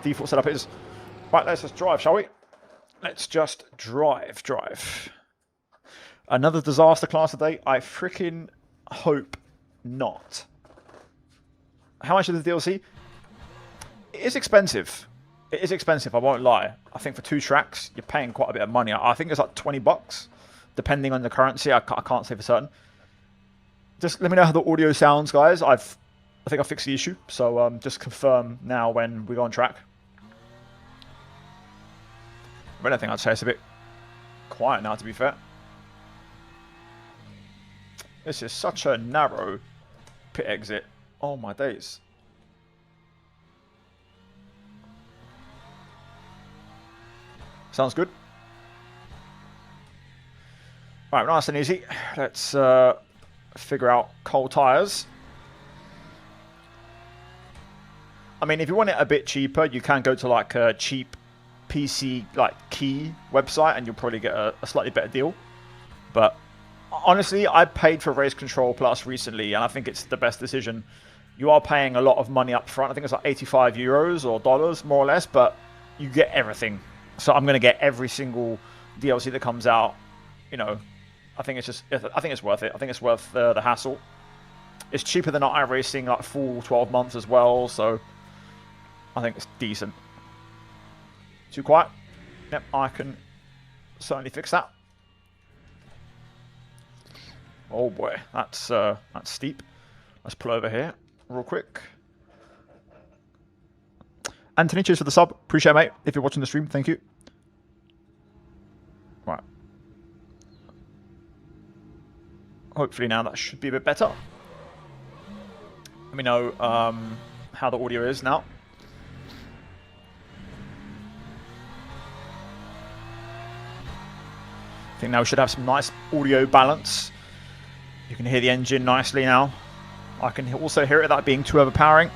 default setup is. Right, let's just drive, shall we? Let's just drive. Another disaster class today? I freaking hope not. How much is the DLC? It is expensive. It is expensive, I won't lie. I think for 2 tracks, you're paying quite a bit of money. I think it's like $20, depending on the currency. I can't say for certain. Just let me know how the audio sounds, guys. I think I fixed the issue, so just confirm now when we go on track. I don't think I'd say it's a bit quiet now, to be fair. This is such a narrow pit exit. Oh my days. Sounds good. Right, nice and easy. Let's figure out cold tires. I mean, if you want it a bit cheaper, you can go to like a cheap PC like key website and you'll probably get a slightly better deal. But honestly, I paid for Race Control Plus recently and I think it's the best decision. You are paying a lot of money up front. I think it's like 85 euros or dollars more or less, but you get everything. So I'm going to get every single DLC that comes out. You know, I think it's worth it. I think it's worth the hassle. It's cheaper than iracing, like full 12 months as well, so I think it's decent. Too quiet? Yep, I can certainly fix that. Oh boy, that's steep. Let's pull over here real quick. Anthony, cheers for the sub. Appreciate it, mate. If you're watching the stream, thank you. Right. Hopefully now that should be a bit better. Let me know how the audio is now. I think now we should have some nice audio balance. You can hear the engine nicely now. I can also hear it without being too overpowering.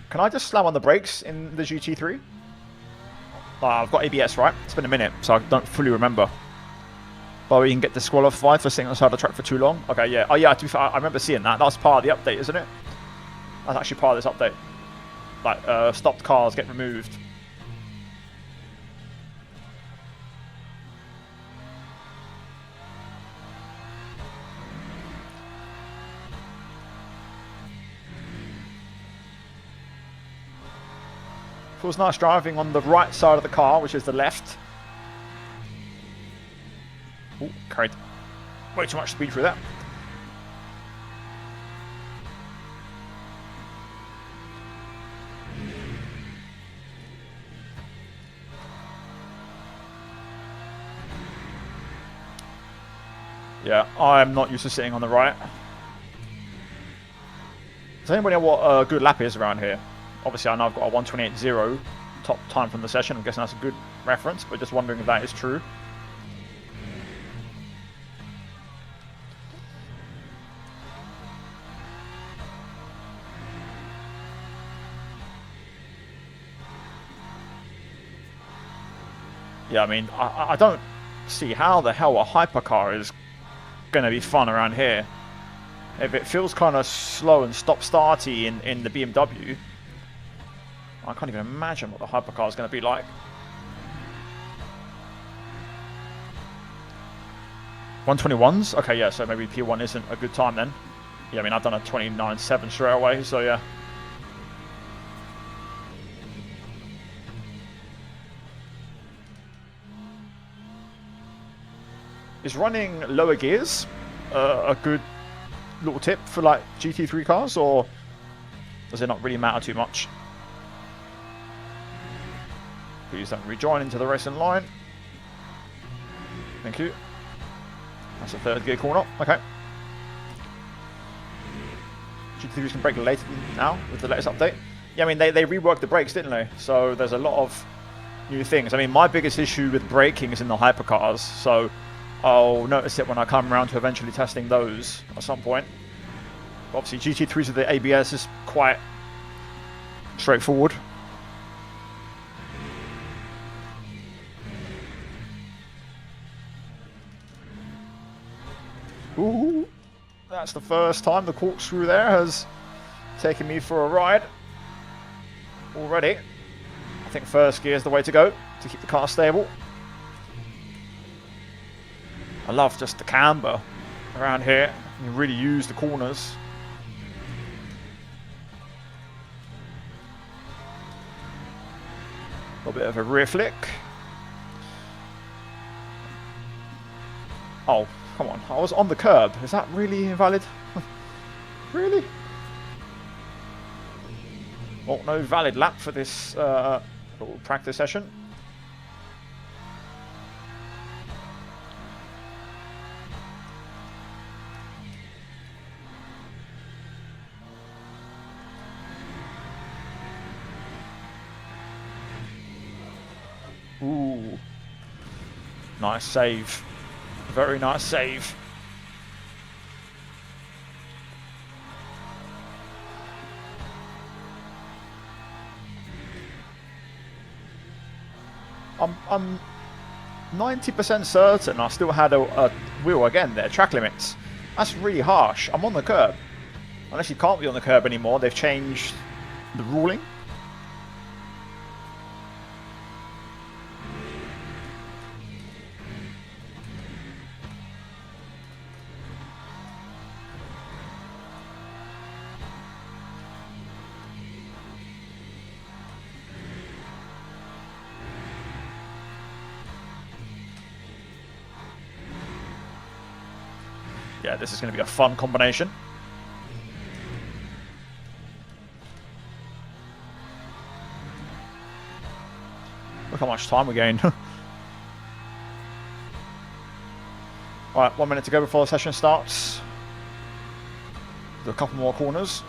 Can I just slam on the brakes in the GT3? I've got ABS, right? It's been a minute, so I don't fully remember. But we can get disqualified for sitting on the side of the track for too long. Okay, yeah. Oh, yeah, to be fair, I remember seeing that. That was part of the update, isn't it? That's actually part of this update. Like, stopped cars get removed. Feels nice driving on the right side of the car, which is the left. Oh, carried way too much speed through that. Yeah, I'm not used to sitting on the right. Does anybody know what a good lap is around here? Obviously, I know I've got a 1:28.0 top time from the session. I'm guessing that's a good reference, but just wondering if that is true. Yeah, I mean, I don't see how the hell a hypercar is going to be fun around here. If it feels kind of slow and stop-starty in the BMW, I can't even imagine what the hypercar is going to be like. 121s? Okay, yeah, so maybe P1 isn't a good time then. Yeah, I mean, I've done a 29.7 straight away, so yeah. Is running lower gears a good little tip for like GT3 cars, or does it not really matter too much? Please don't rejoin into the racing line. Thank you. That's a third gear corner. Okay. GT3s can brake later now with the latest update. Yeah, I mean, they reworked the brakes, didn't they? So there's a lot of new things. I mean, my biggest issue with braking is in the hypercars, so I'll notice it when I come around to eventually testing those at some point. Obviously, GT3s with the ABS is quite straightforward. Ooh, that's the first time the corkscrew there has taking me for a ride already. I think first gear is the way to go to keep the car stable. I love just the camber around here. You really use the corners. A little bit of a rear flick. Oh, come on. I was on the curb. Is that really invalid? Really? Well, no valid lap for this little practice session. Ooh. Nice save. Very nice save. I'm 90% certain I still had a wheel again there. Track limits. That's really harsh. I'm on the curb. Unless you can't be on the curb anymore. They've changed the ruling. Yeah, this is going to be a fun combination. Look how much time we gained. Alright, 1 minute to go before the session starts. Do a couple more corners.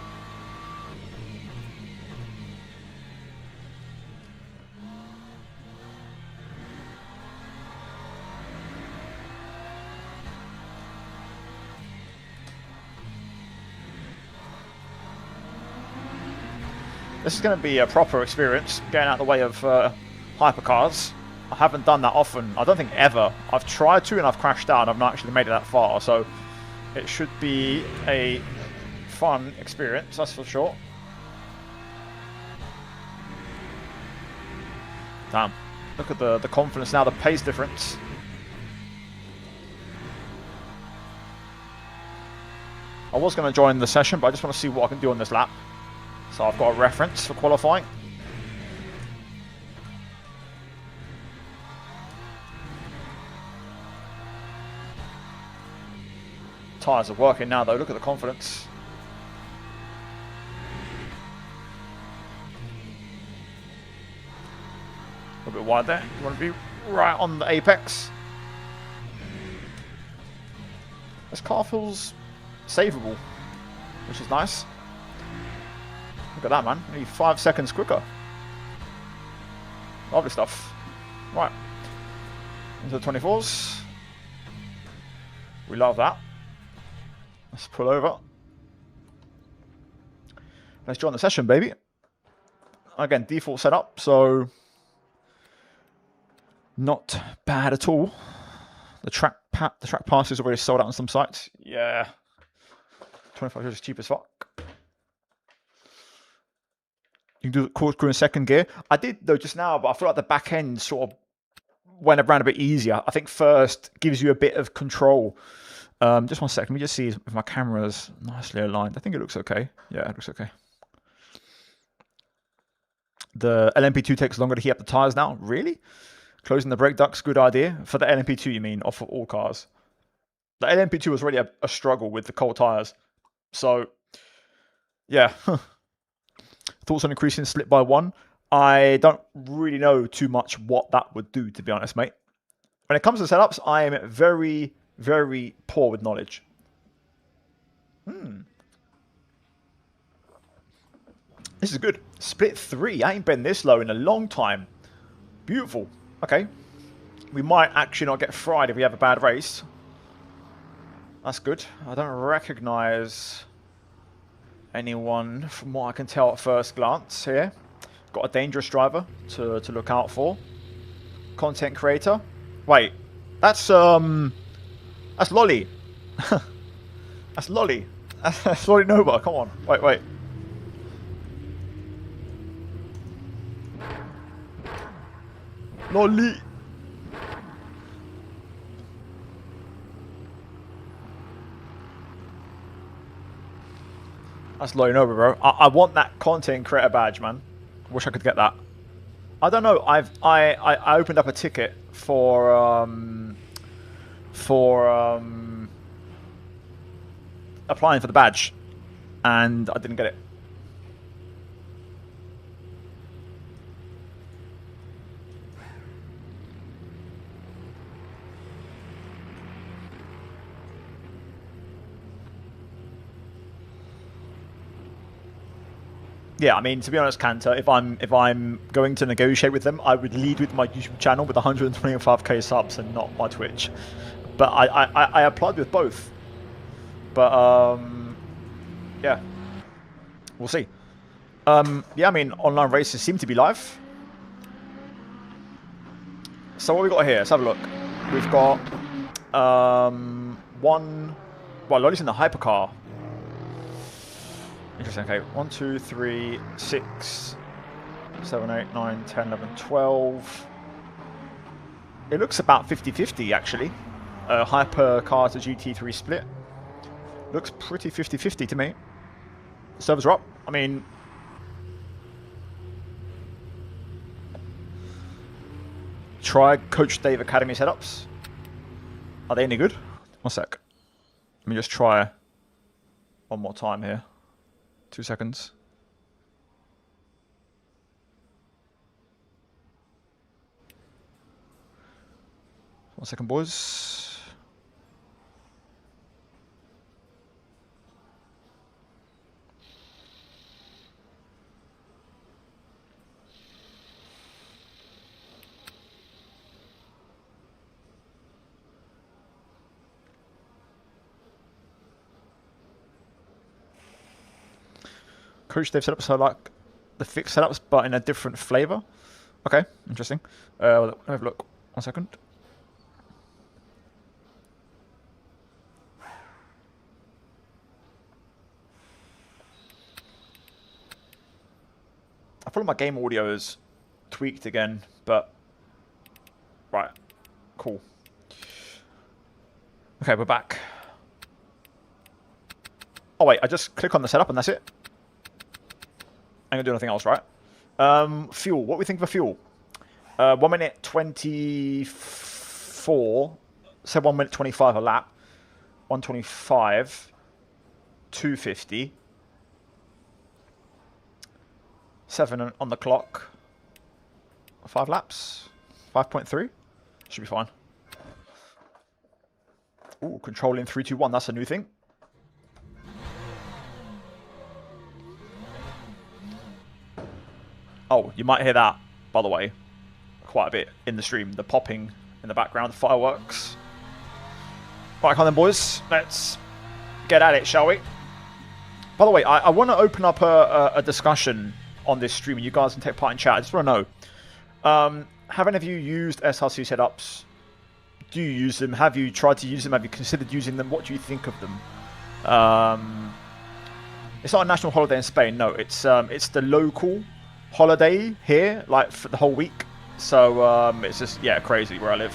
This is going to be a proper experience, getting out of the way of hypercars. I haven't done that often. I don't think ever. I've tried to and I've crashed out. I've not actually made it that far, so it should be a fun experience, that's for sure. Damn. Look at the confidence now, the pace difference. I was going to join the session, but I just want to see what I can do on this lap. So I've got a reference for qualifying. Tyres are working now though, look at the confidence. A little bit wide there, you want to be right on the apex. This car feels savable, which is nice. Look at that, man. Only 5 seconds quicker. Lovely stuff. Right. Into the 24s. We love that. Let's pull over. Let's join the session, baby. Again, default setup, so not bad at all. The track pass is already sold out on some sites. Yeah. 25 is cheap as fuck. You can do the crew in second gear. I did though just now, but I feel like the back end sort of went around a bit easier. I think first gives you a bit of control. Just 1 second. Let me just see if my camera's nicely aligned. I think it looks okay. Yeah, it looks okay. The LMP2 takes longer to heat up the tyres now. Really? Closing the brake ducts, good idea. For the LMP2, you mean, or for all cars? The LMP2 was already a struggle with the cold tyres. So, yeah. Thoughts on increasing the slip by 1? I don't really know too much what that would do, to be honest, mate. When it comes to setups, I am very, very poor with knowledge. This is good. Split 3. I ain't been this low in a long time. Beautiful. Okay. We might actually not get fried if we have a bad race. That's good. I don't recognise anyone from what I can tell at first glance here. Got a dangerous driver to look out for. Content creator. Wait, that's Lolly. That's Lolly. That's Lolly Nova. Come on. Wait. Lolly. That's low over, bro. I want that content creator badge, man. Wish I could get that. I don't know. I opened up a ticket for applying for the badge, and I didn't get it. Yeah, I mean, to be honest, Cantor, if I'm going to negotiate with them, I would lead with my YouTube channel with 125k subs and not my Twitch. But I applied with both. But yeah, we'll see. Yeah, I mean, online races seem to be live. So what we got here? Let's have a look. We've got one. Well, Lolly's in the hypercar. Interesting. Okay, 1, 2, 3, 6, 7, 8, 9, 10, 11, 12. It looks about 50-50 actually. Hypercar to GT3 split. Looks pretty 50-50 to me. Servers are up. I mean, try Coach Dave Academy setups. Are they any good? One sec. Let me just try one more time here. 2 seconds. One second, boys. Coach Dave setups, so I like the fixed setups, but in a different flavor. Okay, interesting. Let me have a look. 1 second. I feel like my game audio is tweaked again, but right, cool. Okay, we're back. Oh wait, I just click on the setup and that's it. I'm gonna do nothing else, right? Fuel. What do we think for fuel? 1 minute 24. Said 1 minute 25 a lap. 125. 250. 7 on the clock. 5 laps. 5.3. Should be fine. Ooh, controlling 3, 2, 1. That's a new thing. Oh, you might hear that, by the way, quite a bit in the stream. The popping in the background, the fireworks. Right, come on then, boys. Let's get at it, shall we? By the way, I want to open up a discussion on this stream. You guys can take part in chat. I just want to know. Have any of you used SRC setups? Do you use them? Have you tried to use them? Have you considered using them? What do you think of them? It's not a national holiday in Spain. No, it's the local holiday here, like for the whole week. So it's just, yeah, crazy where I live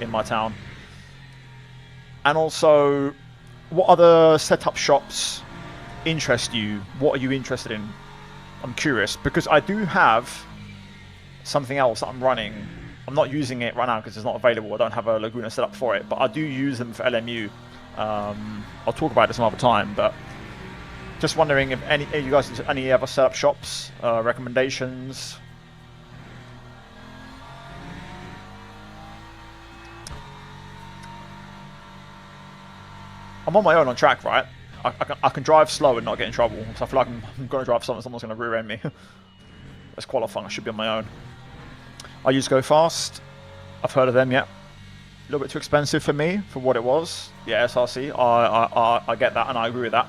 in my town. And also, what other setup shops interest you? What are you interested in? I'm curious because I do have something else that I'm running. I'm not using it right now because it's not available. I don't have a Laguna set up for it, but I do use them for LMU. I'll talk about it some other time, but just wondering if any you guys any other setup shops, recommendations. I'm on my own on track, right? I can drive slow and not get in trouble. So I feel like I'm going to drive something. Someone's going to rear end me. That's qualifying. I should be on my own. I use Go Fast. I've heard of them, yeah. A little bit too expensive for me for what it was. Yeah, SRC. I get that and I agree with that.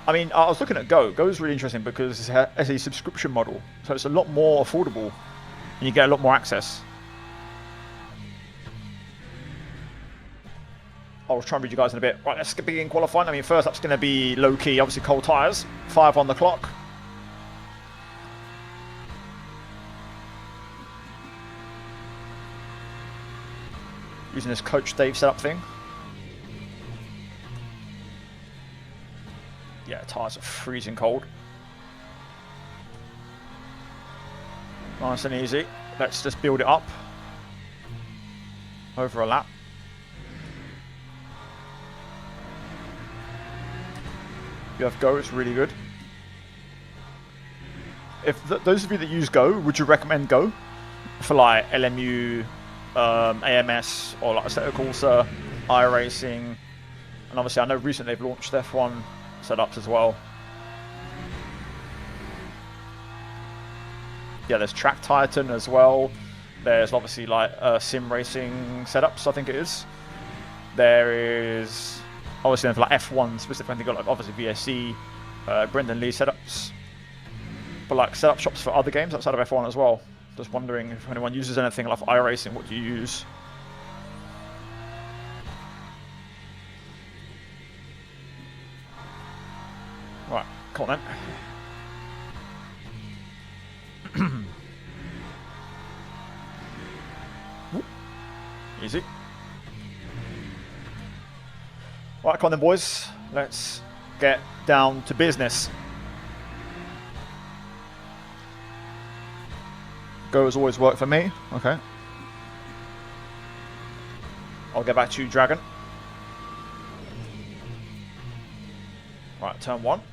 I mean, I was looking at Go. Go is really interesting because it's a subscription model. So it's a lot more affordable and you get a lot more access. I'll try and read you guys in a bit. Right, let's begin qualifying. I mean, first up's going to be low-key, obviously cold tyres. 5 on the clock. using this Coach Dave setup thing. Yeah, tyres are freezing cold. Nice and easy. Let's just build it up over a lap. You have Go, it's really good. If those of you that use Go, would you recommend Go for like LMU, AMS, or like Assetto Corsa, iracing? And obviously I know recently they've launched F1 setups as well. Yeah, there's Track Titan as well. There's obviously like sim racing setups, I think it is. There is obviously for like F1 specifically, I think got like obviously VSC, Brendan Lee setups. But like setup shops for other games outside of F1 as well. Just wondering if anyone uses anything like iRacing, what do you use? Right, come on then. Easy. Right, come on then, boys. Let's get down to business. Go has always worked for me. Okay. I'll get back to you, Dragon. Right, turn 1. A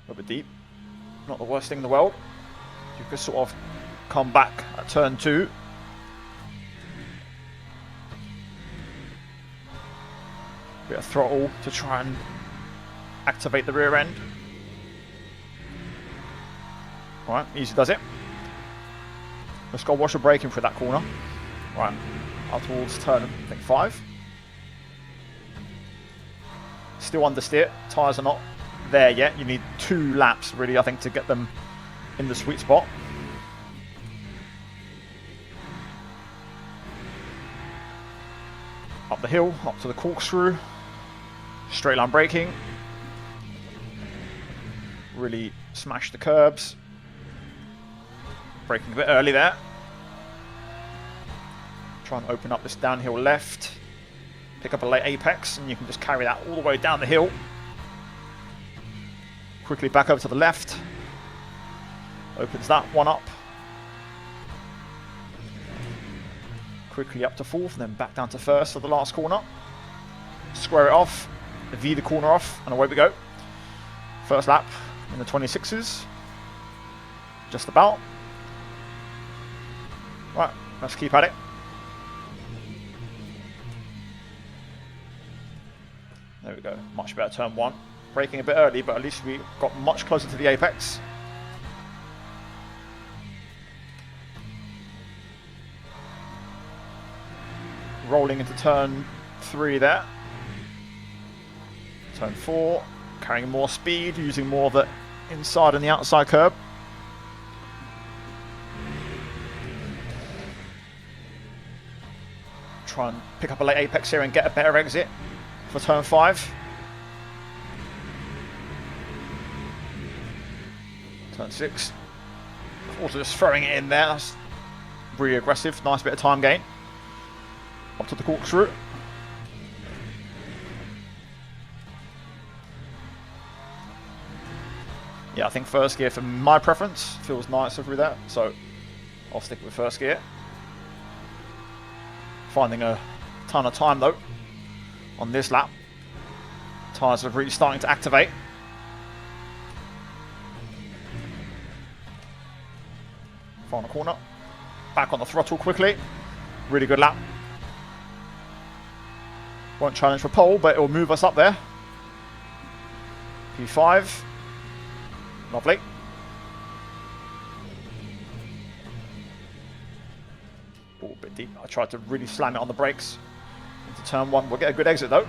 little bit deep. Not the worst thing in the world. You could sort of come back at turn 2. Bit of throttle to try and activate the rear end. Right, easy does it. Let's go wash the braking through that corner. Right, out towards turn, I think 5. Still understeer. Tyres are not there yet. You need 2 laps, really, I think, to get them in the sweet spot. Up the hill, up to the corkscrew. Straight line braking. Really smash the curbs. Braking a bit early there. Try and open up this downhill left. Pick up a late apex and you can just carry that all the way down the hill. Quickly back over to the left. Opens that one up. Quickly up to 4th and then back down to 1st for the last corner. Square it off. V the corner off and away we go. First lap in the 26s. Just about. Right, let's keep at it. There we go, much better turn 1. Braking a bit early, but at least we got much closer to the apex. Rolling into turn 3 there. Turn 4, carrying more speed, using more of the inside and the outside curb. Try and pick up a late apex here and get a better exit for turn 5. Turn 6. Also just throwing it in there. That's really aggressive. Nice bit of time gain. Up to the corkscrew. Yeah, I think first gear for my preference feels nicer through that, so I'll stick with first gear. Finding a ton of time though on this lap. Tyres are really starting to activate. Final corner. Back on the throttle quickly. Really good lap. Won't challenge for pole, but it will move us up there. P5. Lovely. Oh, a bit deep. I tried to really slam it on the brakes into turn 1. We'll get a good exit though.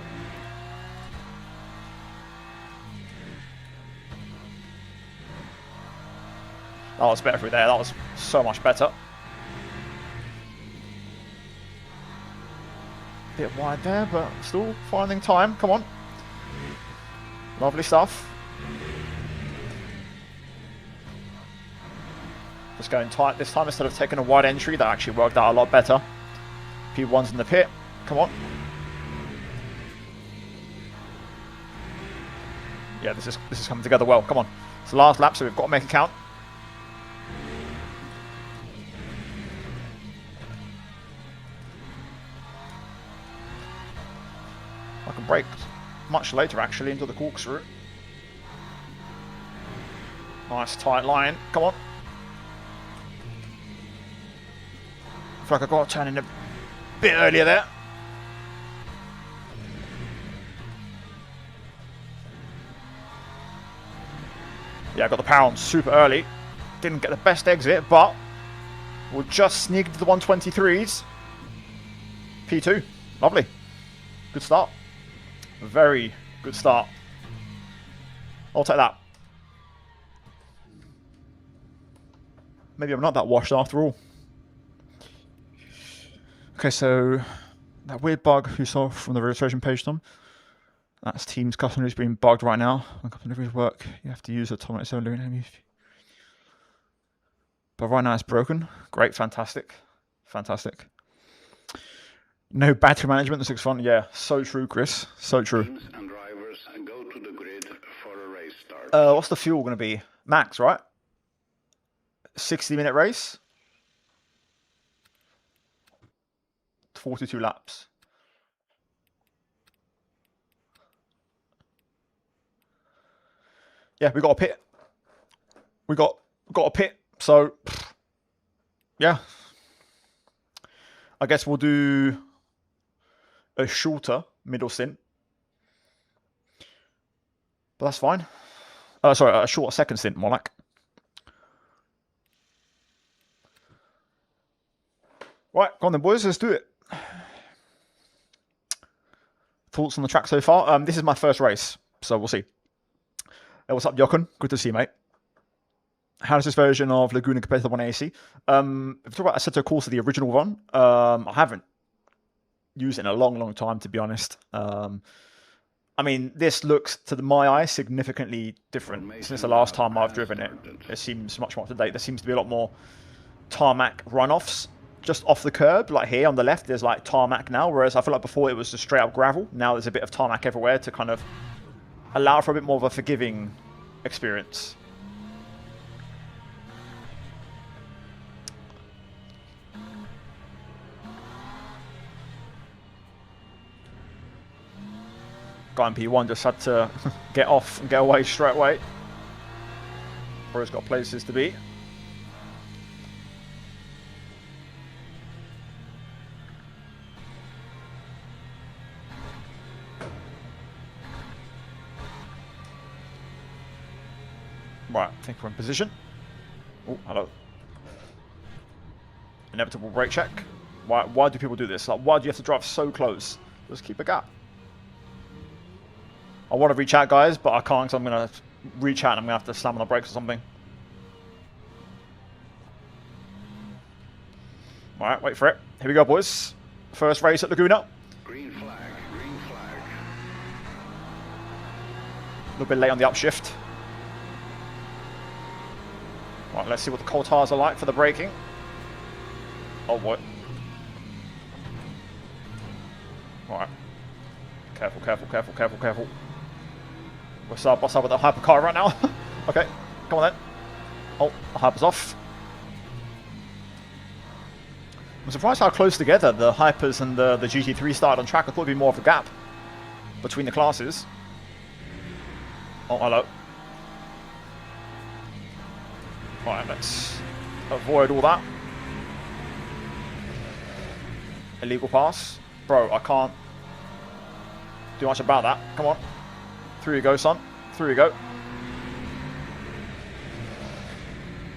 That was better through there. That was so much better. Bit wide there, but still finding time. Come on. Lovely stuff. Just going tight this time instead of taking a wide entry. That actually worked out a lot better. P1's in the pit. Come on. Yeah, this is coming together well. Come on. It's the last lap, so we've got to make it count. I can brake much later, actually, into the corkscrew. Nice tight line. Come on. I feel like I got to turn in a bit earlier there. Yeah, I got the power on super early. Didn't get the best exit, but we'll just sneak into the 123s. P2. Lovely. Good start. Very good start. I'll take that. Maybe I'm not that washed after all. Okay, so that weird bug you saw from the registration page, Tom, that's Teams custom is being bugged right now. When custom deliveries work, you have to use a Tom 7 doing. But right now it's broken. Great, fantastic. Fantastic. No battery management, this looks fun. Yeah, so true, Chris. So true. Teams and drivers go to the grid for a race start. What's the fuel going to be? Max, right? 60-minute race. 42 laps. Yeah, we got a pit. We got a pit. So, yeah. I guess we'll do a shorter middle stint. But that's fine. Sorry, a shorter second stint, more like. Right, go on then, boys. Let's do it. Thoughts on the track so far? This is my first race, so we'll see. Hey, what's up, Jochen? Good to see you, mate. How does this version of Laguna compare to the 1AC? If you talk about Assetto Corsa, the original one, I haven't used it in a long, long time, to be honest. I mean, this looks, to my eye, significantly different since the last time I've driven it. It seems much more up to date. There seems to be a lot more tarmac runoffs just off the curb. Like here on the left, there's like tarmac now, whereas I feel like before it was just straight up gravel. Now there's a bit of tarmac everywhere to kind of allow for a bit more of a forgiving experience. Guy in P1 just had to get off and get away straight away. Bro's got places to be. Right, I think we're in position. Oh, hello. Inevitable brake check. Why do people do this? Like, why do you have to drive so close? Just keep a gap. I want to reach out, guys, but I can't, so I'm going to reach out and I'm going to have to slam on the brakes or something. Alright, wait for it. Here we go, boys. First race at Laguna. Green flag, green flag. A little bit late on the upshift. Right, let's see what the coal tires are like for the braking. Oh, boy. Alright. Careful, careful, careful, careful, careful. What's up with the hypercar right now? Okay, come on then. Oh, the hyper's off. I'm surprised how close together the hypers and the GT3 started on track. I thought it'd be more of a gap between the classes. Oh, hello. Right, let's avoid all that. Illegal pass. Bro, I can't do much about that. Come on. Through you go, son. Through you go.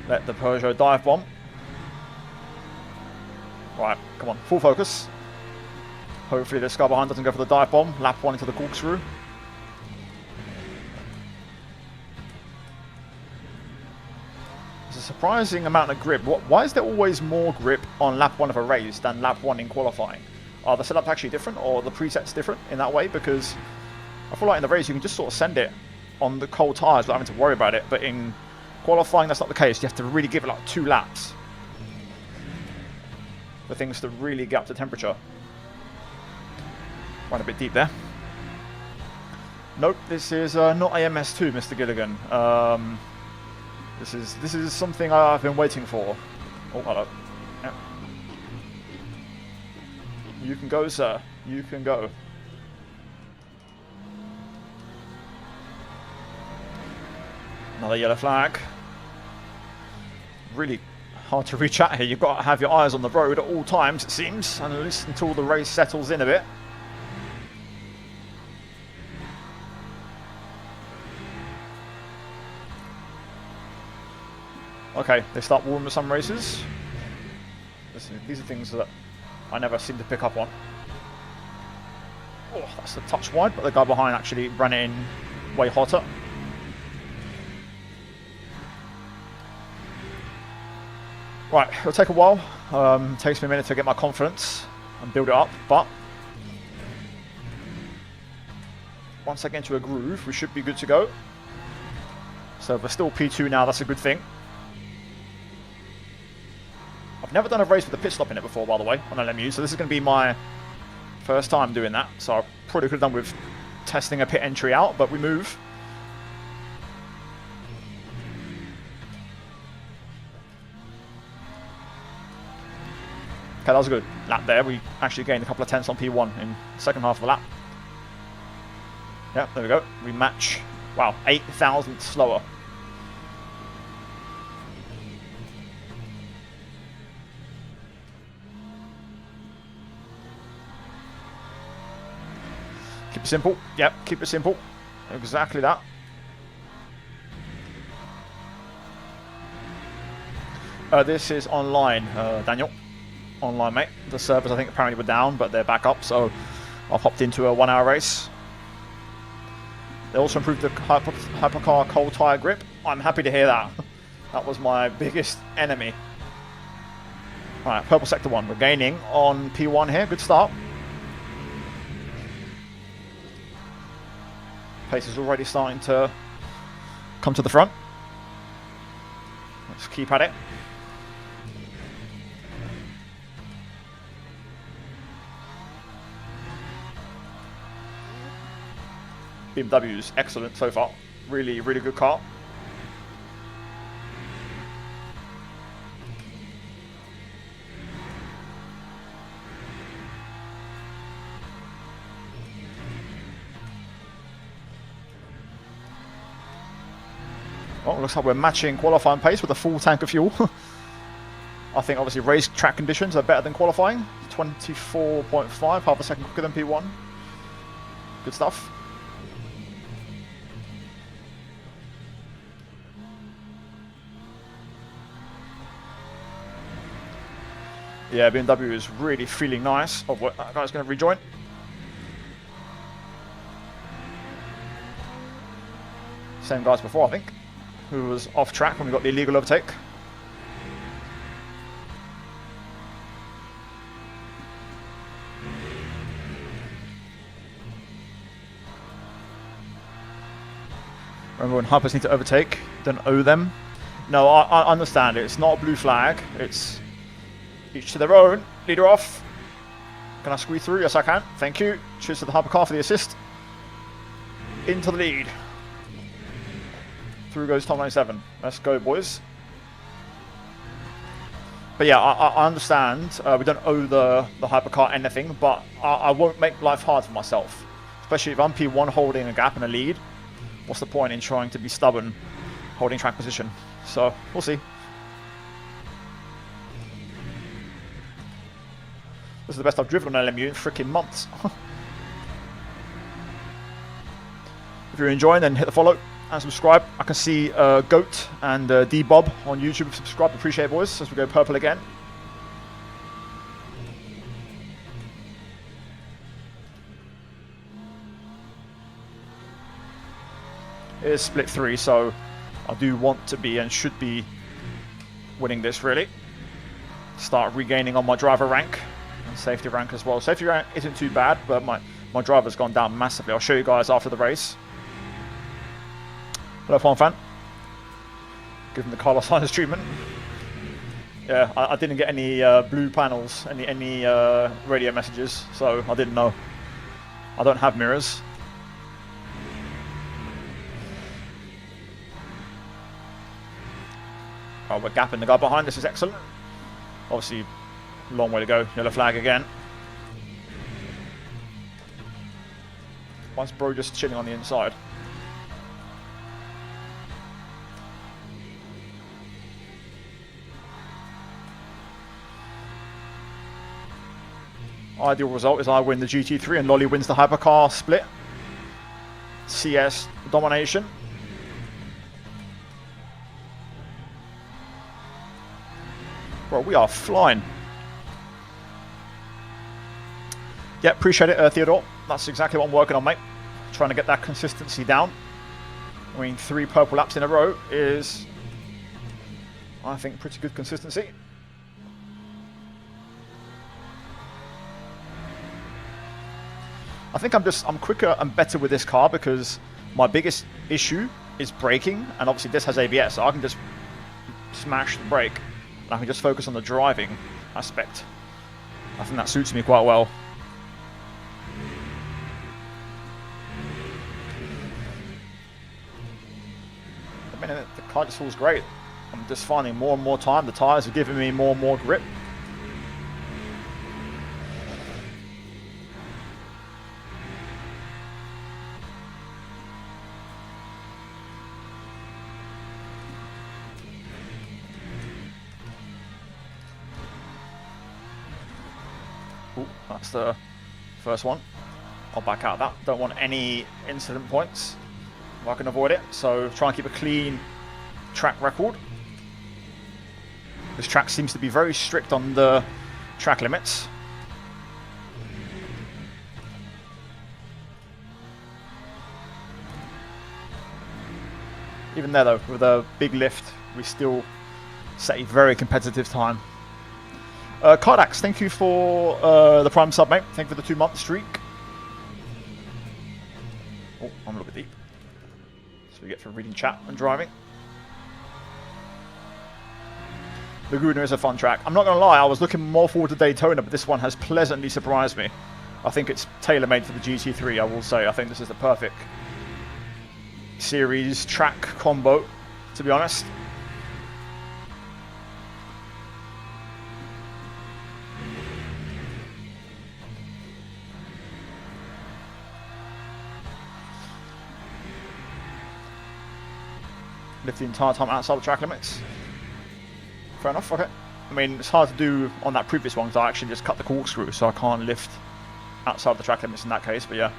Let the Peugeot dive bomb. Right, come on. Full focus. Hopefully this car behind doesn't go for the dive bomb. Lap one into the corkscrew. There's a surprising amount of grip. Why is there always more grip on lap one of a race than lap one in qualifying? Are the setups actually different, or the presets different in that way? Because I feel like in the race you can just sort of send it on the cold tyres without having to worry about it. But in qualifying that's not the case. You have to really give it like 2 laps. for things to really get up to temperature. Went a bit deep there. Nope, this is not AMS2, Mr. Gilligan. This is something I've been waiting for. Oh, hello. Yeah. You can go, sir. You can go. Another yellow flag. Really hard to reach out here. You've got to have your eyes on the road at all times, it seems, and at least until the race settles in a bit. Okay, they start warming with some races. These are things that I never seem to pick up on. Oh, that's a touch wide, but the guy behind actually ran it in way hotter. Right, it'll take a while. Takes me a minute to get my confidence and build it up, but once I get into a groove, we should be good to go. So if we're still P2 now, that's a good thing. I've never done a race with a pit stop in it before, by the way, on LMU, so this is going to be my first time doing that. So I probably could have done with testing a pit entry out, but we move. Okay, that was a good lap there. We actually gained a couple of tenths on P1 in the second half of the lap. Yeah, there we go. We match, wow, 8 thousandths slower. Keep it simple. Yep, keep it simple. Exactly that. This is online, Daniel. Online, mate. The servers, I think, apparently were down, but they're back up, so I've hopped into a 1 hour race. They also improved the hypercar cold tyre grip. I'm happy to hear that. That was my biggest enemy. Alright, purple sector 1. We're gaining on P1 here. Good start. Pace is already starting to come to the front. Let's keep at it. BMW's excellent so far. Really, really good car. Well, looks like we're matching qualifying pace with a full tank of fuel. I think obviously race track conditions are better than qualifying. 24.5, half a second quicker than P1. Good stuff. Yeah, BMW is really feeling nice. Oh, what, that guy's going to rejoin. Same guys before, I think, who was off track when we got the illegal overtake. Remember when hypers need to overtake, don't owe them. No, I understand it. It's not a blue flag. It's each to their own. Leader off. Can I squeeze through? Yes, I can. Thank you. Cheers to the hypercar for the assist. Into the lead. Through goes Tom 97. Let's go, boys. But yeah, I understand. We don't owe the hypercar anything, but I won't make life hard for myself. Especially if I'm P1 holding a gap and a lead. What's the point in trying to be stubborn holding track position? So, we'll see. This is the best I've driven on LMU in freaking months. If you're enjoying, then hit the follow and subscribe. I can see Goat and D-Bob on YouTube subscribe. Appreciate it, boys, as we go purple again. It is split 3, so I do want to be and should be winning this, really. Start regaining on my driver rank and safety rank as well. Safety rank isn't too bad, but my driver's gone down massively. I'll show you guys after the race. Hello, F1 fan. Give him the Carlos Sainz treatment. Yeah, I didn't get any blue panels, any radio messages, so I didn't know. I don't have mirrors. Oh, we're gapping the guy behind. This is excellent. Obviously, long way to go. Yellow flag again. Why's bro just chilling on the inside? Ideal result is I win the GT3 and Lolly wins the hypercar split. CS domination. Bro, we are flying. Yeah, appreciate it, Theodore. That's exactly what I'm working on, mate. Trying to get that consistency down. I mean, 3 purple laps in a row is, I think, pretty good consistency. I think I'm quicker and better with this car because my biggest issue is braking, and obviously this has ABS, so I can just smash the brake. And I can just focus on the driving aspect. I think that suits me quite well. I mean, the car just feels great. I'm just finding more and more time. The tyres are giving me more and more grip. Ooh, that's the first one. I'll back out of that. Don't want any incident points if I can avoid it. So try and keep a clean track record. This track seems to be very strict on the track limits. Even there though, with a big lift, we still set a very competitive time. Cardax, thank you for the Prime sub, mate. Thank you for the 2-month streak. Oh, I'm a little bit deep. So we get for reading chat and driving. Laguna is a fun track. I'm not going to lie, I was looking more forward to Daytona, but this one has pleasantly surprised me. I think it's tailor-made for the GT3, I will say. I think this is the perfect series track combo, to be honest. Lift the entire time outside the track limits. Fair enough, okay. I mean, it's hard to do on that previous one because I actually just cut the corkscrew, so I can't lift outside the track limits in that case, but yeah.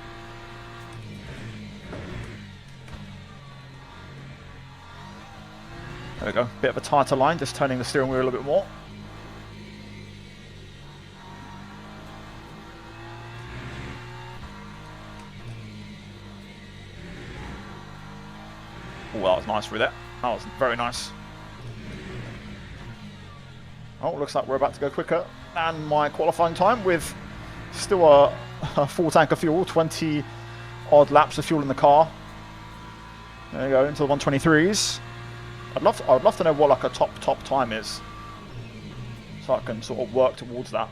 There we go. Bit of a tighter line, just turning the steering wheel a little bit more. Oh, that was nice through there. That was very nice. Oh, looks like we're about to go quicker than my qualifying time with still a full tank of fuel, 20 odd laps of fuel in the car. There you go, into the 123s. I'd love to know what like a top time is, so I can sort of work towards that.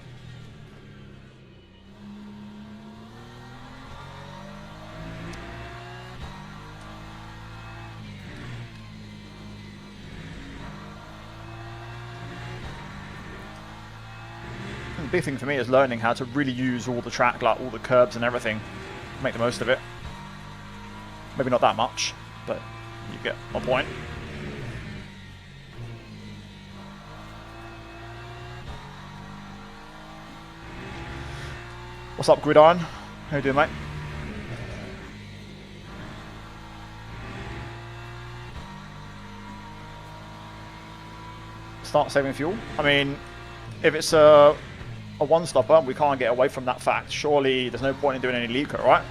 The big thing for me is learning how to really use all the track, like all the curbs and everything, make the most of it. Maybe not that much, but you get my point. What's up, Gridiron? How you doing, mate? Start saving fuel. I mean, if it's a one-stopper, we can't get away from that fact. Surely there's no point in doing any leaker, right?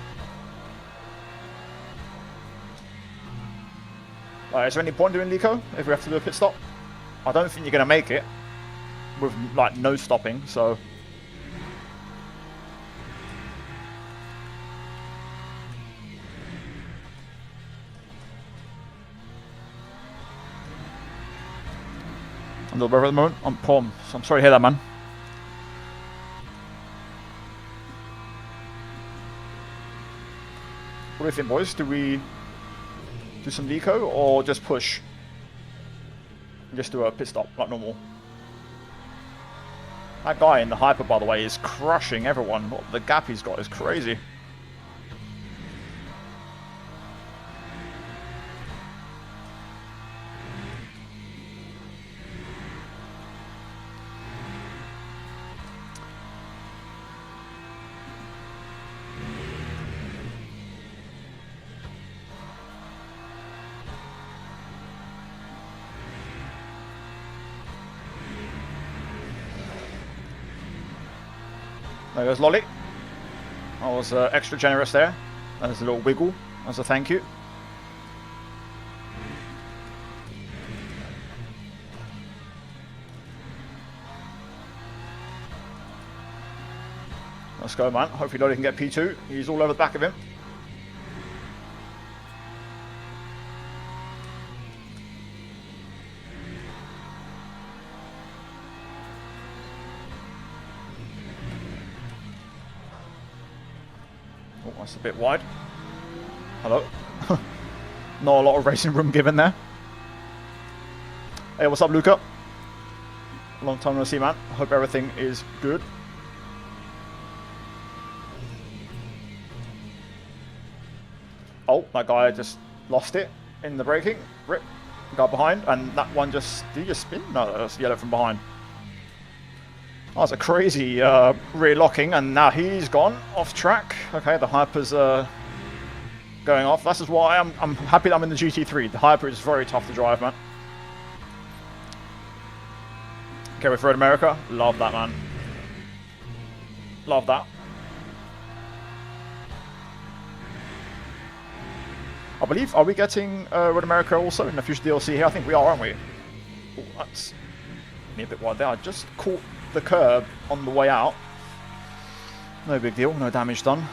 Is there any point in doing leaker if we have to do a pit stop? I don't think you're going to make it with like no stopping, so... under the weather at the moment. So I'm sorry to hear that, man. What do you think, boys? Do we do some deco or just push? Just do a pit stop like normal. That guy in the hyper, by the way, is crushing everyone. What the gap he's got is crazy. There goes Lolly. I was extra generous there. There's a little wiggle as a thank you. Let's go, man. Hopefully Lolly can get P2. He's all over the back of him. That's a bit wide. Hello. Not a lot of racing room given there. Hey, what's up, Luca? Long time no see, man. I hope everything is good. Oh, that guy just lost it in the braking. Rip. Guy behind, and that one just... Did he just spin? No, that's yellow from behind. That was a crazy rear locking, and now he's gone off track. Okay, the Hyper's going off. This is why I'm happy that I'm in the GT3. The Hyper is very tough to drive, man. Okay, with Road America. Love that, man. Love that. I believe, are we getting Road America also in the future DLC here? I think we are, aren't we? Ooh, that's me a bit wide there. I just caught the curb on the way out. No big deal, no damage done.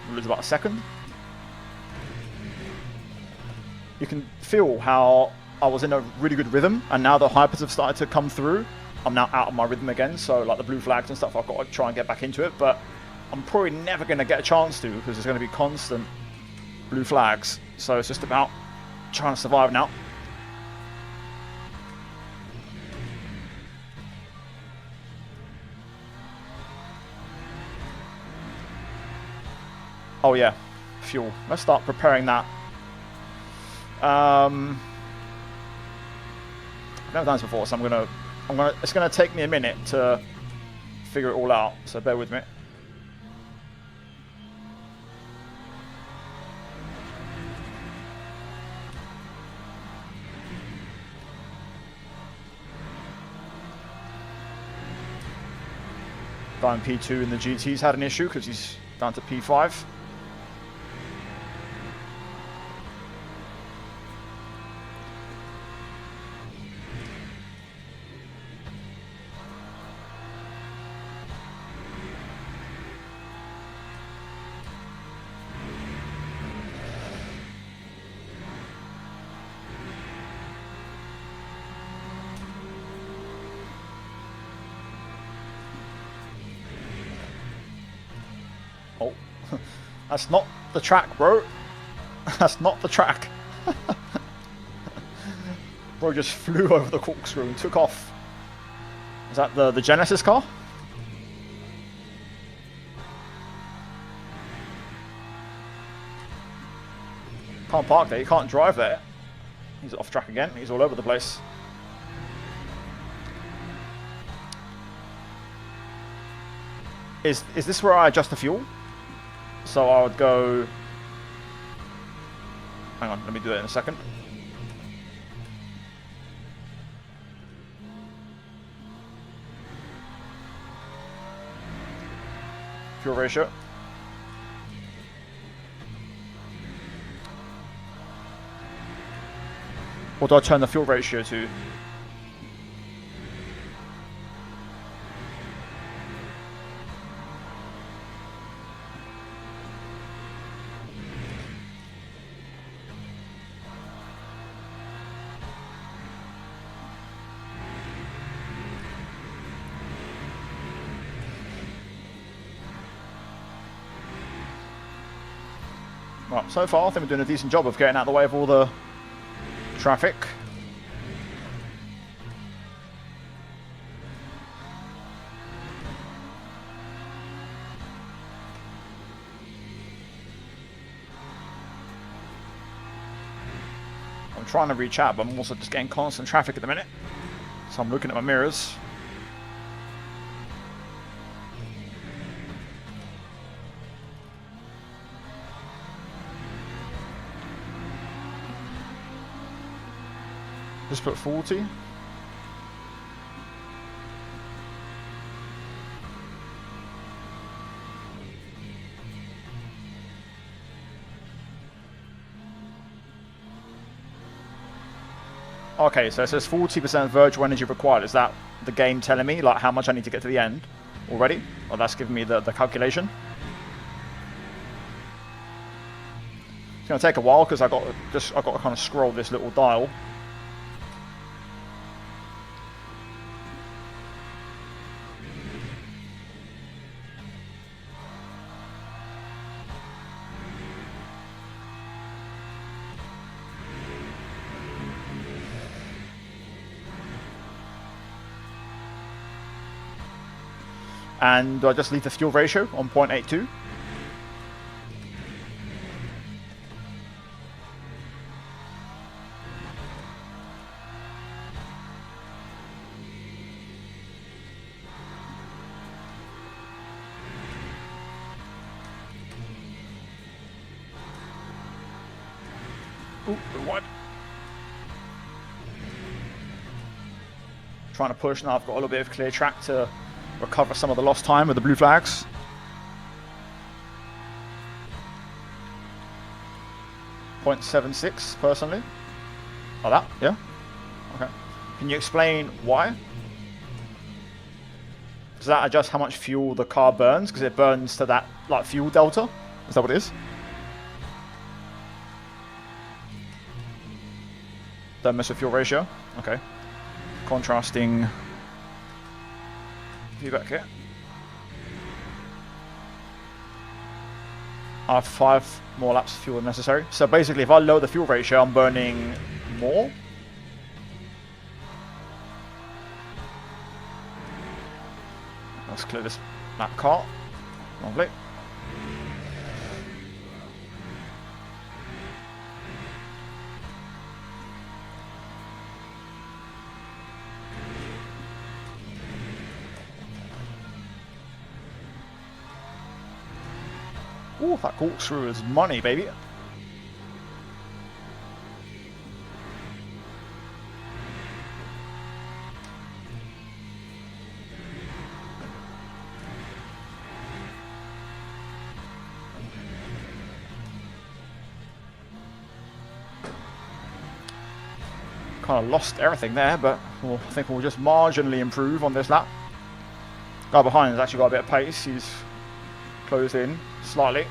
We'll lose about a second. You can feel how I was in a really good rhythm, and now the hypers have started to come through. I'm now out of my rhythm again, so like the blue flags and stuff, I've got to try and get back into it, but I'm probably never going to get a chance to, because there's going to be constant blue flags. So it's just about trying to survive now. Oh yeah, fuel. Let's start preparing that. I've never done this before, so it's gonna take me a minute to figure it all out. So bear with me. Guy in P2 in the GT's had an issue because he's down to P5. Oh, that's not the track, bro. That's not the track. Bro just flew over the corkscrew and took off. Is that the Genesis car? Can't park there, you can't drive there. He's off track again, he's all over the place. Is this where I adjust the fuel? So I would go... Hang on, let me do that in a second. Fuel ratio. What do I turn the fuel ratio to? Right, so far I think we're doing a decent job of getting out of the way of all the traffic. I'm trying to reach out, but I'm also just getting constant traffic at the minute. So I'm looking at my mirrors. Just put 40. Okay, so it says 40% virtual energy required. Is that the game telling me like how much I need to get to the end already? Or that's giving me the calculation? It's gonna take a while because I got to kind of scroll this little dial. And do I just leave the fuel ratio on 0.82? Ooh, what? Trying to push now. I've got a little bit of clear track to recover some of the lost time with the blue flags. .76 personally. Oh, that? Yeah? Okay. Can you explain why? Does that adjust how much fuel the car burns? Because it burns to that like fuel delta? Is that what it is? Don't mess with fuel ratio? Okay. Contrasting view back here. I have 5 more laps of fuel than necessary. So basically if I lower the fuel ratio, I'm burning more. Let's clear this map car. Lovely. Ooh, that corkscrew is money, baby. Kind of lost everything there, but I think we'll just marginally improve on this lap. Guy behind has actually got a bit of pace. He's closed in slightly.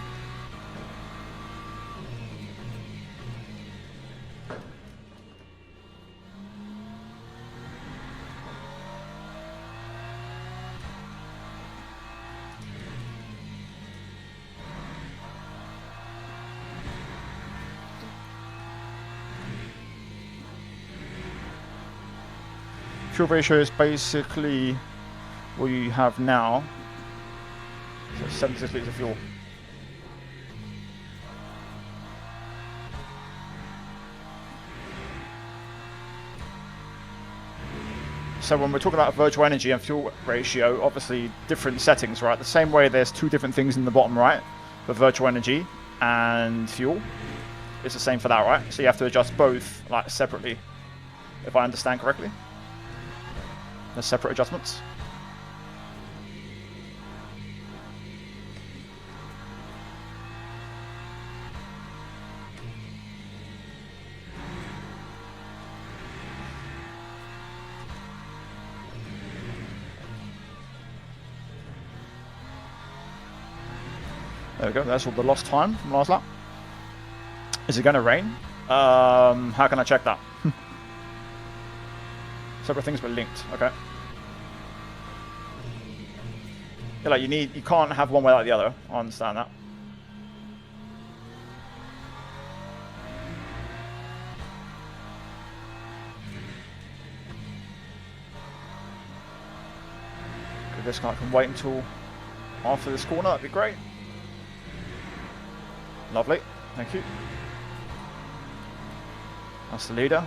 Fuel ratio is basically what you have now. So 76 litres of fuel. So when we're talking about virtual energy and fuel ratio, obviously different settings, right? The same way there's 2 different things in the bottom right for virtual energy and fuel. It's the same for that, right? So you have to adjust both like separately, if I understand correctly. There's separate adjustments. There we go, that's all the lost time from last lap. Is it going to rain? How can I check that? Separate things but linked, okay. Yeah, like you can't have one without the other, I understand that. If this guy can wait until after this corner, that'd be great. Lovely, thank you. That's the leader.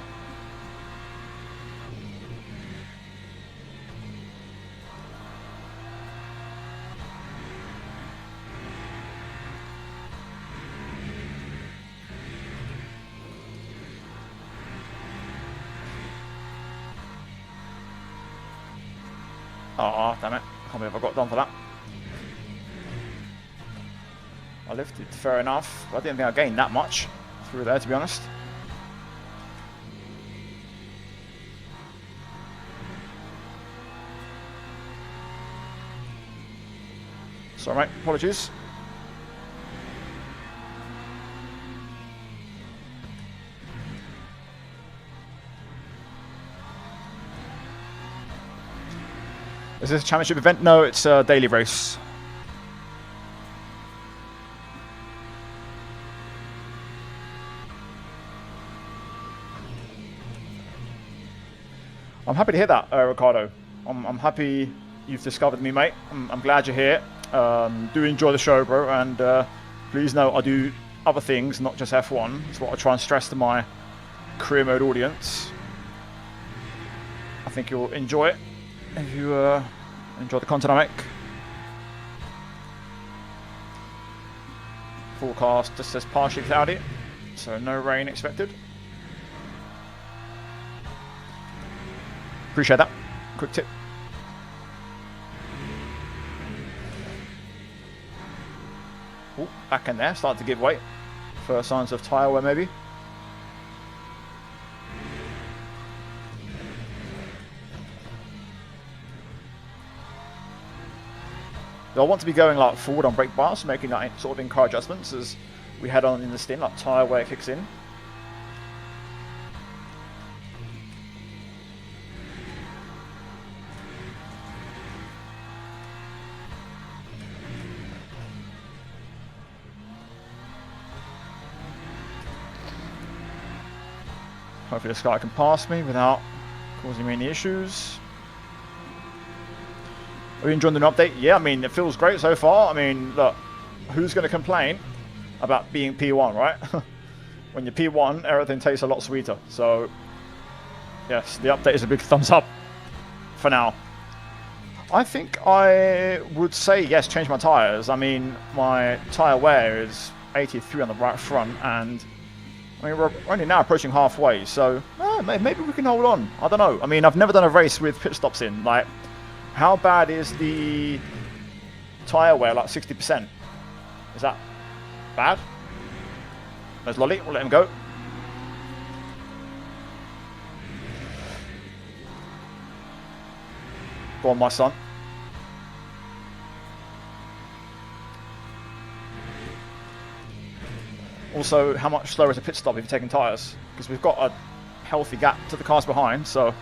Oh, damn it. Can't believe I got done for that. I lifted, fair enough. I didn't think I gained that much through there, to be honest. Sorry, mate. Apologies. Is this a championship event? No, it's a daily race. I'm happy to hear that, Ricardo. I'm happy you've discovered me, mate. I'm glad you're here. Do enjoy the show, bro, and please know I do other things, not just F1. That's what I try and stress to my career mode audience. I think you'll enjoy it if you enjoy the content I make. Forecast just says partially cloudy, so no rain expected. Appreciate that. Quick tip. Ooh, back in there, starting to give way. First signs of tyre wear, maybe. I want to be going like forward on brake bars, making like sort of in-car adjustments as we head on in the stint, like tyre wear kicks in. Hopefully this guy can pass me without causing me any issues. Are you enjoying the new update? Yeah, I mean, it feels great so far. I mean, look, who's going to complain about being P1, right? When you're P1, everything tastes a lot sweeter. So, yes, the update is a big thumbs up for now. I think I would say, yes, change my tyres. I mean, my tyre wear is 83 on the right front, and I mean, we're only now approaching halfway, so maybe we can hold on. I don't know. I mean, I've never done a race with pit stops in. Like, how bad is the tyre wear? Like 60%. Is that bad? There's Lolly. We'll let him go. Go on, my son. Also, how much slower is a pit stop if you're taking tyres? Because we've got a healthy gap to the cars behind, so...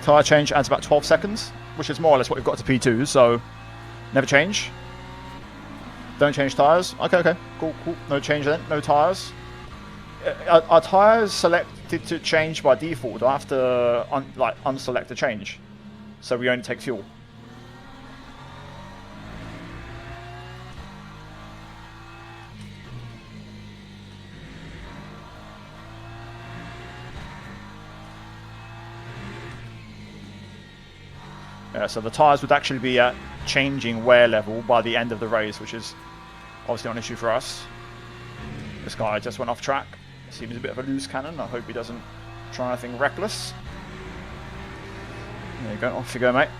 Tyre change adds about 12 seconds, which is more or less what we've got to P2, so never change. Don't change tyres. Okay, cool. No change then, no tyres. Are tyres selected to change by default, or I have to unselect the change? So we only take fuel. Yeah, so the tyres would actually be at changing wear level by the end of the race, which is obviously not an issue for us. This guy just went off track. Seems a bit of a loose cannon. I hope he doesn't try anything reckless. There you go. Off you go, mate.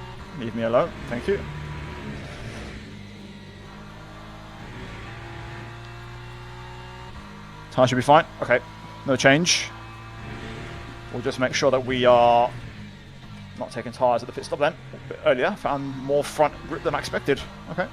Leave me alone. Thank you. Tyre should be fine. Okay. No change. We'll just make sure that we are not taking tyres at the pit stop then. A bit earlier. Found more front grip than I expected. Okay.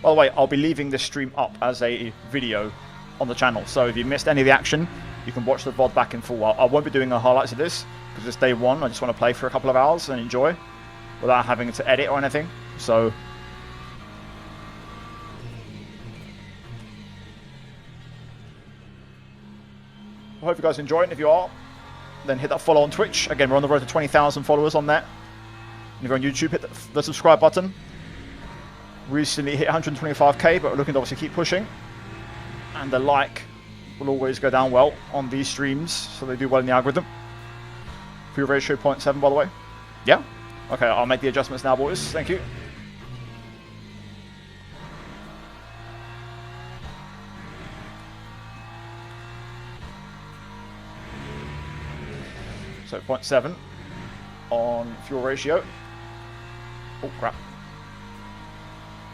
By the way, I'll be leaving this stream up as a video on the channel. So if you missed any of the action, you can watch the VOD back in full. I won't be doing a highlights of this because it's day one. I just want to play for a couple of hours and enjoy without having to edit or anything. So I hope you guys enjoy it. And if you are, then hit that follow on Twitch. Again, we're on the road to 20,000 followers on that. And if you're on YouTube, hit the subscribe button. Recently hit 125k, but we're looking to obviously keep pushing. And the like will always go down well on these streams, so they do well in the algorithm. Fuel ratio 0.7, by the way. Yeah? Okay, I'll make the adjustments now, boys. Thank you. So 0.7 on fuel ratio. Oh crap.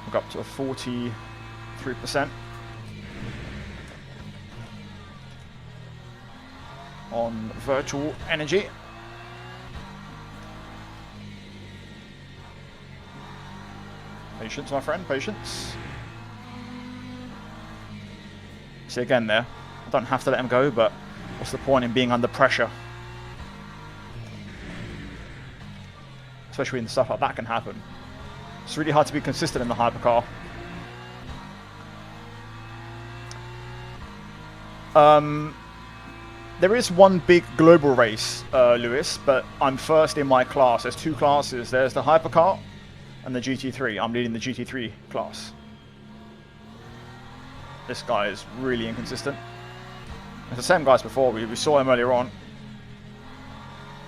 We'll go up to a 43%. On virtual energy. Patience, my friend, patience. See again there. I don't have to let him go, but what's the point in being under pressure? Especially when stuff like that can happen. It's really hard to be consistent in the hypercar. There is one big global race, Lewis, but I'm first in my class. There's two classes. There's the hypercar and the GT3. I'm leading the GT3 class. This guy is really inconsistent. It's the same guy as before. We saw him earlier on.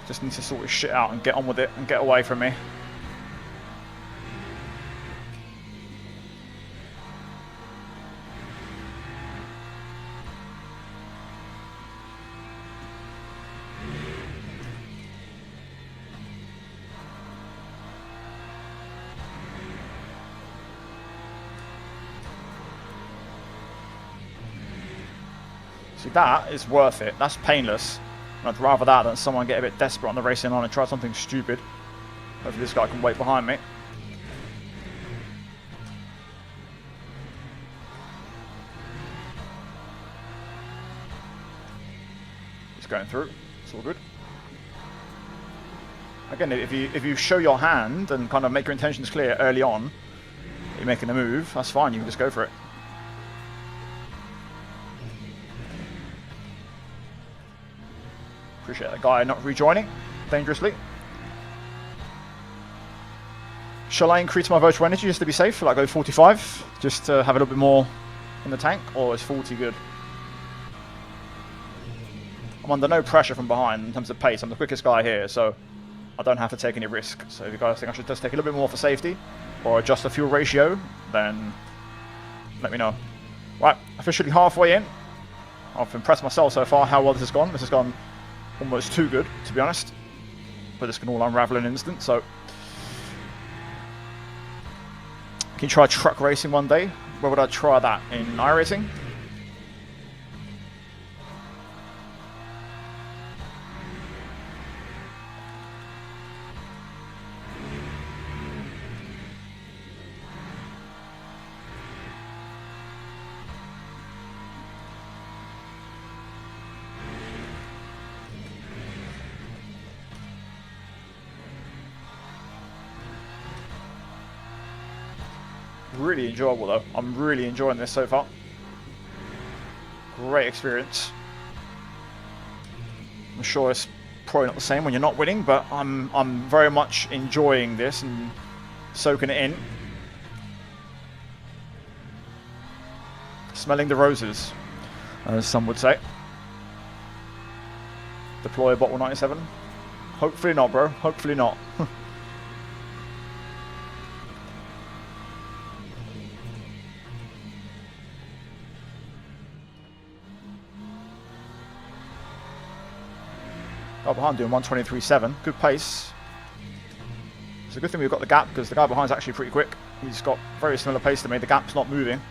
Just needs to sort his shit out and get on with it and get away from me. See, that is worth it. That's painless. I'd rather that than someone get a bit desperate on the racing line and try something stupid. Hopefully this guy can wait behind me. He's going through. It's all good. Again, if you show your hand and kind of make your intentions clear early on, you're making a move, that's fine. You can just go for it. Appreciate that guy not rejoining dangerously. Shall I increase my virtual energy just to be safe? Shall I go 45? Just to have a little bit more in the tank? Or is 40 good? I'm under no pressure from behind in terms of pace. I'm the quickest guy here, so I don't have to take any risk. So if you guys think I should just take a little bit more for safety or adjust the fuel ratio, then let me know. Right, officially halfway in. I've impressed myself so far how well this has gone. This has gone almost too good, to be honest. But this can all unravel in an instant, so... Can you try truck racing one day? Where would I try that? In iracing? Really enjoyable though. I'm really enjoying this so far. Great experience. I'm sure it's probably not the same when you're not winning, but I'm very much enjoying this and soaking it in. Smelling the roses, as some would say. Deploy a bottle 97. Hopefully not, bro. Hopefully not. Guy behind doing 123.7, good pace. It's a good thing we've got the gap because the guy behind is actually pretty quick. He's got very similar pace to me. The gap's not moving.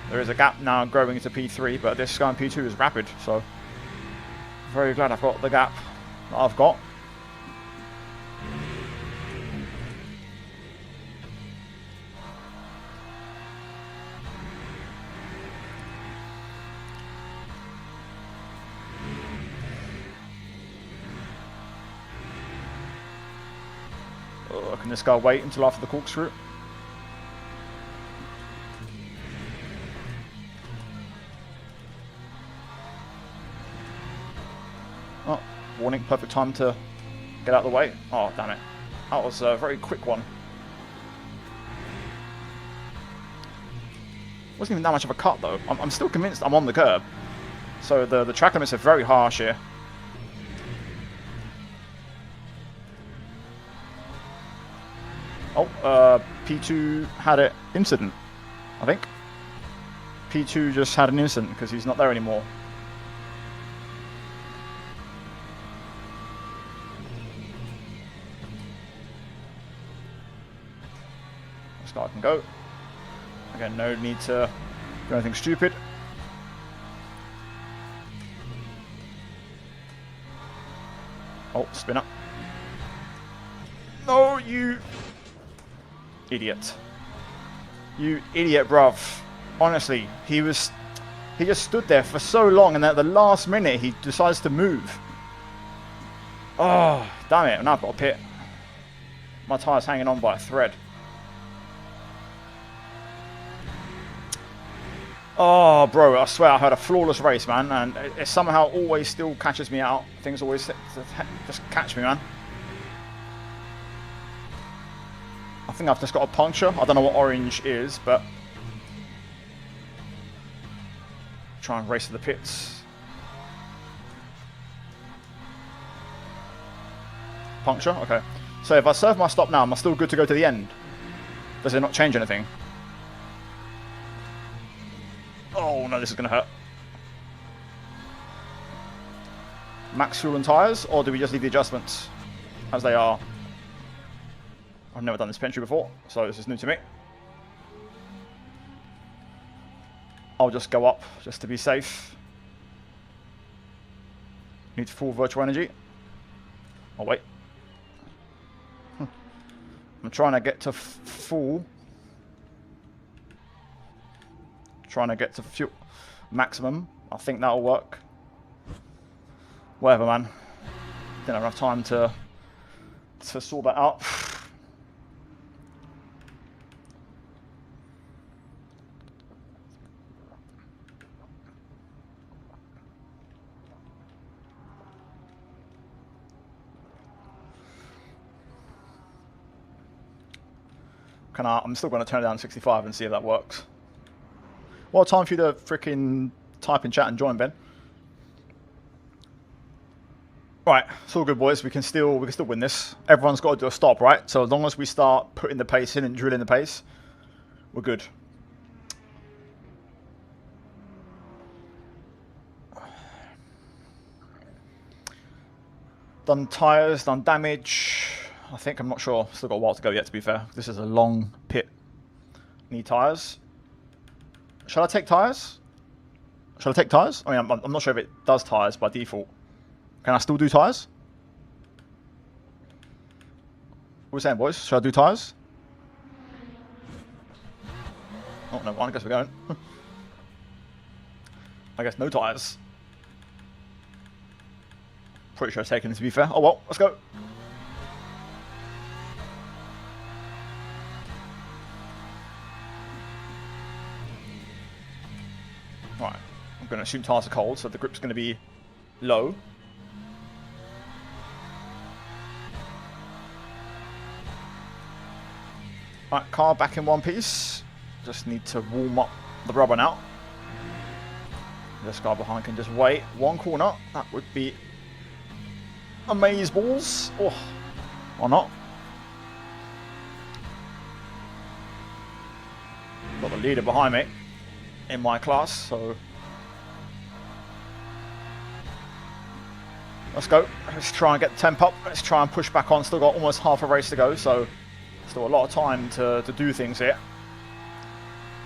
There is a gap now growing into P3, but this guy in P2 is rapid, so very glad I've got the gap that I've got. Can this guy wait until after the corkscrew? Oh, warning, perfect time to get out of the way. Oh, damn it. That was a very quick one. Wasn't even that much of a cut, though. I'm still convinced I'm on the curb. So the track limits are very harsh here. Oh, P2 had an incident, I think. P2 just had an incident because he's not there anymore. This guy can go. Again, no need to do anything stupid. Oh, spin up. No, you idiot. You idiot, bruv. Honestly, he just stood there for so long, and at the last minute he decides to move. Oh, damn it. Now I've got a pit. My tyre's hanging on by a thread. Oh, bro, I swear I had a flawless race, man, and it somehow always still catches me out. Things always just catch me, man. I think I've just got a puncture. I don't know what orange is, but... try and race to the pits. Puncture? Okay. So if I serve my stop now, am I still good to go to the end? Does it not change anything? Oh no, this is going to hurt. Max fuel and tyres, or do we just leave the adjustments as they are? I've never done this entry before, so this is new to me. I'll just go up, just to be safe. Need full virtual energy. Oh wait. I'm trying to get to full. Trying to get to fuel maximum. I think that'll work. Whatever, man. Didn't have enough time to sort that out. I'm still going to turn it down to 65 and see if that works. Well, time for you to freaking type in chat and join, Ben. Right, it's all good, boys. We can still win this. Everyone's got to do a stop, right? So as long as we start putting the pace in and drilling the pace, we're good. Done tyres, done damage. I think, I'm not sure. Still got a while to go yet, to be fair. This is a long pit. Need tyres. Shall I take tyres? Shall I take tyres? I mean, I'm not sure if it does tyres by default. Can I still do tyres? What are we saying, boys? Shall I do tyres? Oh, no, I guess we're going. I guess no tyres. Pretty sure I've taken it, to be fair. Oh well, let's go. Right, I'm going to assume tyres are cold, so the grip's going to be low. Right, car back in one piece. Just need to warm up the rubber now. This guy behind can just wait. One corner, that would be amaze balls. Oh, or not. Got the leader behind me in my class, so let's go. Let's try and get the temp up. Let's try and push back on. Still got almost half a race to go, so still a lot of time to do things here.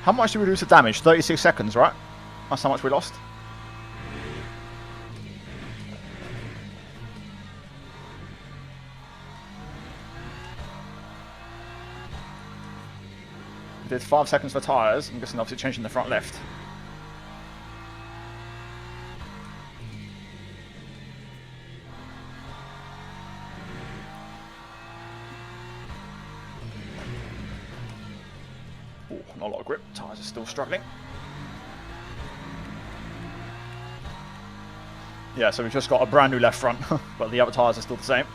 How much did we lose to damage? 36 seconds, right? That's how much we lost. We did 5 seconds for tyres. I'm guessing obviously changing the front left. not a lot of grip. Tyres are still struggling. Yeah, so we've just got a brand new left front, but the other tyres are still the same.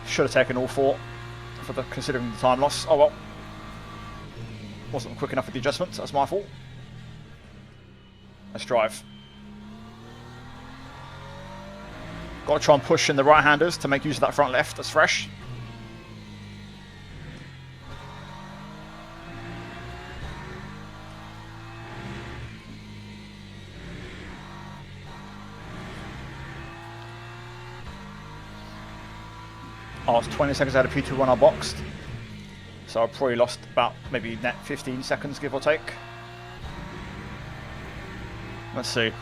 Should have taken all 4 considering the time loss. Oh well. Wasn't quick enough with the adjustments, that's my fault. Let's drive. Got to try and push in the right-handers to make use of that front left, that's fresh. I was 20 seconds out of P2 when I boxed. So I probably lost about maybe net 15 seconds, give or take. Let's see.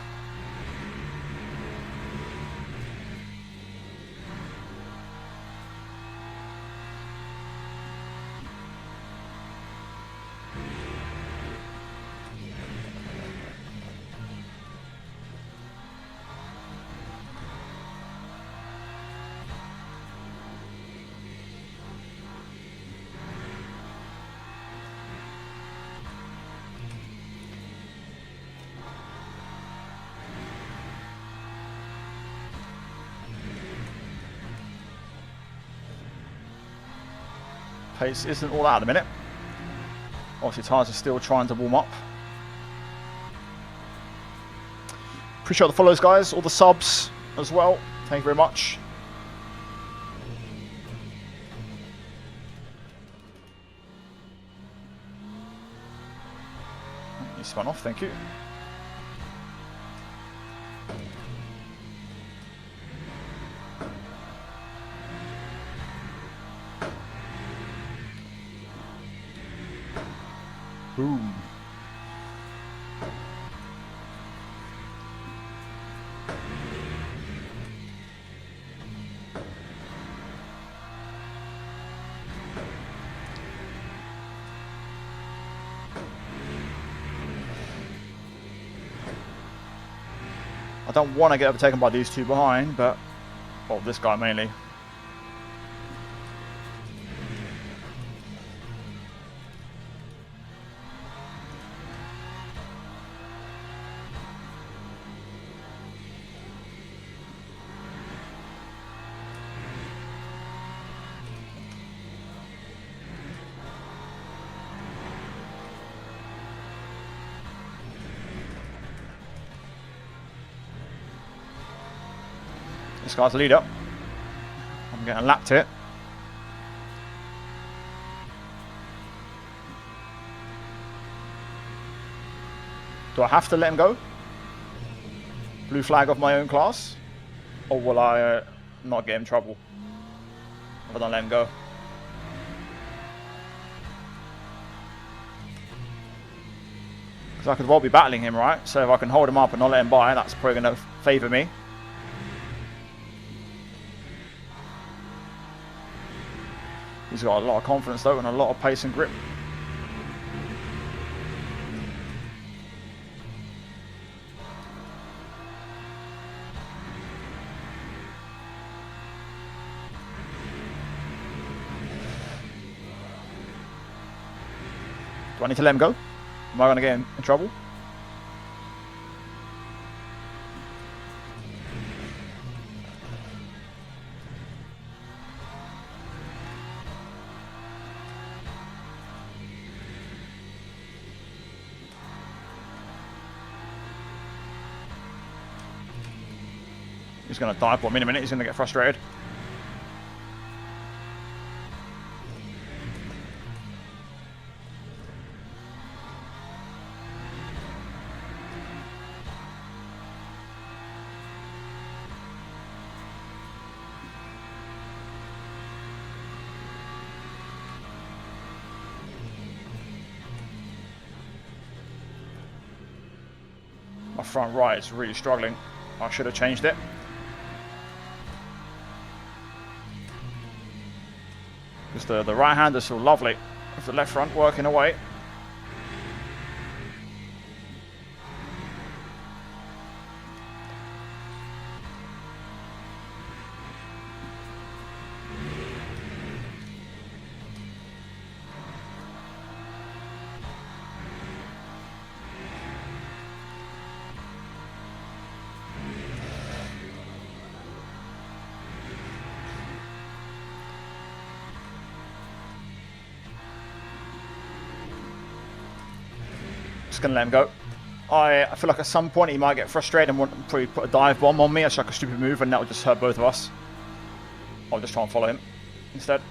Pace isn't all out at the minute. Obviously, tyres are still trying to warm up. Appreciate the follows, guys. All the subs as well. Thank you very much. You spun off, thank you. Boom. I don't want to get overtaken by these 2 behind, but well, this guy mainly. This guy's the leader. I'm getting lapped here. Do I have to let him go? Blue flag of my own class? Or will I not get in trouble if I don't let him go? Because I could well be battling him, right? So if I can hold him up and not let him by, that's probably going to favour me. He's got a lot of confidence though and a lot of pace and grip. Do I need to let him go? Am I going to get in trouble? He's going to die for me in a minute. He's going to get frustrated. My front right is really struggling. I should have changed it. Because the right hand is so lovely. With the left front working away. Just going to let him go. I feel like at some point he might get frustrated and want to probably put a dive bomb on me. It's like a stupid move, and that will just hurt both of us. I'll just try and follow him instead.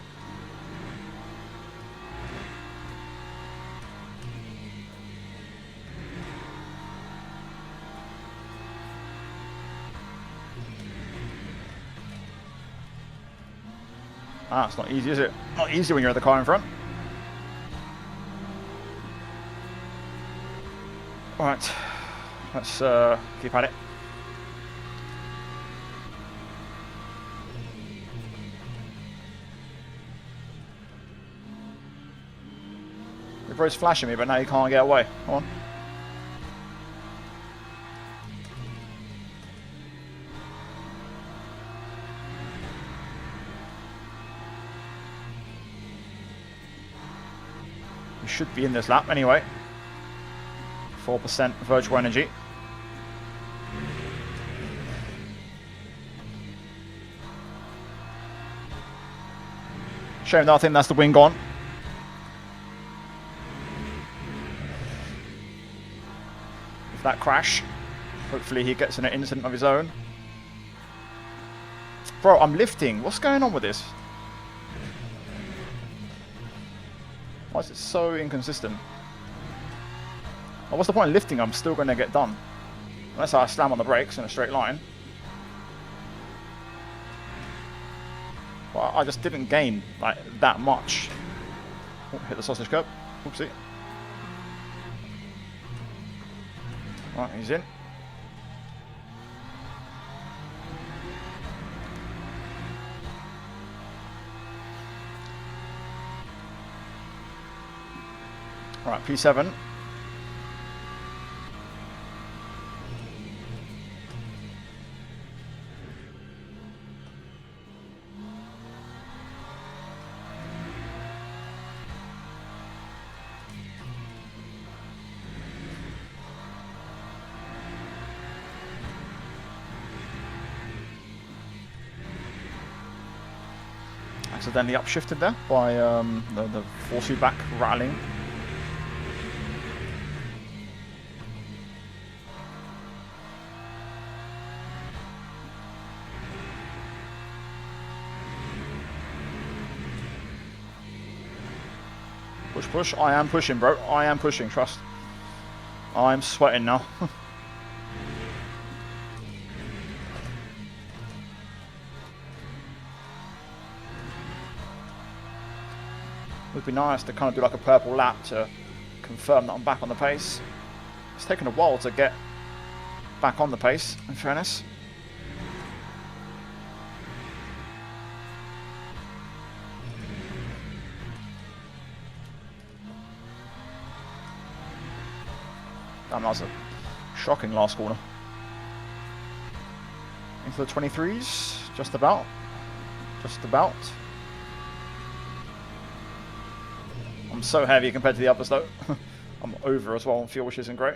Ah, it's not easy, is it? Not easy when you're in the car in front. Alright, let's keep at it. The bro's flashing me, but now you can't get away. Come on. You should be in this lap anyway. 4% virtual energy. Shame that I think that's the wing gone. With that crash, hopefully he gets in an incident of his own. Bro, I'm lifting. What's going on with this? Why is it so inconsistent? Well, what's the point of lifting? I'm still going to get done. Unless I slam on the brakes in a straight line. Well, I just didn't gain like that much. Oh, hit the sausage curb. Oopsie. Right, he's in. Alright, P7. Accidentally upshifted there by the force feedback rattling. Push, push. I am pushing, bro. I am pushing, trust. I'm sweating now. Would be nice to kind of do like a purple lap to confirm that I'm back on the pace. It's taken a while to get back on the pace, in fairness. Damn, that was a shocking last corner. Into the 23s, just about. Just about. I'm so heavy compared to the others though. I'm over as well on fuel, which isn't great.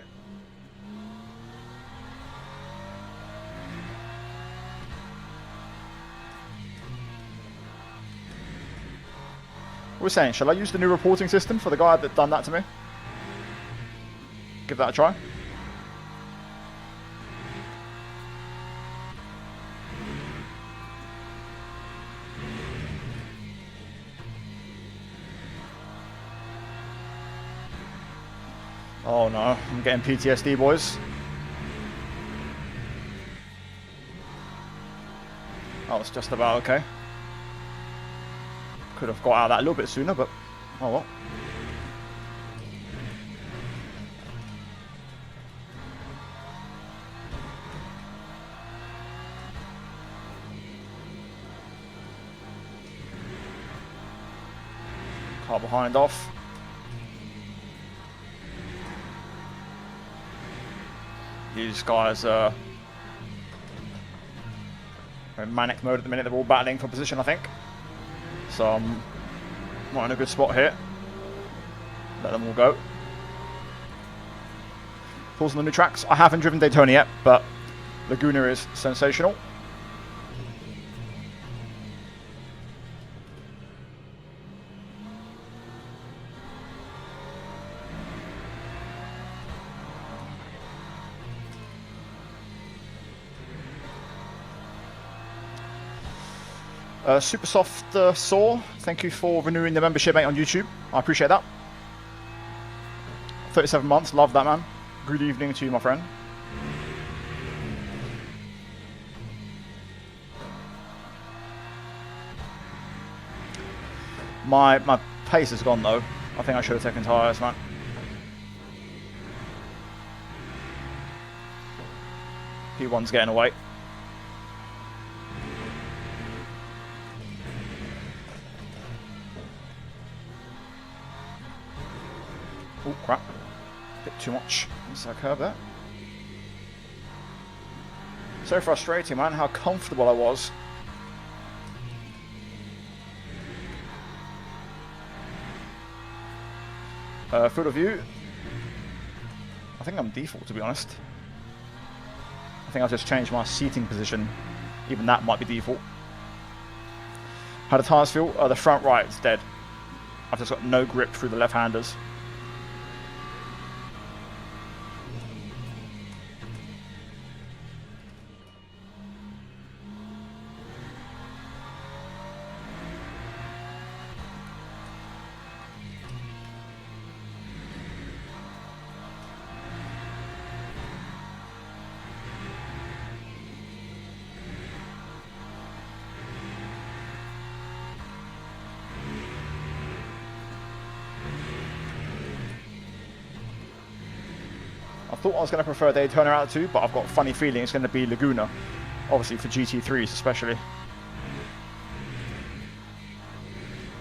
What we're saying, shall I use the new reporting system for the guy that done that to me? Give that a try. Oh no, I'm getting PTSD, boys. Oh, it's just about okay. Could have got out of that a little bit sooner, but oh well. Car behind off. These guys are in manic mode at the minute. They're all battling for position, I think. So I'm not in a good spot here. Let them all go. Pulls on the new tracks. I haven't driven Daytona yet, but Laguna is sensational. Super Soft Saw, thank you for renewing the membership, mate, on YouTube. I appreciate that. 37 months, love that, man. Good evening to you, my friend. My pace is gone though. I think I should have taken tyres, man. P1's getting away. Oh crap. Bit too much. Is that curb there? So frustrating, man, how comfortable I was. Field of view. I think I'm default, to be honest. I think I've just changed my seating position. Even that might be default. How do tyres feel? The front right is dead. I've just got no grip through the left-handers. I thought I was going to prefer Daytona out of 2, but I've got a funny feeling it's going to be Laguna. Obviously for GT3s especially.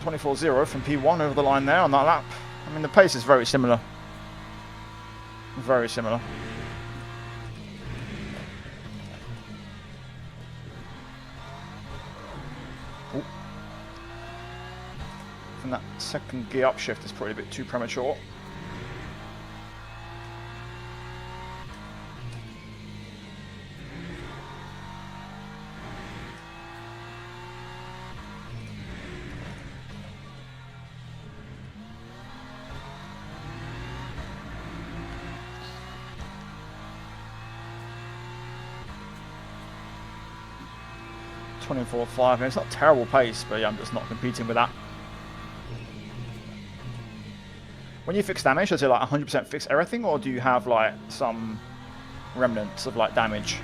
24.0 from P1 over the line there on that lap. I mean, the pace is very similar. Very similar. Ooh. And that second gear upshift is probably a bit too premature. .24.5, it's not a terrible pace, but yeah, I'm just not competing with that. When you fix damage, does it like 100% fix everything, or do you have like some remnants of like damage?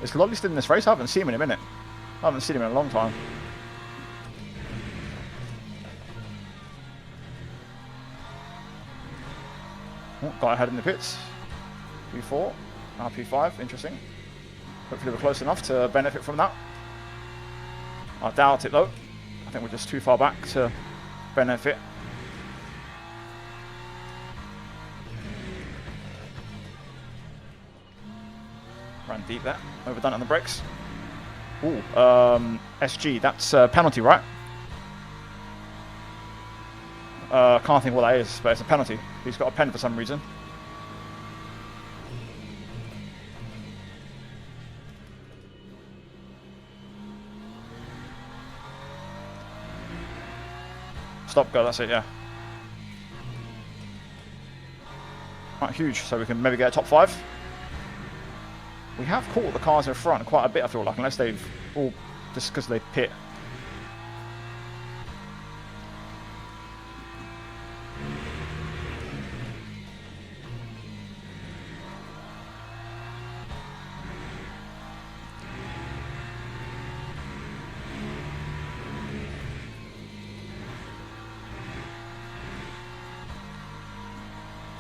Is Lolly still in this race? I haven't seen him in a minute. I haven't seen him in a long time. Oh, guy ahead in the pits. P4, now P5, interesting. Hopefully we're close enough to benefit from that. I doubt it though. I think we're just too far back to benefit. Ran deep there. Overdone it on the brakes. Ooh, SG. That's penalty, right? Can't think what that is, but it's a penalty. He's got a pen for some reason. Stop, go. That's it, yeah. Right, huge. So we can maybe get a top 5. We have caught the cars in front quite a bit, I feel like, unless they've all just because they pit.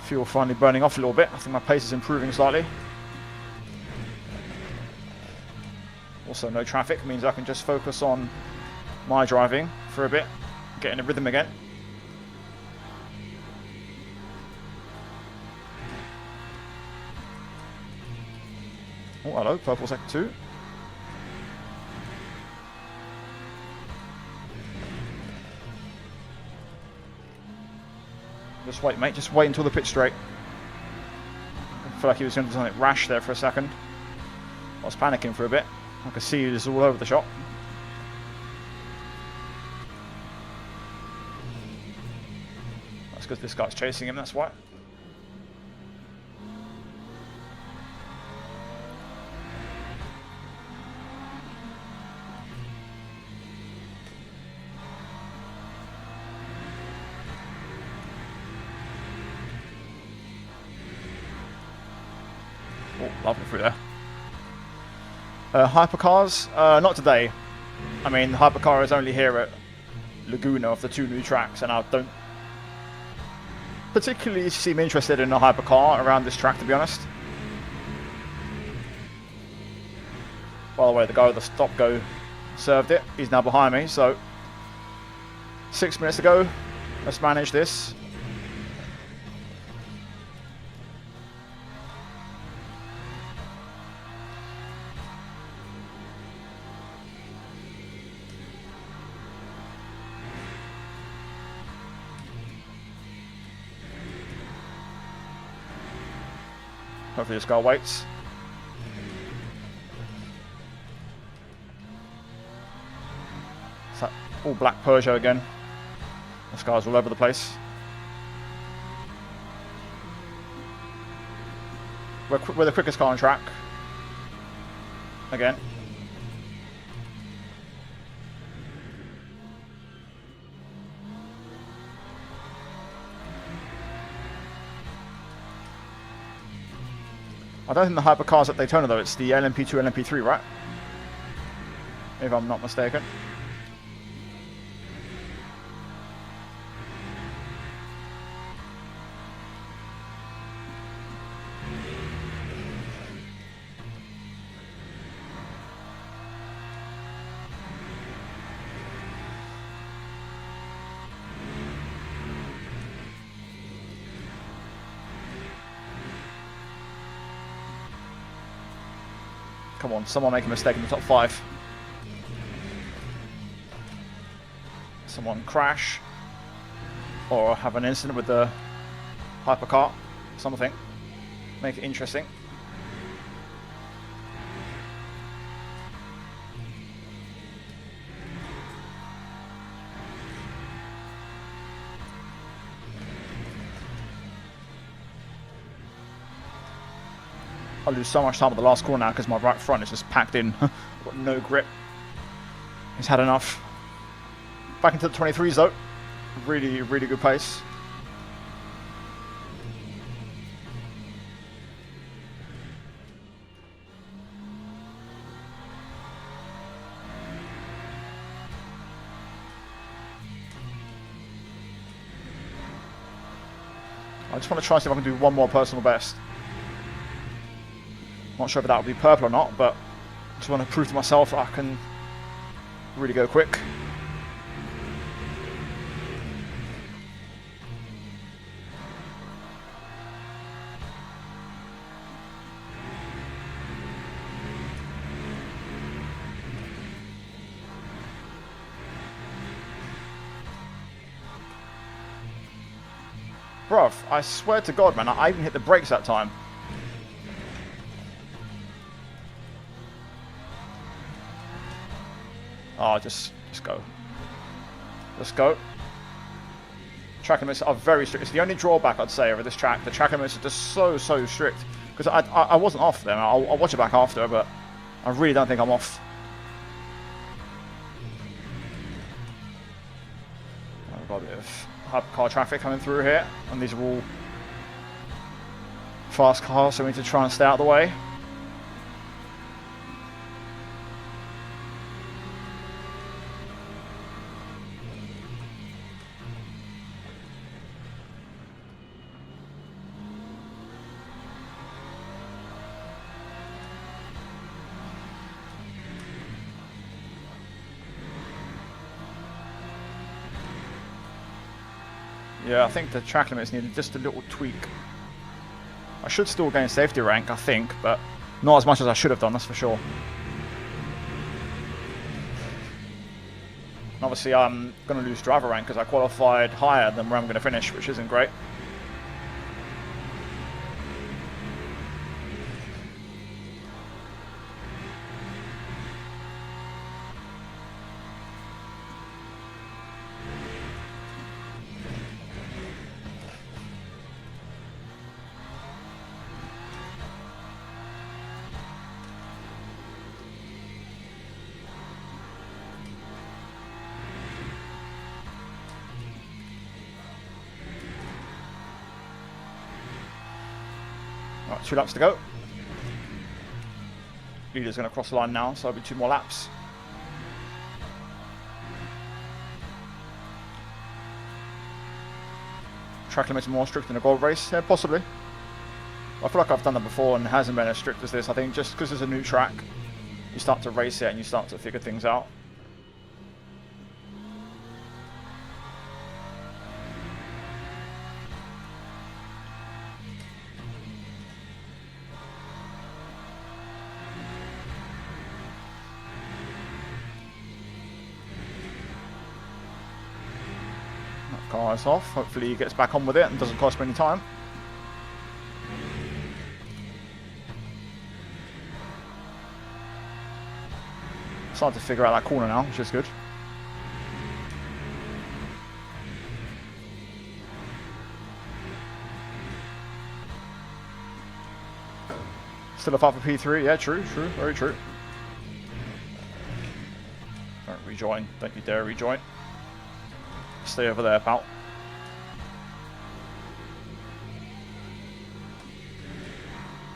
Fuel finally burning off a little bit. I think my pace is improving slightly. Also, no traffic means I can just focus on my driving for a bit, get in a rhythm again. Oh, hello, purple sector 2. Just wait, mate. Just wait until the pit's straight. I feel like he was going to do something rash there for a second. I was panicking for a bit. I could see he was all over the shop. That's because this guy's chasing him, that's why. Oh, lovely through there. Hypercars? Not today. I mean, Hypercar is only here at Laguna of the 2 new tracks, and I don't particularly seem interested in a Hypercar around this track, to be honest. By the way, the guy with the stop-go served it. He's now behind me, so 6 minutes to go. Let's manage this. Hopefully this guy waits. It's that all black Peugeot again. This guy's all over the place. We're the quickest car on track. Again. I don't think the hypercar's at Daytona though, it's the LMP2, LMP3, right? If I'm not mistaken. Come on, someone make a mistake in the top 5. Someone crash. Or have an incident with the hypercar. Something. Make it interesting. I lose so much time at the last corner now because my right front is just packed in. I've got no grip. He's had enough. Back into the 23s though. Really, really good pace. I just want to try and see if I can do one more personal best. Not sure if that will be purple or not, but I just want to prove to myself that I can really go quick. Bruv, I swear to God, man, I even hit the brakes that time. Oh, just go. Just go. Track limits are very strict. It's the only drawback I'd say over this track. The track limits are just so strict. Because I wasn't off them. I'll watch it back after, but I really don't think I'm off. I've got a bit of hypercar traffic coming through here, and these are all fast cars, so we need to try and stay out of the way. Yeah, I think the track limits needed just a little tweak. I should still gain safety rank, I think, but Not as much as I should have done, that's for sure. And obviously, I'm going to lose driver rank because I qualified higher than where I'm going to finish, which isn't great. Right, 2 laps to go. Leader's going to cross the line now, so it'll be 2 more laps. Track limits more strict than a gold race? Yeah, possibly. I feel like I've done that before and it hasn't been as strict as this. I think just because it's a new track, you start to race it and you start to figure things out. Car is off. Hopefully he gets back on with it and doesn't cost me any time. Starting to figure out that corner now, which is good. Still a fight for P3, yeah, true, very true. Don't rejoin, don't you dare rejoin. Stay over there, pal.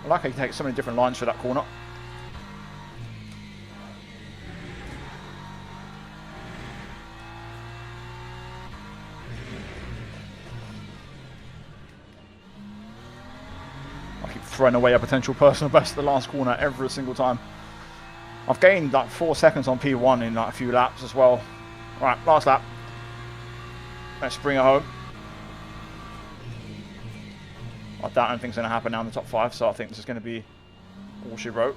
I like how you can take so many different lines for that corner. I keep throwing away a potential personal best at the last corner every single time. I've gained like 4 seconds on P1 in like a few laps as well. Right, last lap. Let's bring it home. I doubt anything's going to happen now in the top 5, so I think this is going to be all she wrote.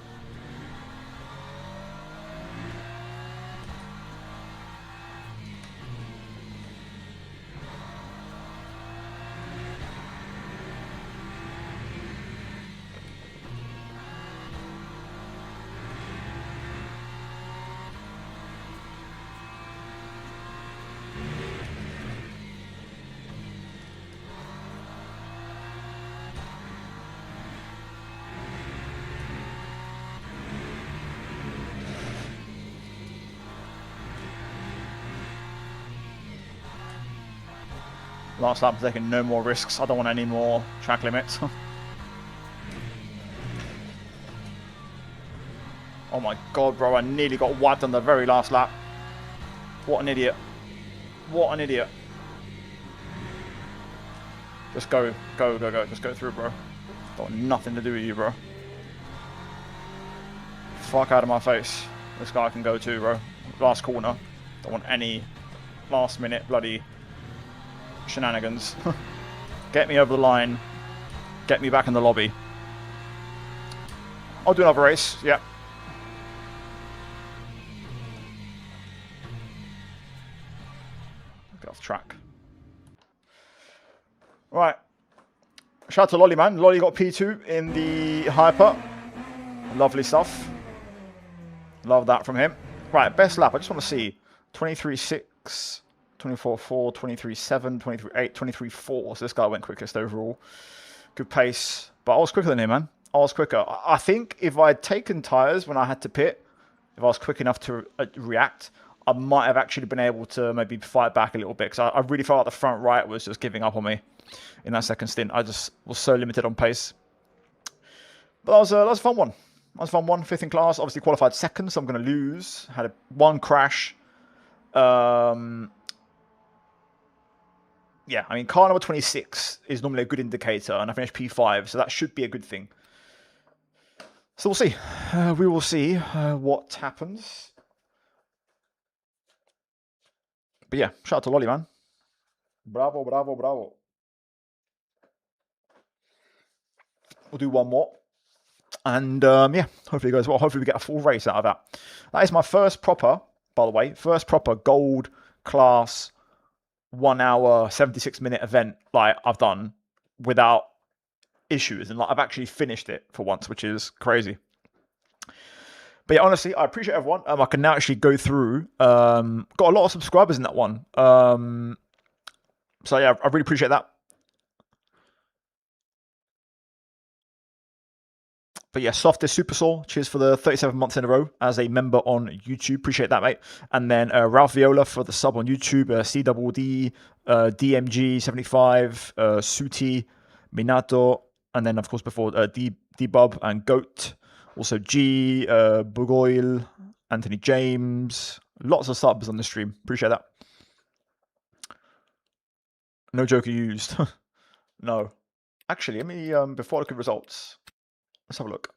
Last lap, taking no more risks. I don't want any more track limits. Oh my god, bro, I nearly got wiped on the very last lap. What an idiot. What an idiot. Just go, go, go, go. Just go through, bro. Got nothing to do with you, bro. Fuck out of my face. This guy can go too, bro. Last corner. Don't want any last minute bloody shenanigans. Get me over the line. Get me back in the lobby. I'll do another race. Yeah. Get off track. Right. Shout out to Lolly, man. Lolly got P2 in the hyper. Lovely stuff. Love that from him. Right, best lap. I just want to see 23.6. 24.4, 23.7, 23.8, 23.4. So this guy went quickest overall. Good pace. But I was quicker than him, man. I was quicker. I think if I had taken tyres when I had to pit, if I was quick enough to react, I might have actually been able to maybe fight back a little bit. Because I really felt like the front right was just giving up on me in that second stint. I just was so limited on pace. But that was a fun one. That was a fun one. 5th in class. Obviously qualified second, so I'm going to lose. Had one crash. Yeah, I mean, car number 26 is normally a good indicator, and I finished P5, so that should be a good thing. So we'll see. We will see what happens. But yeah, shout out to Lolly, man. Bravo, bravo, bravo. We'll do one more. And yeah, hopefully it goes well. Hopefully we get a full race out of that. That is my first proper, by the way, gold class 1 hour 76-minute event like I've done without issues, and like I've actually finished it for once, which is crazy. But yeah, honestly, I appreciate everyone. I can now actually go through. Got a lot of subscribers in that one. So yeah, I really appreciate that. But yeah, Softest Super Soul, cheers for the 37 months in a row as a member on YouTube. Appreciate that, mate. And then Ralph Viola for the sub on YouTube, CWD, DMG75, Suti, Minato, and then, of course, before D-Bub and Goat. Also G, Bugoil, Anthony James. Lots of subs on the stream. Appreciate that. No joker used. No. Actually, let me, before I look at results, let's have a look.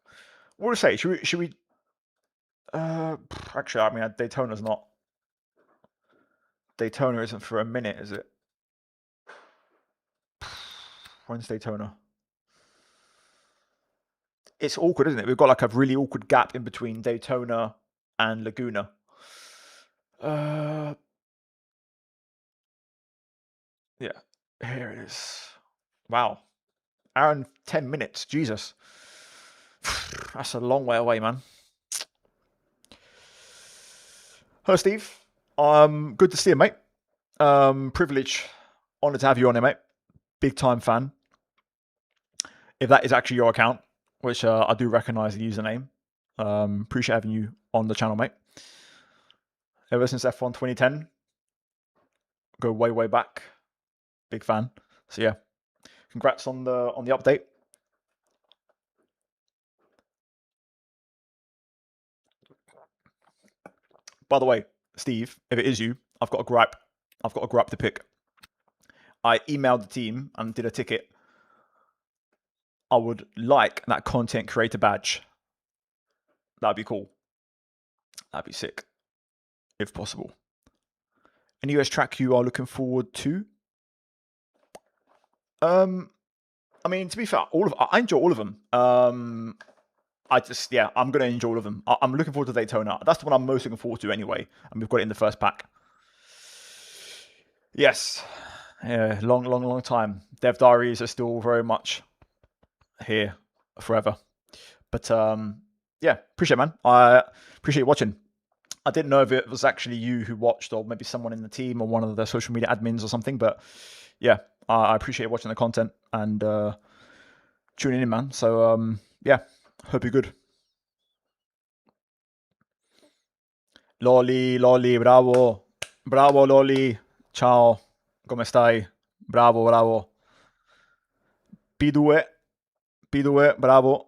What do we say? Should we actually, I mean, Daytona isn't for a minute, is it? When's Daytona? It's awkward, isn't it? We've got like a really awkward gap in between Daytona and Laguna. Yeah, here it is. Wow. Hour and 10 minutes. Jesus. That's a long way away, man. Hello, Steve. Good to see you, mate. Privilege. Honored to have you on here, mate. Big time fan. If that is actually your account, which I do recognize the username. Appreciate having you on the channel, mate. Ever since F1 2010. Go way, way back. Big fan. So yeah. Congrats on the update. By the way, Steve, if it is you, I've got a gripe. I've got a gripe to pick. I emailed the team and did a ticket. I would like that content creator badge. That'd be cool. That'd be sick, if possible. Any US track you are looking forward to? I mean, to be fair, I enjoy all of them. I'm going to enjoy all of them. I'm looking forward to Daytona. That's the one I'm most looking forward to anyway, and we've got it in the first pack. Yes, yeah, long time. Dev diaries are still very much here forever. But yeah, appreciate it, man. I appreciate you watching. I didn't know if it was actually you who watched, or maybe someone in the team, or one of the social media admins or something. But yeah, I appreciate watching the content and tuning in, man. So yeah, hope you're good. Loli, bravo. Bravo, Loli. Ciao. Come stai? Bravo. P2, bravo.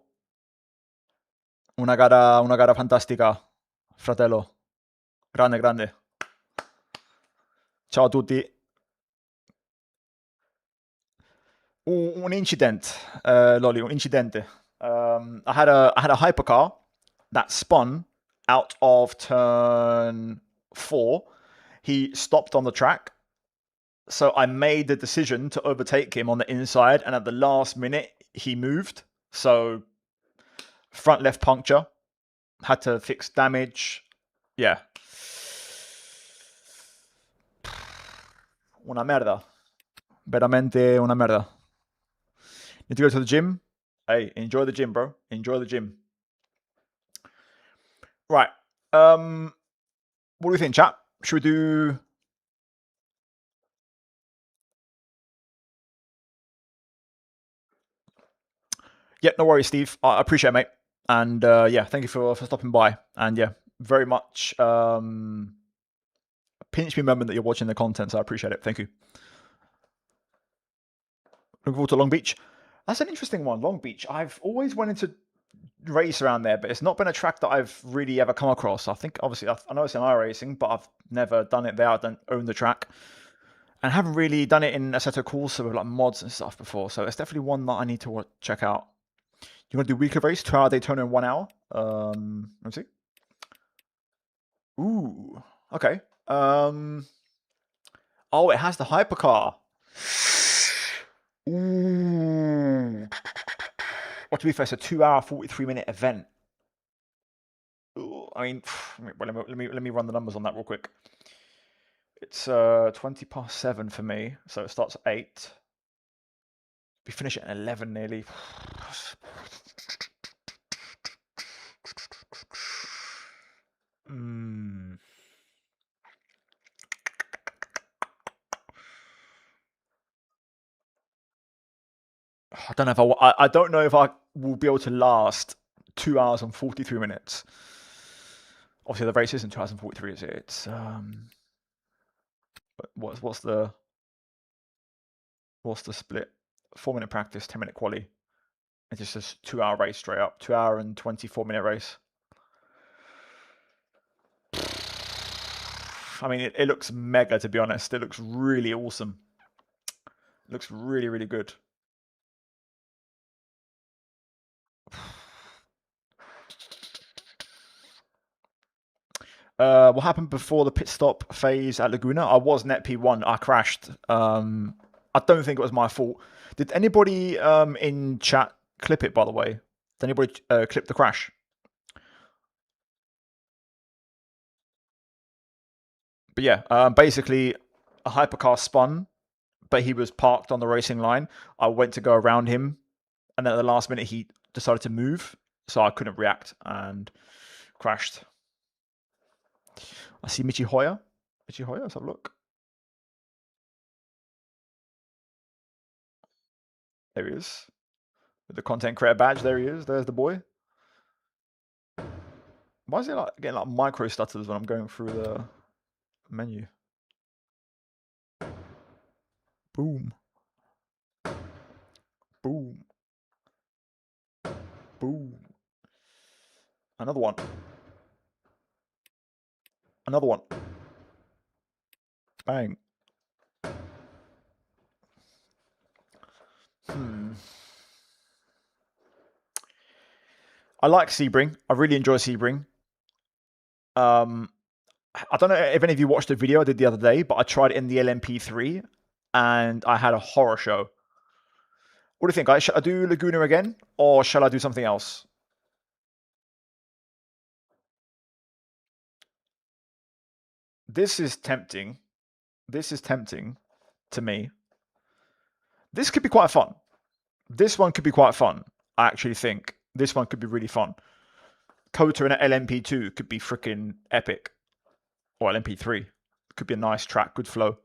Una gara fantastica, fratello. Grande. Ciao a tutti. Un incident, Lolly, un incidente. I had a hypercar that spun out of turn 4. He stopped on the track. So I made the decision to overtake him on the inside, and at the last minute, he moved. So front left puncture. Had to fix damage. Yeah. Una merda. Veramente una merda. Need to go to the gym. Hey, enjoy the gym, bro. Enjoy the gym. Right. What do we think, chat? Should we do... Yeah, no worries, Steve. I appreciate it, mate. And yeah, thank you for stopping by. And yeah, very much a pinch me moment that you're watching the content, so I appreciate it. Thank you. Looking forward to Long Beach. That's an interesting one, Long Beach. I've always wanted to race around there, but it's not been a track that I've really ever come across. I think, obviously, I know it's an iracing, but I've never done it there. I don't own the track. And haven't really done it in Assetto Corsa with like mods and stuff before. So it's definitely one that I need to check out. You want to do weekly race, 2-hour Daytona in 1 hour? Let's see. Ooh, okay. Oh, it has the hypercar. Ooh. Or to be fair, it's a 2-hour, 43-minute event. Ooh, I mean, well, let me run the numbers on that real quick. It's 20 past 7 for me, so it starts at 8. We finish at 11 nearly. I don't know if I don't know if I will be able to last 2 hours and 43 minutes. Obviously, the race isn't 2 hours and 43, is it? It's what's the split? 4-minute practice, 10-minute quali. It's just a 2-hour race straight up. 2-hour and 24-minute race. I mean, it looks mega, to be honest. It looks really awesome. It looks really, really good. What happened before the pit stop phase at Laguna? I was net P1. I crashed. I don't think it was my fault. Did anybody in chat clip it, by the way? Did anybody clip the crash? But yeah, basically, a hypercar spun, but he was parked on the racing line. I went to go around him, and then at the last minute, he decided to move, so I couldn't react and crashed. I see Michi Hoya. Michi Hoya, let's have a look. There he is. With the content creator badge, there he is. There's the boy. Why is it like getting like micro stutters when I'm going through the menu? Boom. Boom. Boom. Another one. Another one. Bang. I like Sebring. I really enjoy Sebring. I don't know if any of you watched the video I did the other day, but I tried it in the LMP3 and I had a horror show. What do you think, guys? Should I do Laguna again or shall I do something else? This is tempting. This is tempting to me. This could be quite fun. This one could be quite fun. I actually think this one could be really fun. Kota and LMP2 could be freaking epic. Or LMP3. Could be a nice track, good flow.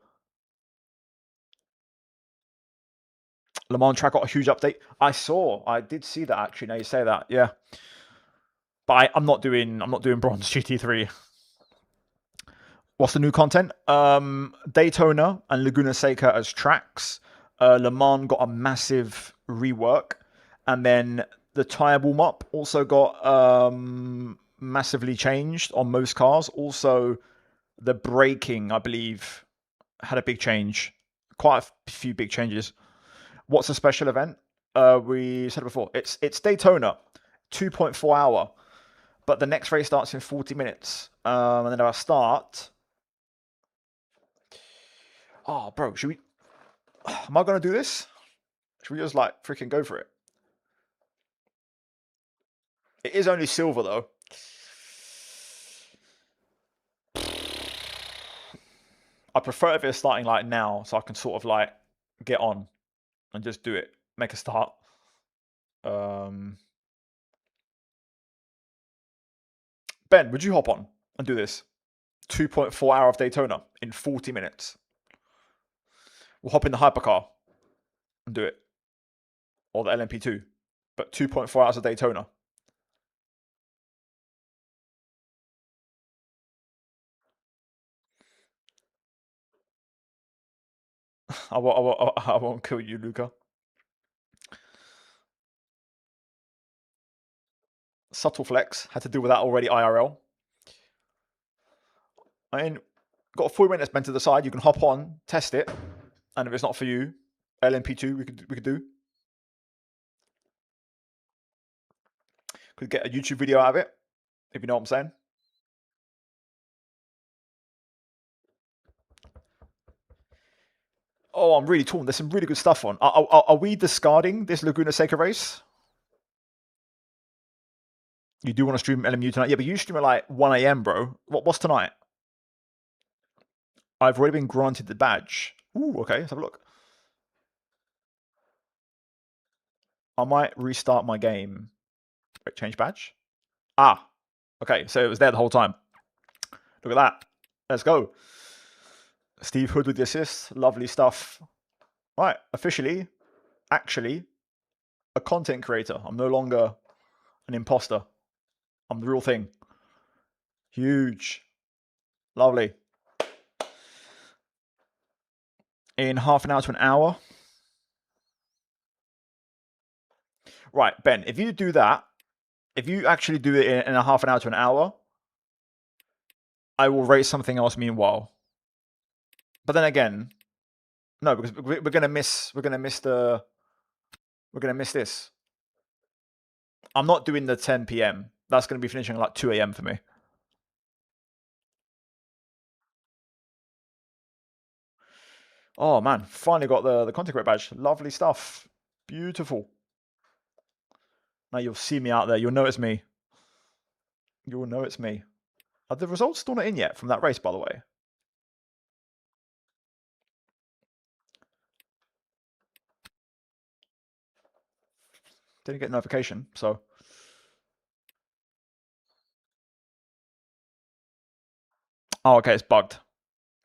Le Mans track got a huge update. I did see that actually. Now you say that, yeah. But I'm not doing bronze GT3. What's the new content? Daytona and Laguna Seca as tracks. Le Mans got a massive rework, and then the tyre warm up also got massively changed on most cars. Also, the braking, I believe, had a big change. Quite a few big changes. What's a special event? We said it before. It's Daytona, 2.4 hour, but the next race starts in 40 minutes. And then I'll start. Oh, bro, should we? Am I gonna do this? Should we just like freaking go for it? It is only silver though. I prefer if it's starting like now, so I can sort of like get on and just do it. Make a start. Ben, would you hop on and do this? 2.4 hour of Daytona in 40 minutes. We'll hop in the hypercar and do it. Or the LMP2. But 2.4 hours of Daytona. I won't kill you, Luca. Subtle flex. Had to deal with that already IRL. I mean, got a 40 minutes spent to the side. You can hop on, test it. And if it's not for you, LMP2 we could do. Could get a YouTube video out of it, if you know what I'm saying. Oh, I'm really torn. There's some really good stuff on. Are we discarding this Laguna Seca race? You do want to stream LMU tonight? Yeah, but you stream at like 1 a.m, bro. What's tonight? I've already been granted the badge. Ooh, okay, let's have a look. I might restart my game. Wait, change badge? Ah, okay, so it was there the whole time. Look at that. Let's go. Steve Hood with the assist. Lovely stuff. Right, officially, actually, a content creator. I'm no longer an imposter. I'm the real thing. Huge. Lovely. In half an hour to an hour. Right, Ben, if you do that, if you actually do it in a half an hour to an hour, I will rate something else meanwhile. But then again, no, because we're gonna miss this. I'm not doing the 10 p.m. That's gonna be finishing at like 2 a.m. for me. Oh man, finally got the content creator badge. Lovely stuff. Beautiful. Now you'll see me out there. You'll know it's me. You'll know it's me. Are the results still not in yet from that race, by the way? Didn't get a notification, so. Oh, okay, it's bugged.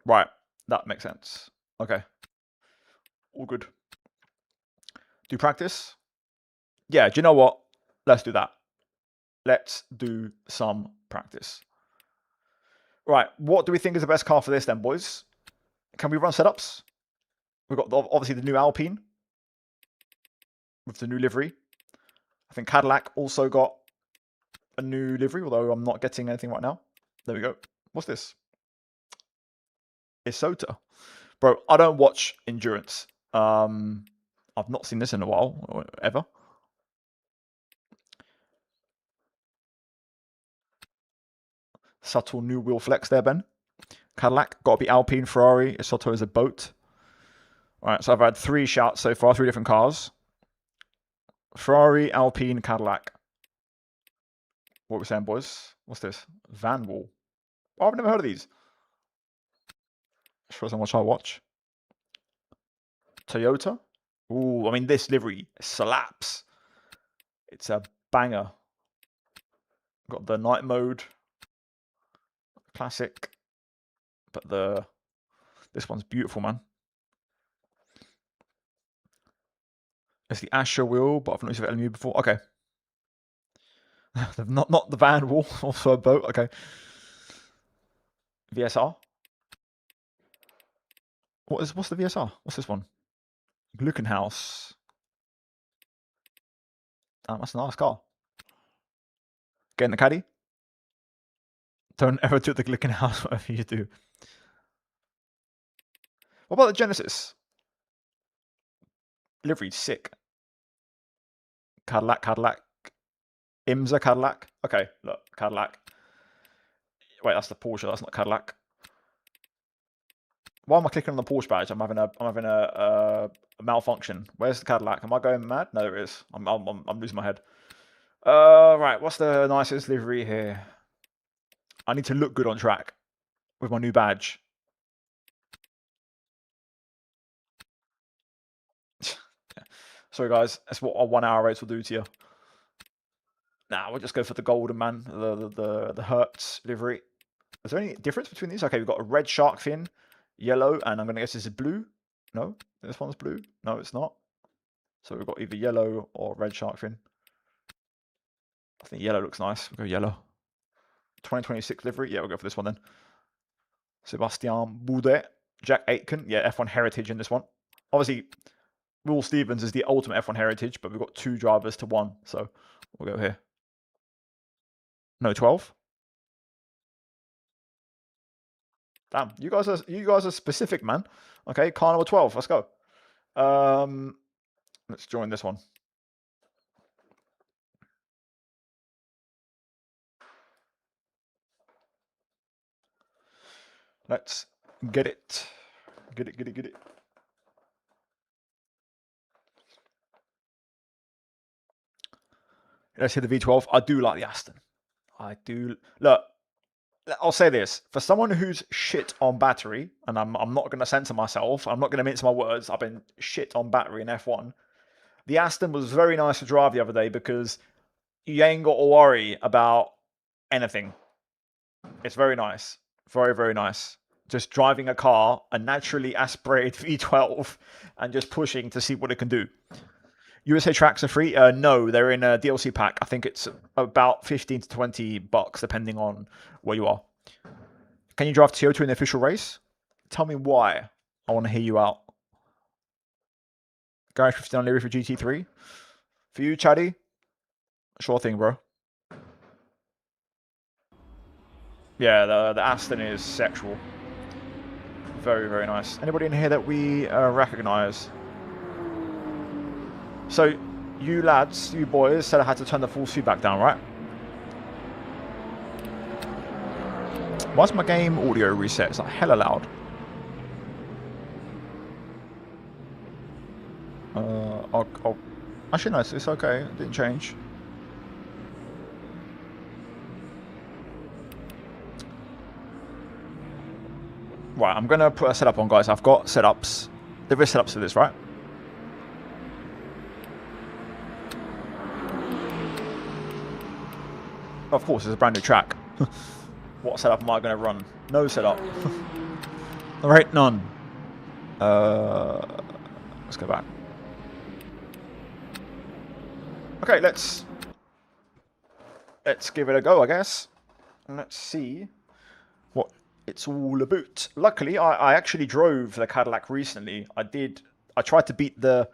Right, that makes sense. Okay. All good. Do practice? Yeah, do you know what? Let's do that. Let's do some practice. Right, what do we think is the best car for this then, boys? Can we run setups? We've got obviously the new Alpine with the new livery. I think Cadillac also got a new livery, although I'm not getting anything right now. There we go. What's this? Isota. Bro, I don't watch endurance. I've not seen this in a while, ever. Subtle new wheel flex there, Ben. Cadillac, got to be Alpine, Ferrari. Isotto is a boat. All right, so I've had 3 shouts so far, 3 different cars. Ferrari, Alpine, Cadillac. What are we saying, boys? What's this? Van Wall. Oh, I've never heard of these. Sure doesn't watch I watch. Toyota. Ooh, I mean, this livery slaps. It's a banger. Got the night mode. Classic. But this one's beautiful, man. It's the Asher wheel, but I've not used it LMU before. Okay. not the Van Wall, also a boat. Okay. VSR. What's the VSR? What's this one? Gluckenhaus. That's a nice car. Getting the caddy. Don't ever do the Gluckenhaus, whatever you do. What about the Genesis? Livery's sick. Cadillac. Imsa Cadillac. Okay, look, Cadillac. Wait, that's the Porsche. That's not Cadillac. Why am I clicking on the Porsche badge? I'm having a malfunction. Where's the Cadillac? Am I going mad? No, there it is. I'm losing my head. Right. What's the nicest livery here? I need to look good on track with my new badge. Sorry, guys. That's what a 1 hour race will do to you. Nah, we'll just go for the golden man, the Hertz livery. Is there any difference between these? Okay, we've got a red shark fin, yellow, and I'm going to guess this is blue. No, this one's blue. No, it's not. So we've got either yellow or red shark fin. I think yellow looks nice. We'll go yellow. 2026 livery. Yeah, we'll go for this one then. Sebastian Boudet. Jack Aitken. Yeah, F1 Heritage in this one. Obviously, Will Stevens is the ultimate F1 Heritage, but we've got 2 drivers to 1. So we'll go here. No, 12. Damn, you guys are specific, man. Okay, car number 12. Let's go. Let's join this one. Let's get it. Get it. Let's hit the V12. I do like the Aston. I do. Look, I'll say this. For someone who's shit on battery, and I'm not going to censor myself, I'm not going to mince my words, I've been shit on battery in F1. The Aston was very nice to drive the other day because you ain't got to worry about anything. It's very nice. Very, very nice. Just driving a car, a naturally aspirated V12, and just pushing to see what it can do. USA tracks are free? No, they're in a DLC pack. I think it's about 15 to 20 bucks, depending on where you are. Can you drive Toyota in the official race? Tell me why. I want to hear you out. Garage 15 on Leary for GT3? For you, Chaddy? Sure thing, bro. Yeah, the Aston is sexual. Very, very nice. Anybody in here that we recognize? So, you lads, you boys, said I had to turn the full feedback down, right? Why's my game audio reset? It's like hella loud. Actually, no, it's okay. It didn't change. Right, I'm going to put a setup on, guys. I've got setups. There is setups for this, right? Of course, it's a brand new track. What setup am I going to run? No setup. Alright, none. Let's go back. Okay, let's give it a go, I guess. And let's see what it's all about. Luckily, I actually drove the Cadillac recently. I tried to beat the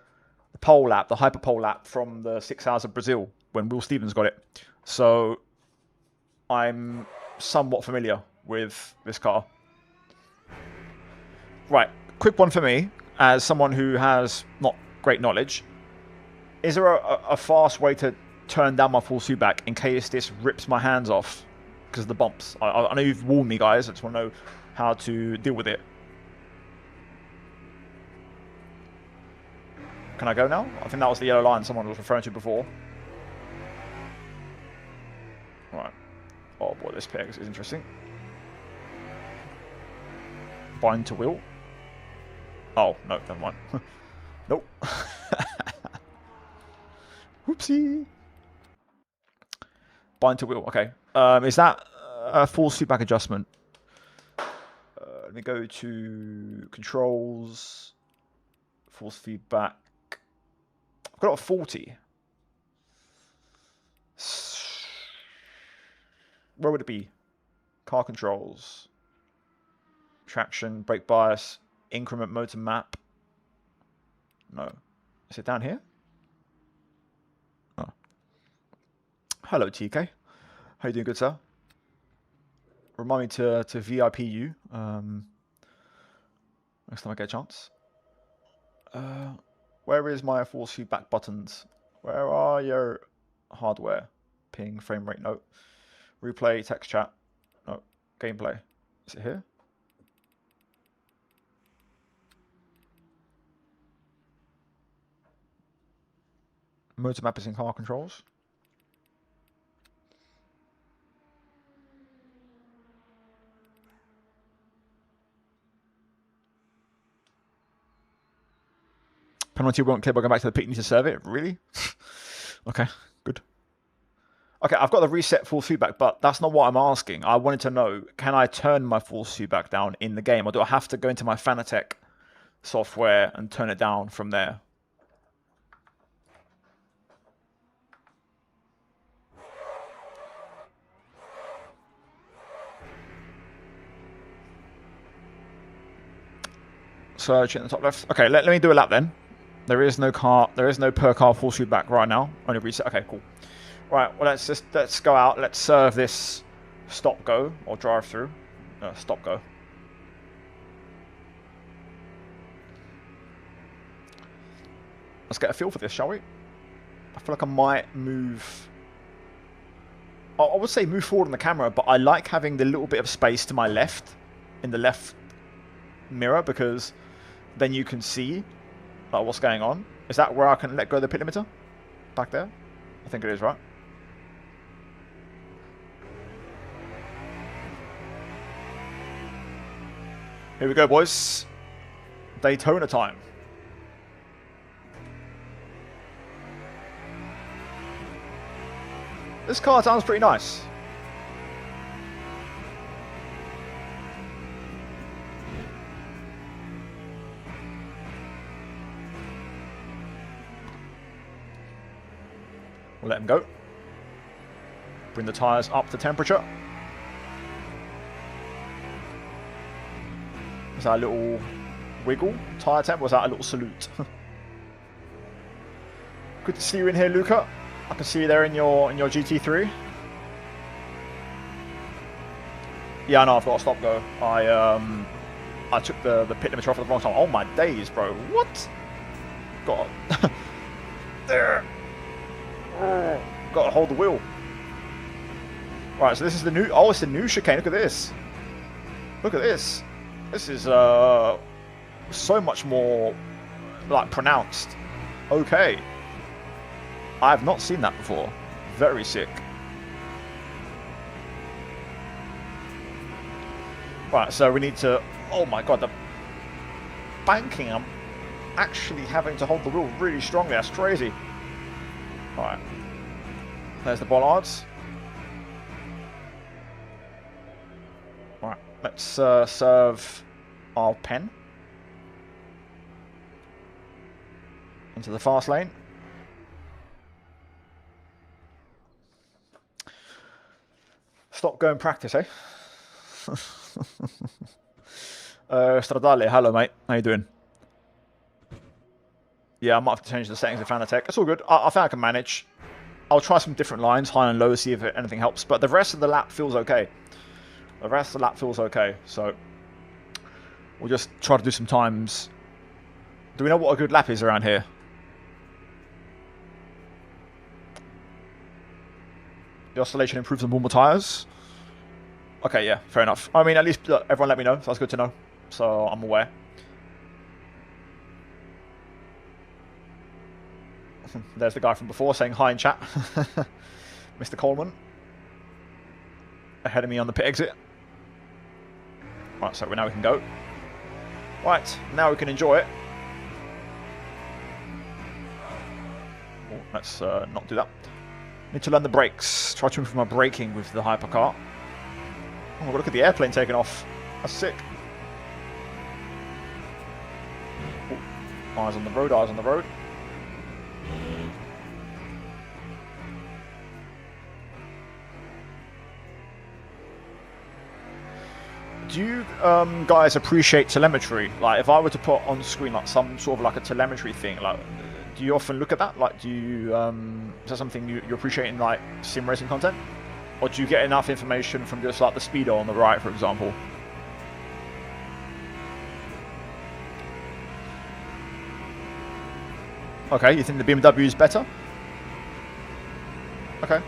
pole lap, the hyper pole lap from the 6 Hours of Brazil when Will Stevens got it. So I'm somewhat familiar with this car. Right, quick one for me, as someone who has not great knowledge. Is there a fast way to turn down my full suit back in case this rips my hands off because of the bumps? I know you've warned me, guys. I just want to know how to deal with it. Can I go now? I think that was the yellow line someone was referring to before. Right. Oh boy, this peg is interesting. Bind to wheel. Oh, no, never mind. Nope. Whoopsie. Bind to wheel, okay. Is that a full feedback adjustment? Let me go to controls, force feedback. I've got a 40. Where would it be? Car controls, traction, brake bias, increment motor map. No. Is it down here? Oh. Hello, TK. How you doing, good sir? Remind me to VIP you next time I get a chance. Where is my force feedback buttons? Where are your hardware? Ping, frame rate, no. Replay, text chat, no. Gameplay. Is it here? Motor map is in car controls. Penalty won't clear by going back to the pit. You need to serve it. Really? Okay, good. Okay, I've got the reset full feedback, but that's not what I'm asking. I wanted to know, can I turn my full feedback down in the game, or do I have to go into my Fanatec software and turn it down from there? Search in the top left. Okay, let me do a lap then. There is no per car full feedback right now. Only reset. Okay, cool. Right, well let's go out. Let's serve this stop go or drive through. Stop go. Let's get a feel for this, shall we? I feel like I might move. I would say move forward on the camera, but I like having the little bit of space to my left in the left mirror because then you can see like what's going on. Is that where I can let go of the pit limiter? Back there? I think it is, right? Here we go, boys. Daytona time. This car sounds pretty nice. We'll let him go. Bring the tyres up to temperature. Was that a little wiggle? Tyre temp? Was that a little salute? Good to see you in here, Luca. I can see you there in your GT3. Yeah, I know. I've got to stop go. I took the pit limiter off at the wrong time. Oh my days, bro! What? God. There. Got to hold the wheel. Right, so this is the new. Oh, it's the new chicane. Look at this. Look at this. This is so much more like pronounced. Okay. I have not seen that before. Very sick. Right, so we need to... Oh my god, the banking. I'm actually having to hold the wheel really strongly. That's crazy. Alright. There's the bollards. Alright, let's serve our pen into the fast lane. Stop, go and practice, eh? Stradale, hello mate. How you doing? Yeah, I might have to change the settings of Fanatec. It's all good. I think I can manage. I'll try some different lines, high and low, see if anything helps. But the rest of the lap feels okay. The rest of the lap feels okay. So we'll just try to do some times. Do we know what a good lap is around here? The oscillation improves on warmer tyres. Okay, yeah, fair enough. I mean, at least look, everyone let me know, so that's good to know. So I'm aware. There's the guy from before saying hi in chat. Mr. Coleman. Ahead of me on the pit exit. Right, so now we can go. Right, now we can enjoy it. Oh, let's not do that. Need to learn the brakes. Try to improve my braking with the hypercar. Oh, look at the airplane taking off. That's sick. Oh, eyes on the road, eyes on the road. Do you guys appreciate telemetry? Like, if I were to put on screen like some sort of like a telemetry thing, like, do you often look at that? Like, do you is that something you appreciate in like sim racing content, or do you get enough information from just like the speedo on the right, for example? Okay, you think the BMW is better? Okay.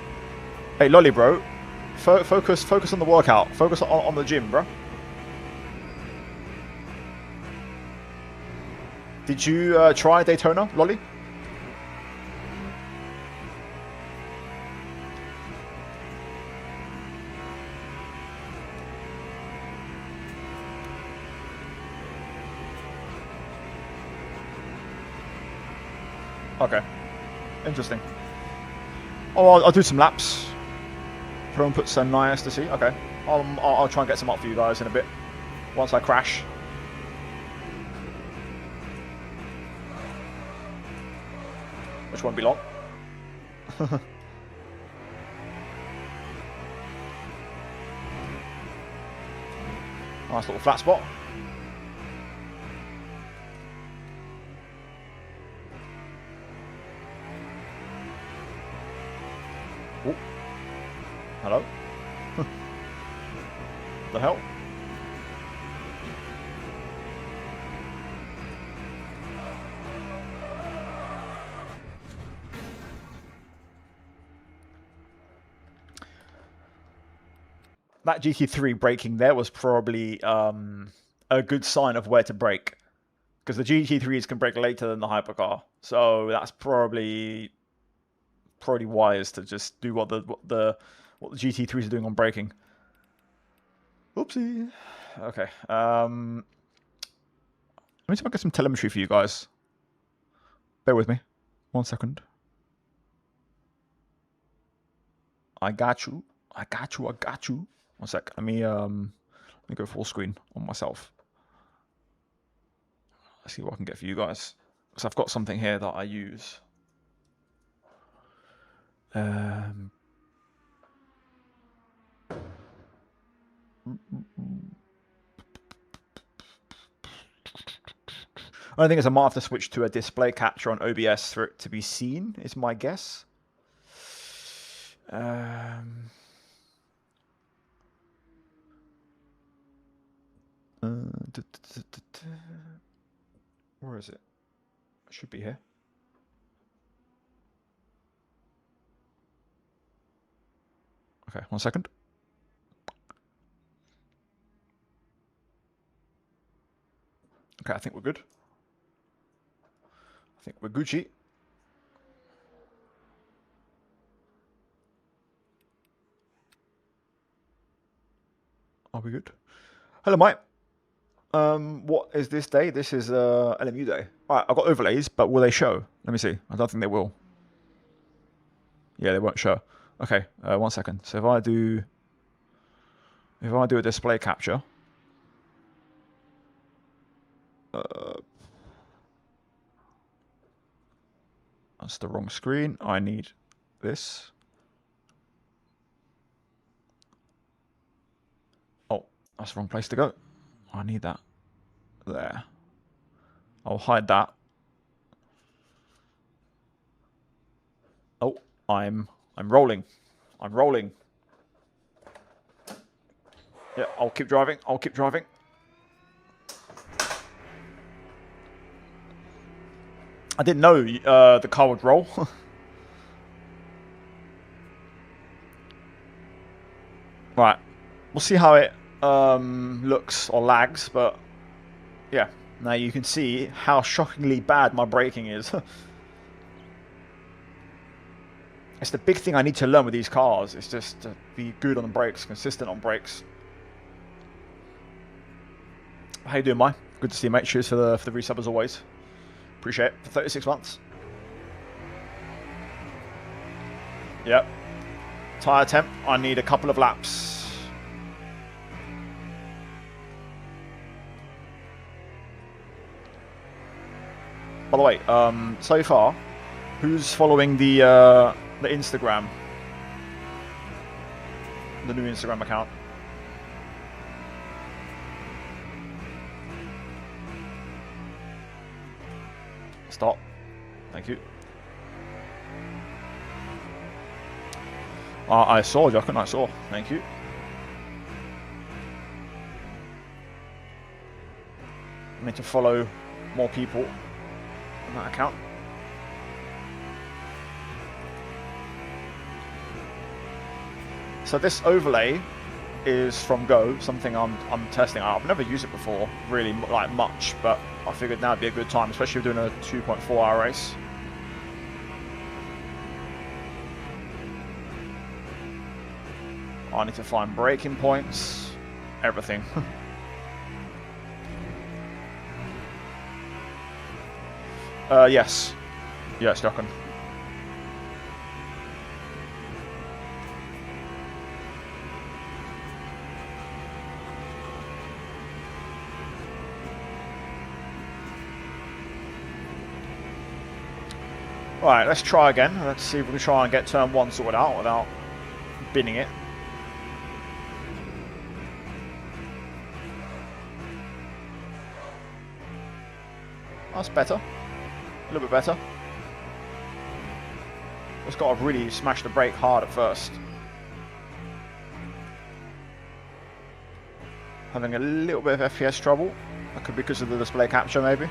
Hey, Lolly, bro, focus on the workout. Focus on the gym, bro. Did you try Daytona, Lolly? Okay. Interesting. Oh, I'll do some laps. Pro inputs are nice to see. Okay. I'll try and get some up for you guys in a bit. Once I crash. Which won't be long. Nice little flat spot. Ooh. Hello? What the hell? That GT3 braking there was probably a good sign of where to brake, because the GT3s can brake later than the hypercar, so that's probably wise to just do what the GT3s are doing on braking. Oopsie. Okay. Let me see if I get some telemetry for you guys. Bear with me. 1 second. I got you. I got you. I got you. 1 sec. Let me go full screen on myself. Let's see what I can get for you guys. So I've got something here that I use. I think I might have to switch to a display capture on OBS for it to be seen, is my guess. Where is it? It should be here. Okay, 1 second. Okay, I think we're good. I think we're Gucci. Are we good? Hello, Mike. What is this day? This is LMU day. All right, I've got overlays, but will they show? Let me see. I don't think they will. Yeah, they won't show. Okay, 1 second. So if I do a display capture, that's the wrong screen. I need this. Oh, that's the wrong place to go. I need that there. I'll hide that. Oh, I'm rolling. I'm rolling. Yeah, I'll keep driving. I'll keep driving. I didn't know the car would roll. Right. We'll see how it looks or lags, but yeah. Now you can see how shockingly bad my braking is. It's the big thing I need to learn with these cars. It's just to be good on the brakes, consistent on brakes. How you doing, Mike? Good to see you, mate. Cheers for the resub as always. Appreciate it. For 36 months. Yep. Tyre temp. I need a couple of laps. By the way, so far, who's following the Instagram? The new Instagram account. Stop. Thank you. I saw, Jochen. I saw. Thank you. I need to follow more people on that account. So this overlay is from Go, something I'm testing out. I've never used it before, really like much, but I figured now would be a good time, especially if we're doing a 2.4 hour race. I need to find braking points, everything. Yes. Yes, Jochen. Alright, let's try again. Let's see if we can try and get turn 1 sorted out without binning it. That's better. A little bit better. Just got to really smash the brake hard at first. Having a little bit of FPS trouble. That could be because of the display capture, maybe.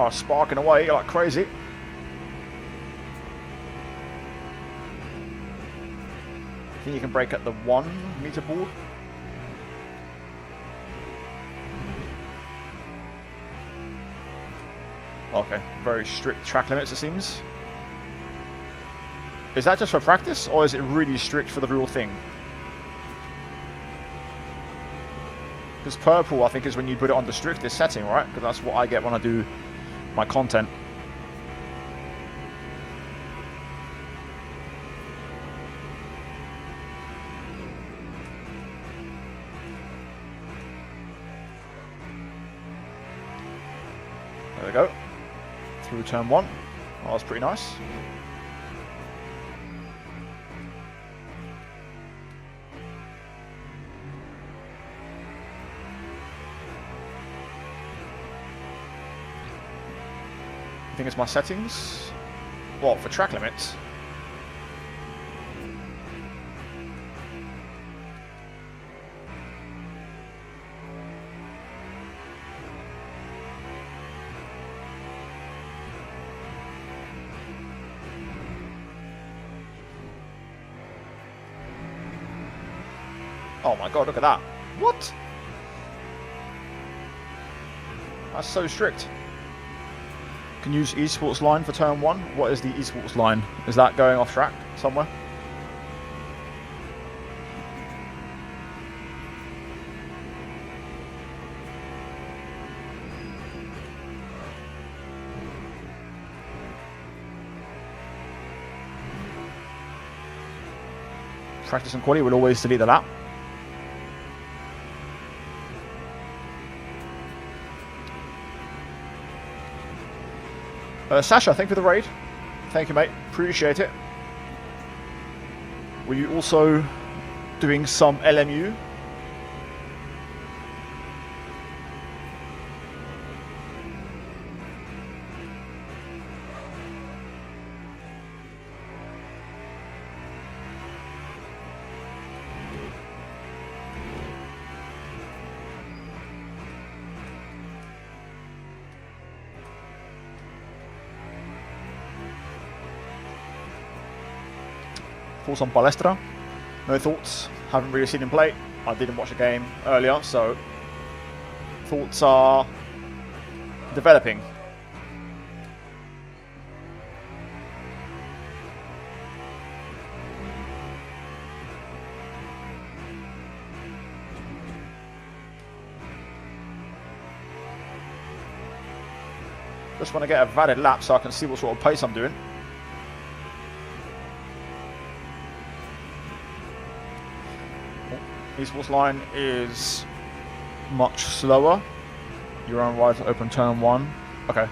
Car sparking away like crazy. I think you can brake at the 1 meter board. Okay, very strict track limits it seems. Is that just for practice, or is it really strict for the real thing? Because purple, I think, is when you put it on the strictest setting, right? Because that's what I get when I do my content. There we go. Through turn 1. Oh, that was pretty nice. I think it's my settings. What, for track limits? Oh my god, look at that. What? That's so strict. Can use esports line for turn 1. What is the esports line? Is that going off track somewhere? Practice and quality will always delete the lap. Sasha, thank you for the raid. Thank you, mate. Appreciate it. Were you also doing some LMU? Thoughts on Balestra? No thoughts. Haven't really seen him play. I didn't watch the game earlier, so thoughts are developing. Just want to get a valid lap so I can see what sort of pace I'm doing. Esports line is much slower. You're on wide to open turn 1. Okay.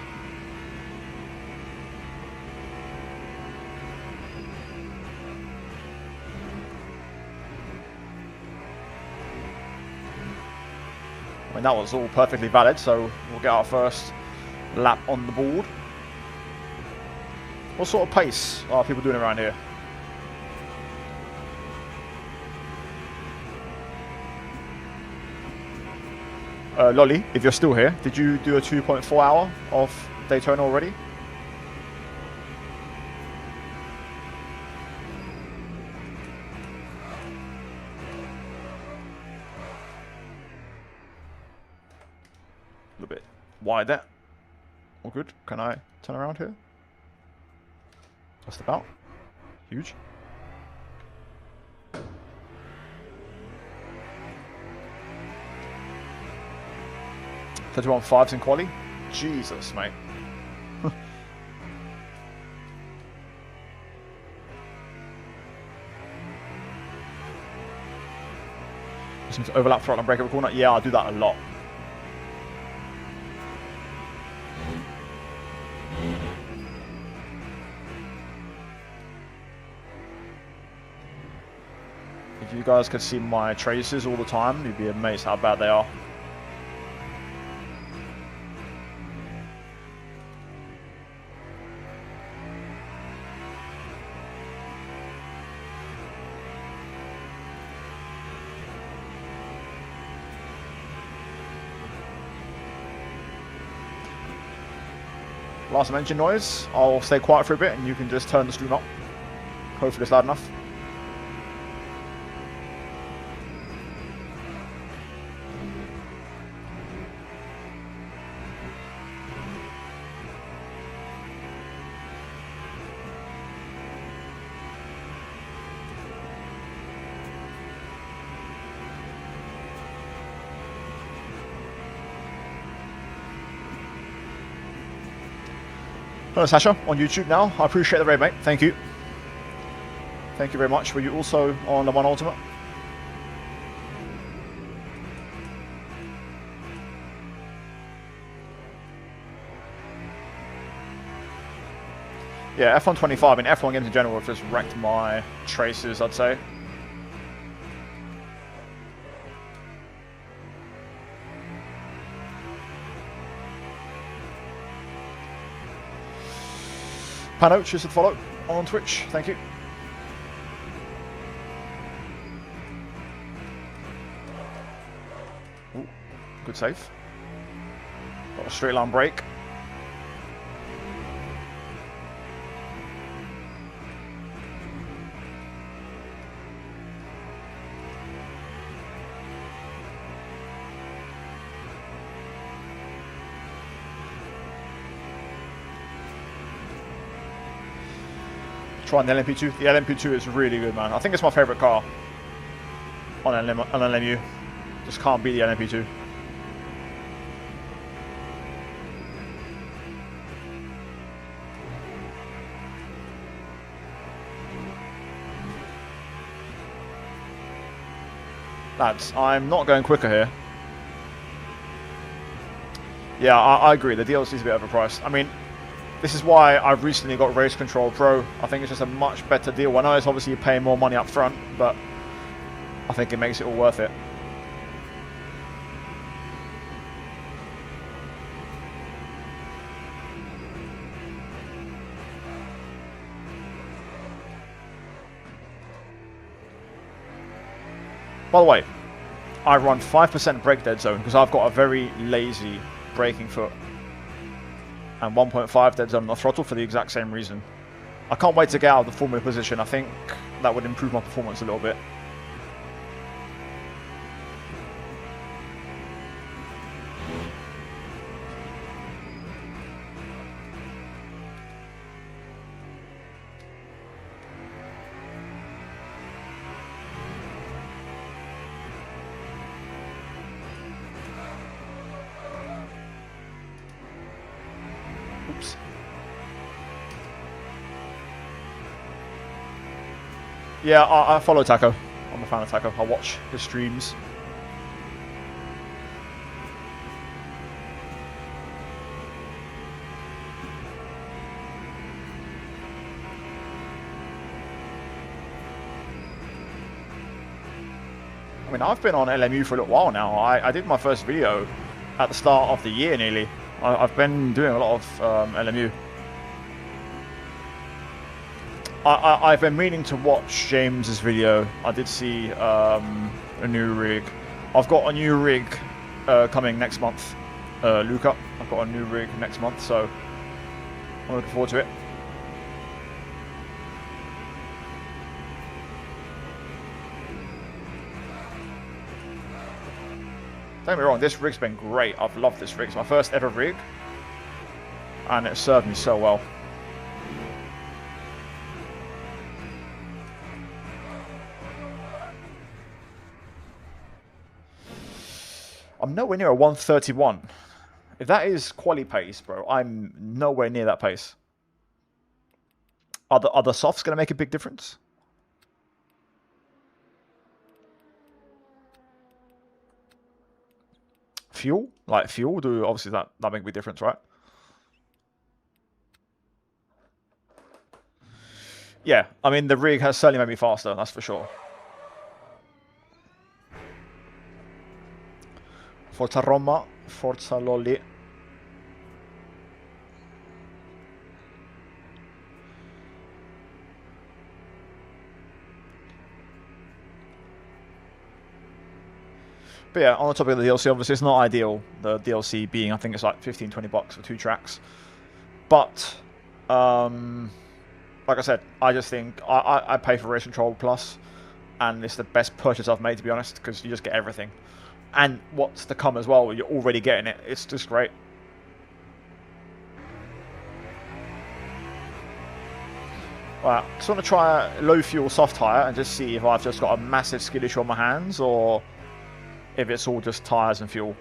I mean, that was all perfectly valid, so we'll get our first lap on the board. What sort of pace are people doing around here? Lolly, if you're still here, did you do a 2.4 hour of Daytona already? A little bit wide there. All good. Can I turn around here? Just about. Huge. 31.5s in quali? Jesus, mate. Just need to overlap throttle and brake every corner. Yeah, I do that a lot. If you guys could see my traces all the time, you'd be amazed how bad they are. Last some engine noise. I'll stay quiet for a bit and you can just turn the stream up. Hopefully it's loud enough. Hello Sasha, on YouTube now. I appreciate the raid, mate. Thank you. Thank you very much. Were you also on the One Ultimate? Yeah, F1 25. I mean, F1 games in general have just wrecked my traces, I'd say. Pano, cheers to the follow on Twitch. Thank you. Ooh, good save. Got a straight line break. Trying the LMP2. The LMP2 is really good, man. I think it's my favorite car on LMU. Just can't beat the LMP2. Lads, I'm not going quicker here. Yeah, I agree. The DLC is a bit overpriced. I mean, this is why I've recently got Race Control Pro. I think it's just a much better deal. I know it's obviously you're paying more money up front, but I think it makes it all worth it. By the way, I run 5% brake dead zone because I've got a very lazy braking foot. And 1.5 dead zone on the throttle for the exact same reason. I can't wait to get out of the formula position. I think that would improve my performance a little bit. Oops. Yeah, I follow Taco. I'm a fan of Taco. I watch his streams. I mean, I've been on LMU for a little while now. I did my first video at the start of the year nearly. I've been doing a lot of LMU. I've been meaning to watch James's video. I did see a new rig. I've got a new rig coming next month. Luca, I've got a new rig next month, so I'm looking forward to it. Don't get me wrong, this rig's been great. I've loved this rig. It's my first ever rig, and it served me so well. I'm nowhere near a 131. If that is quali pace, bro, I'm nowhere near that pace. Are the softs going to make a big difference? Fuel? Like fuel, do obviously that make a big difference, right? Yeah, I mean the rig has certainly made me faster, that's for sure. Forza Roma, Forza Lolli. But yeah, on the topic of the DLC, obviously it's not ideal. The DLC being, I think it's like 15-20 bucks for 2 tracks. But like I said, I just think I pay for Race Control Plus, and it's the best purchase I've made, to be honest, because you just get everything. And what's to come as well, you're already getting it. It's just great. Right, just want to try a low fuel soft tyre and just see if I've just got a massive skid issue on my hands or if it's all just tyres and fuel.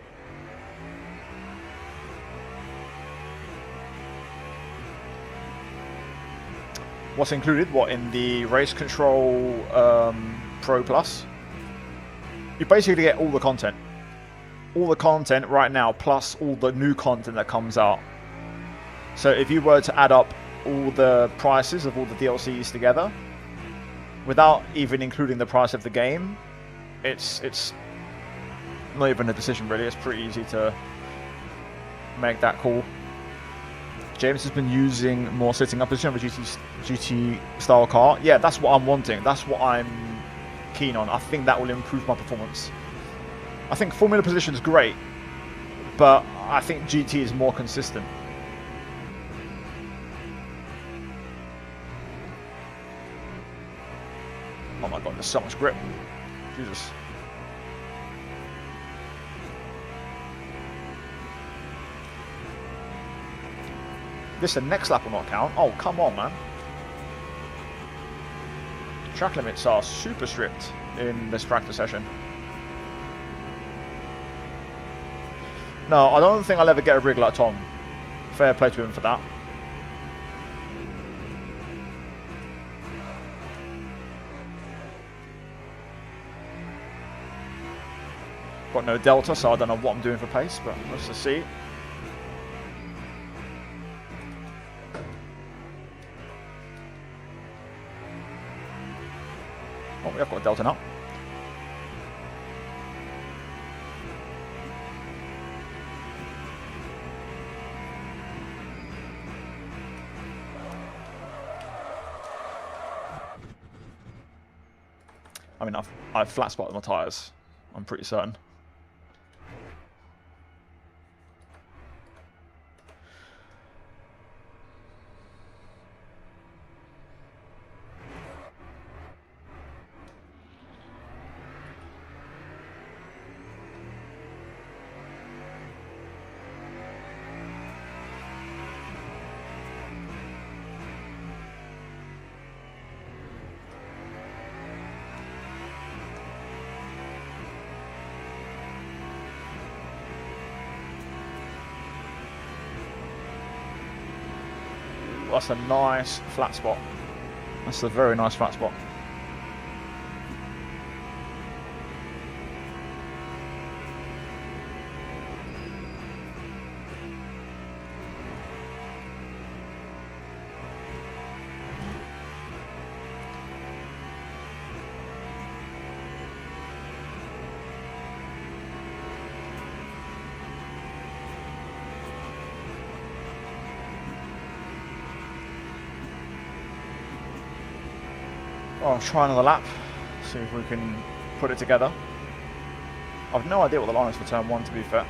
What's included? What, in the Race Control Pro Plus? You basically get all the content. All the content right now, plus all the new content that comes out. So if you were to add up all the prices of all the DLCs together, without even including the price of the game, it's not even a decision really. It's pretty easy to make that call. James has been using more sitting up position of a GT style car. Yeah, that's what I'm wanting. That's what I'm keen on. I think that will improve my performance. I think Formula position is great, but I think GT is more consistent. Oh my god, there's so much grip. Jesus. This the next lap will not count. Oh, come on, man. Track limits are super strict in this practice session. No, I don't think I'll ever get a rig like Tom. Fair play to him for that. Got no delta, so I don't know what I'm doing for pace, but let's just see. Oh, we have got a delta now. I mean, I've flat spotted my tyres. I'm pretty certain. That's a nice flat spot. That's a very nice flat spot. I'll try another lap, see if we can put it together. I've no idea what the line is for turn 1, to be fair.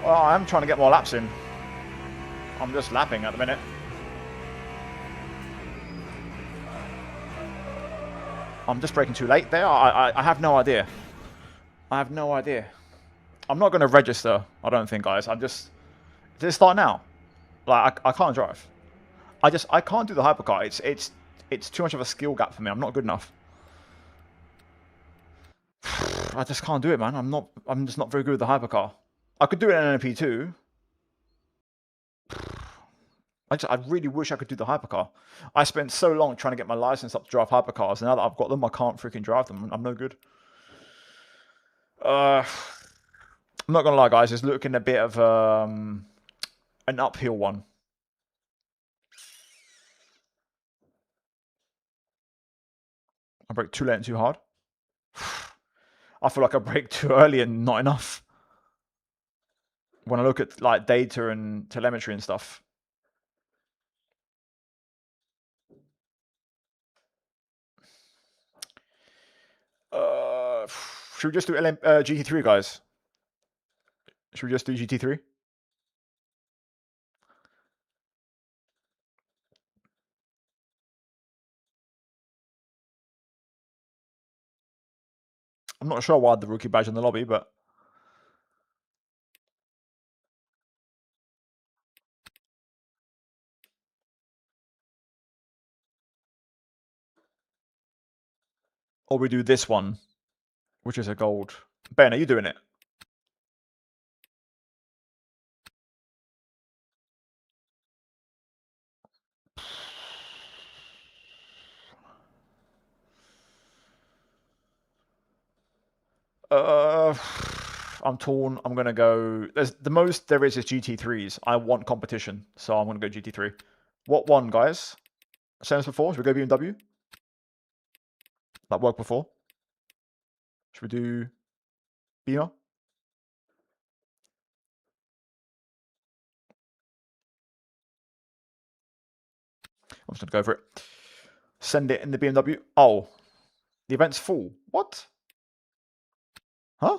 Well, I am trying to get more laps in. I'm just lapping at the minute. I'm just braking too late there. I have no idea. I have no idea. I'm not going to register, I don't think, guys. I'm just... Does it start now? Like, I can't drive. I can't do the hypercar. It's too much of a skill gap for me. I'm not good enough. I just can't do it, man. I'm just not very good with the hypercar. I could do it in an MP2. I really wish I could do the hypercar. I spent so long trying to get my license up to drive hypercars, and now that I've got them, I can't freaking drive them. I'm no good. I'm not gonna lie, guys. It's looking a bit of an uphill one. I broke too late and too hard. I feel like I break too early and not enough. When I look at like data and telemetry and stuff. Should we just do GT3, guys? Should we just do GT3? I'm not sure why I had the rookie badge in the lobby, but or we do this one, which is a gold. Ben, are you doing it? I'm torn. I'm gonna go. There's the most there is GT3s. I want competition, so I'm gonna go GT3. What one, guys? Same as before. Should we go BMW? That worked before. Should we do Beamer? I'm just gonna go for it. Send it in the BMW. Oh, the event's full. What? Huh?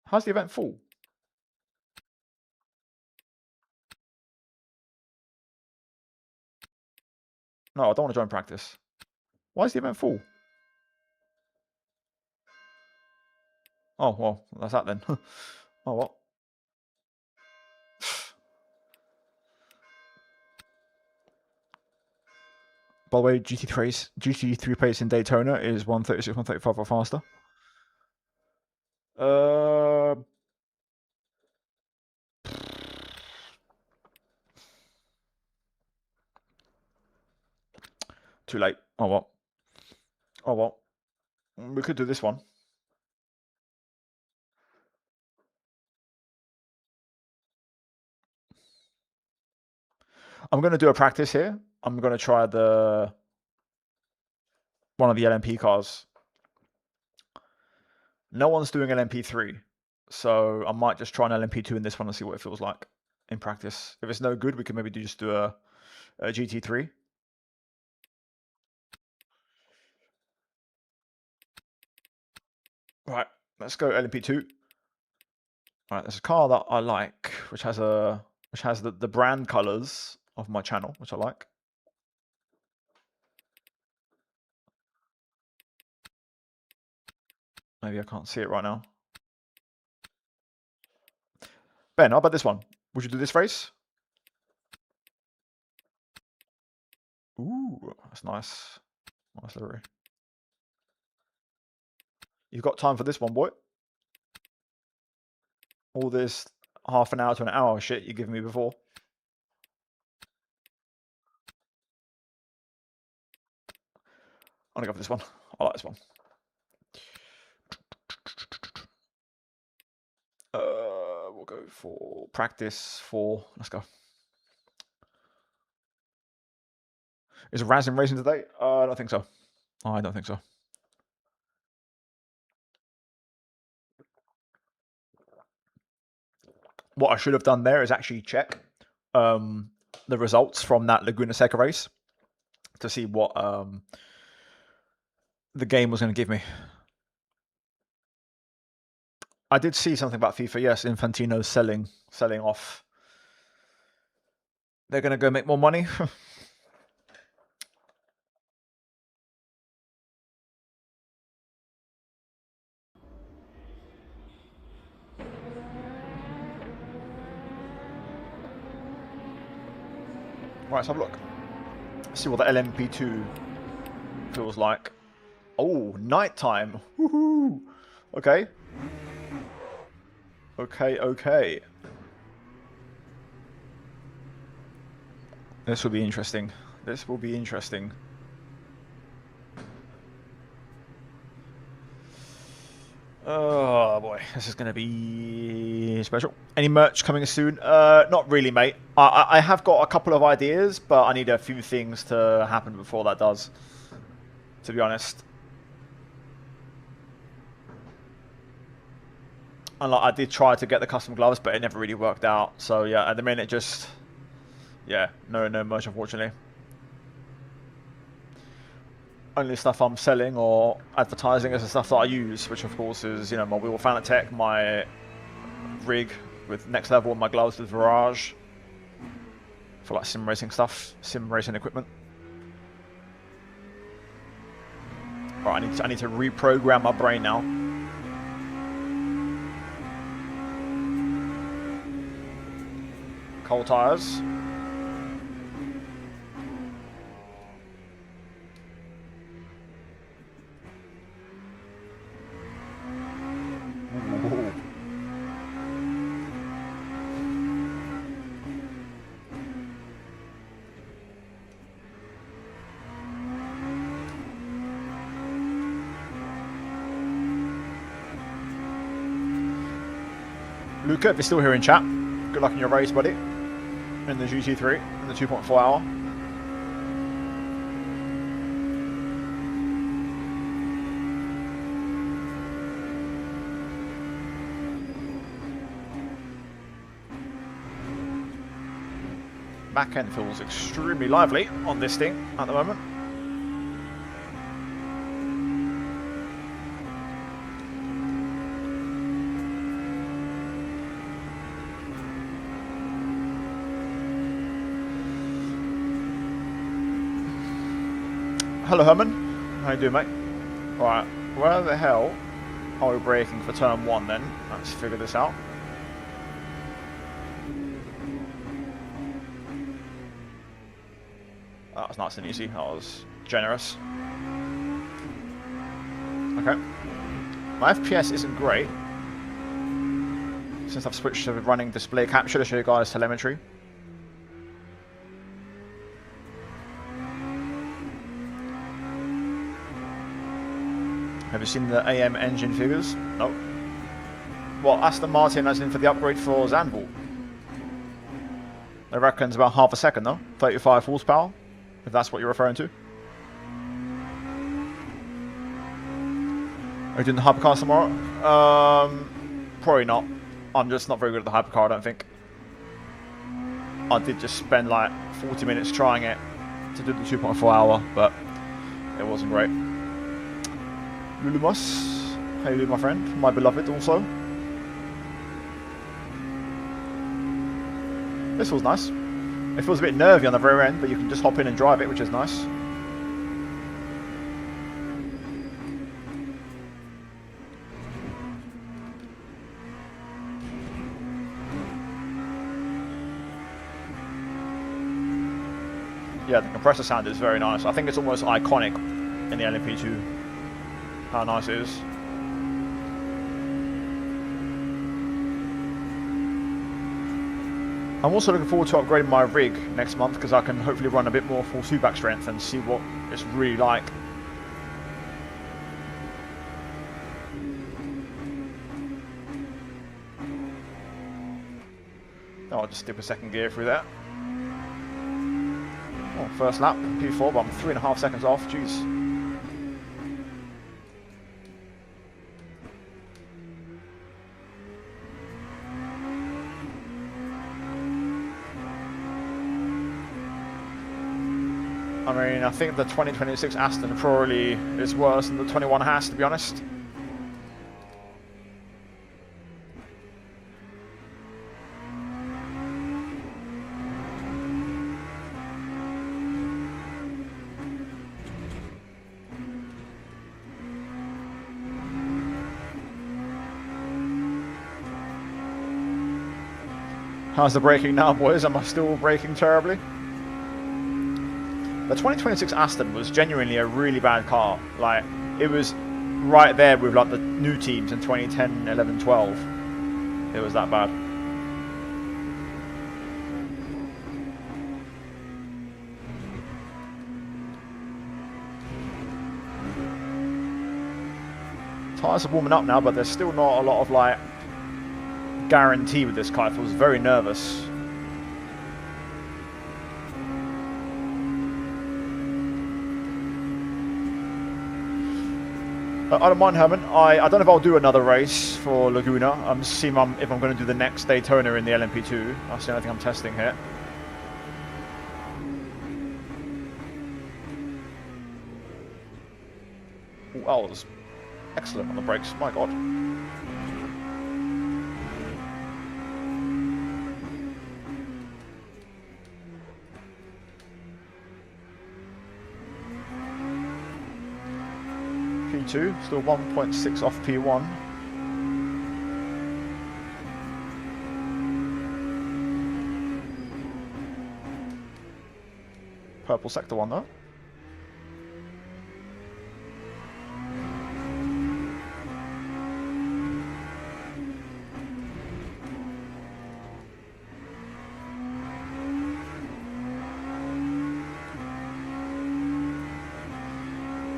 How's the event full? No, I don't want to join practice. Why is the event full? Oh, well, that's that then. Oh, what? By the way, GT3 pace in Daytona is 136, 135 or faster. Too late. Oh, well. Oh, well. We could do this one. I'm going to do a practice here. I'm going to try one of the LMP cars. No one's doing LMP3, so I might just try an LMP2 in this one and see what it feels like in practice. If it's no good, we can maybe just do a GT3. Right, let's go LMP2. Right, there's a car that I like, which has the brand colors of my channel, which I like. Maybe I can't see it right now. Ben, how about this one? Would you do this race? Ooh, that's nice. Nice livery. You've got time for this one, boy. All this half an hour to an hour shit you giving me before. I'm gonna go for this one. I like this one. We'll go for practice 4. Let's go. Is Razin racing today? I don't think so. I don't think so. What I should have done there is actually check the results from that Laguna Seca race to see what the game was going to give me. I did see something about FIFA. Yes, Infantino's selling off. They're going to go make more money. Right, let's have a look. See what the LMP2 feels like. Oh, nighttime. Woohoo! Okay. Okay. This will be interesting. This will be interesting. Oh boy, this is going to be special. Any merch coming soon? Not really, mate. I have got a couple of ideas, but I need a few things to happen before that does, to be honest. And like, I did try to get the custom gloves, but it never really worked out. So yeah, at the minute, just yeah, no merch, unfortunately. Only stuff I'm selling or advertising is the stuff that I use, which of course is, you know, my wheel Fanatec, my rig with Next Level, and my gloves with Virage for like sim racing stuff, sim racing equipment. Right, I need to reprogram my brain now. Cold tires. Ooh. Luca, if you're still here in chat, good luck in your race, buddy. In the GT3, in the 2.4 hour. Back end feels extremely lively on this thing at the moment. Hello Herman, how you doing mate? Right, where the hell are we braking for turn 1 then? Let's figure this out. That was nice and easy, that was generous. Okay. My FPS isn't great since I've switched to running display capture to show you guys telemetry. Have you seen the AM engine figures? No. Well, Aston Martin as in for the upgrade for Zandvoort. They reckon it's about half a second though, 35 horsepower, if that's what you're referring to. Are you doing the hypercar tomorrow? Probably not. I'm just not very good at the hypercar, I don't think. I did just spend like 40 minutes trying it to do the 2.4 hour, but it wasn't great. Lulumus, how you doing my friend? My beloved also. This feels nice. It feels a bit nervy on the rear end, but you can just hop in and drive it, which is nice. Yeah, the compressor sound is very nice. I think it's almost iconic in the LMP2. How nice it is. I'm also looking forward to upgrading my rig next month because I can hopefully run a bit more full two-back strength and see what it's really like. Oh, I'll just dip a second gear through that. Oh, first lap, P4, but I'm 3.5 seconds off. Jeez. I mean, I think the 2026 Aston probably is worse than the 21 Haas, to be honest. How's the braking now, boys? Am I still braking terribly? The 2026 Aston was genuinely a really bad car. Like, it was right there with like the new teams in 2010, 11, 12. It was that bad. Tyres are warming up now, but there's still not a lot of like guarantee with this car. I was very nervous. I don't mind, Herman. I don't know if I'll do another race for Laguna. I'm just seeing if I'm going to do the next Daytona in the LMP2. That's the only thing I'm testing here. Ooh, that was excellent on the brakes. My God. P2, still 1.6 off P1. Purple sector one though.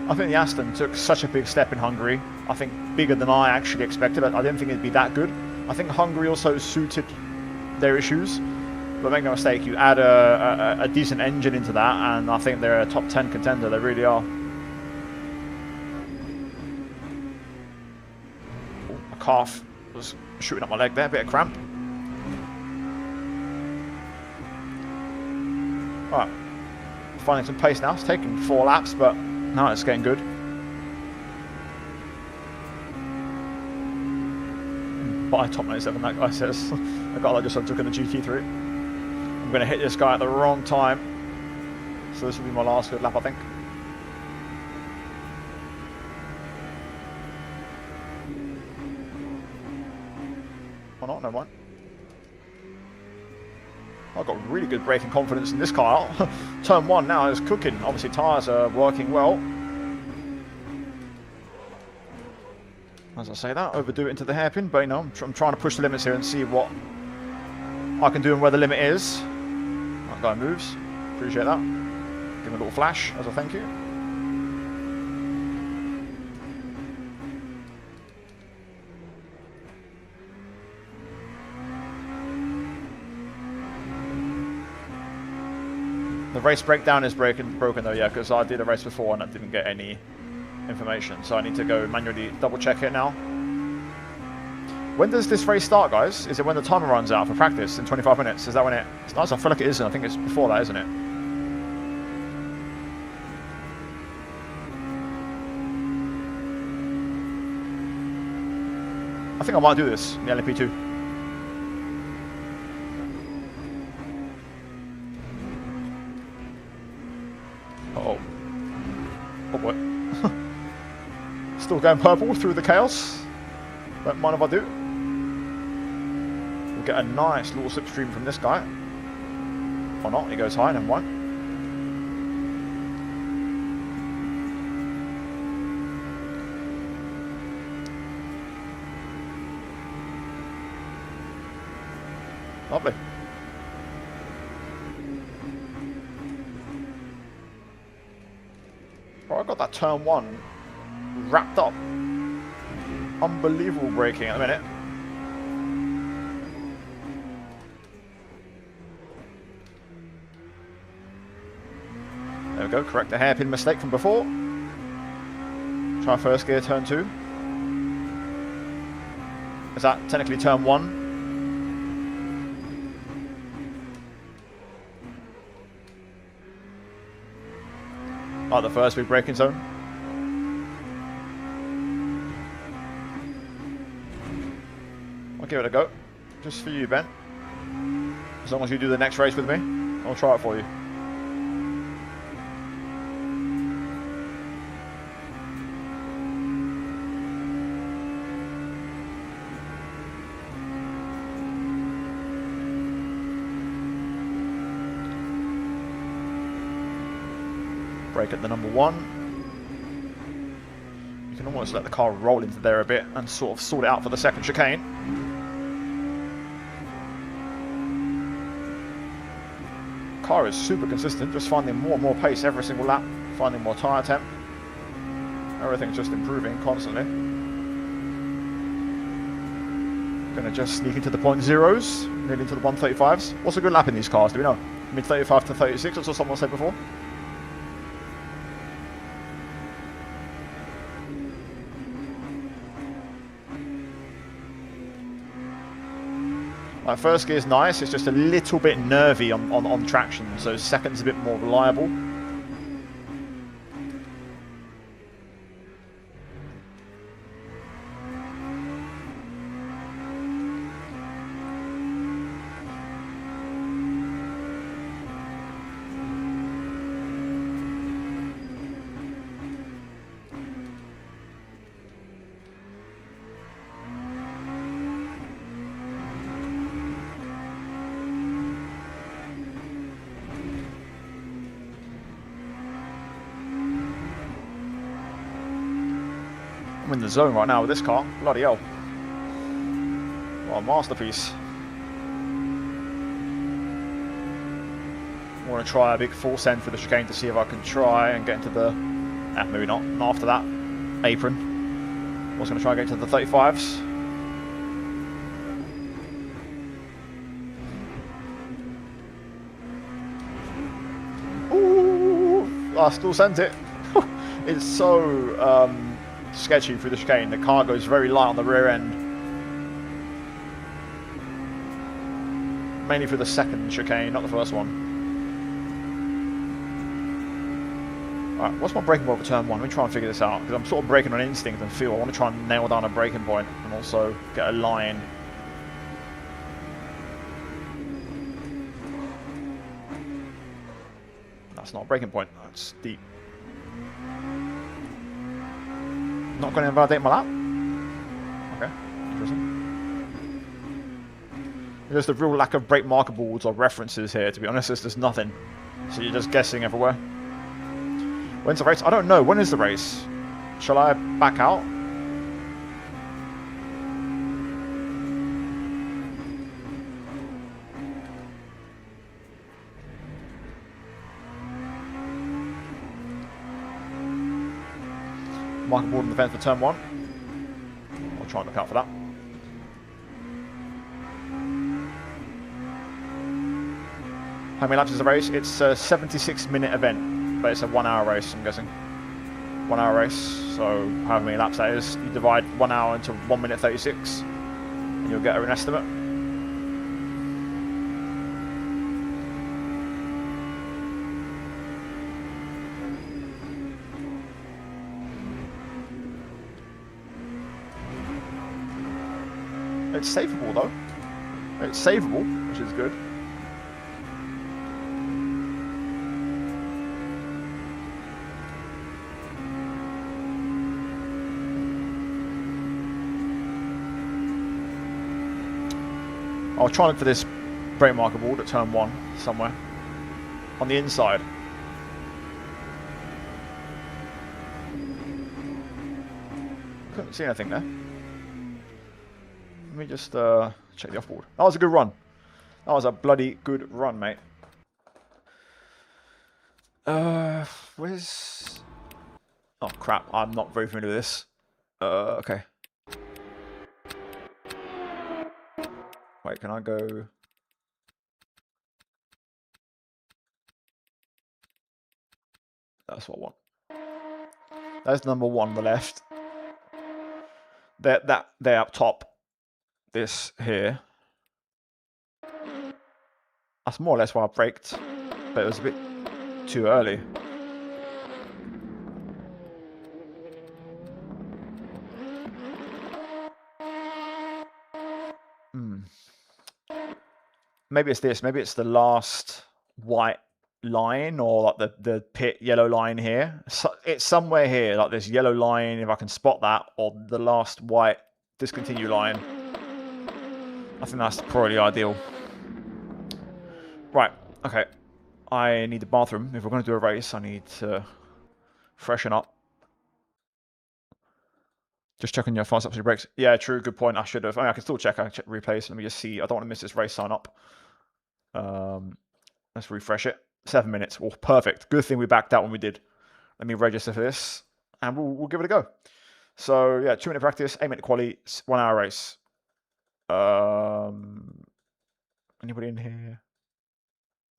I think the Aston took such a big step in Hungary. I think bigger than I actually expected. I didn't think it'd be that good. I think Hungary also suited their issues. But make no mistake, you add a decent engine into that, and I think they're a top 10 contender. They really are. Ooh, my calf was shooting up my leg there, a bit of cramp. Alright, finding some pace now. It's taking 4 laps, but now it's getting good. By top 97, that guy says. The guy that just took in the GT3. I'm going to hit this guy at the wrong time. So this will be my last good lap, I think. Or not, never mind. I've got really good braking confidence in this car. Turn 1 now is cooking. Obviously tyres are working well. As I say that, overdo it into the hairpin, but you know, I'm trying to push the limits here and see what I can do and where the limit is. That guy moves. Appreciate that. Give him a little flash as a thank you. The race breakdown is broken though, yeah, because I did a race before and I didn't get any information, so I need to go manually double check it now. When does this race start, guys? Is it when the timer runs out for practice in 25 minutes? Is that when it starts? I feel like it isn't. I think it's before that, isn't it? I think I might do this in the LMP2. Uh-oh. Oh boy. Still going purple through the chaos. Don't mind if I do. We'll get a nice little slipstream from this guy. Or not, he goes high, never mind. Lovely. Well, I got that turn 1 wrapped up. Unbelievable braking at the minute. There we go, correct the hairpin mistake from before. Try first gear, turn 2. Is that technically turn 1? Like the first big braking zone. I'll give it a go. Just for you, Ben. As long as you do the next race with me, I'll try it for you. Brake at the number 1. You can almost let the car roll into there a bit and sort of sort it out for the second chicane. Car is super consistent, just finding more and more pace every single lap, finding more tyre temp. Everything's just improving constantly. Gonna just sneak into the 0.0s, nearly into the 135s. What's a good lap in these cars, do we know? Mid 35 to 36, that's what someone said before. Like first gear is nice, it's just a little bit nervy on traction, so second's a bit more reliable. I'm in the zone right now with this car. Bloody hell. What a masterpiece. I want to try a big full send for the chicane to see if I can try and get into the... maybe not. Not after that. Apron. I was going to try and get into the 35s. Ooh! I still sent it. It's so... sketchy through the chicane. The car goes very light on the rear end. Mainly through the second chicane, not the first one. Alright, what's my braking point for turn 1? Let me try and figure this out, because I'm sort of braking on instinct and feel. I want to try and nail down a braking point and also get a line. That's not a braking point, that's deep. Not going to invalidate my lap? Okay, interesting. There's the real lack of brake marker boards or references here, to be honest. There's just nothing. So you're just guessing everywhere. When's the race? I don't know. When is the race? Shall I back out? Marker board on the fence for turn 1. I'll try and look out for that. How many laps is the race? It's a 76-minute event, but it's a 1 hour race, I'm guessing. 1 hour race, so however many laps that is. You divide 1 hour into 1 minute 36, and you'll get an estimate. It's savable though. It's savable, which is good. I'll try and look for this brake marker board at turn 1 somewhere. On the inside. Couldn't see anything there. Let me just check the off-board. That was a good run. That was a bloody good run, mate. Where's... Oh, crap. I'm not very familiar with this. Okay. Wait, can I go... That's what I want. That's number 1 on the left. They're up top. This here. That's more or less why I braked, but it was a bit too early. Maybe it's this. Maybe it's the last white line, or like the pit yellow line here. So it's somewhere here, like this yellow line, if I can spot that, or the last white discontinue line. I think that's probably ideal. Right, okay. I need the bathroom. If we're going to do a race, I need to freshen up. Just checking your fast ups your brakes. Yeah, true, good point. I should have. I can still check. I can check replays. Let me just see. I don't want to miss this race sign up. Let's refresh it. 7 minutes. Oh, perfect. Good thing we backed out when we did. Let me register for this, and we'll give it a go. So, yeah, 2 minute practice, 8 minute quali, 1 hour race. Anybody in here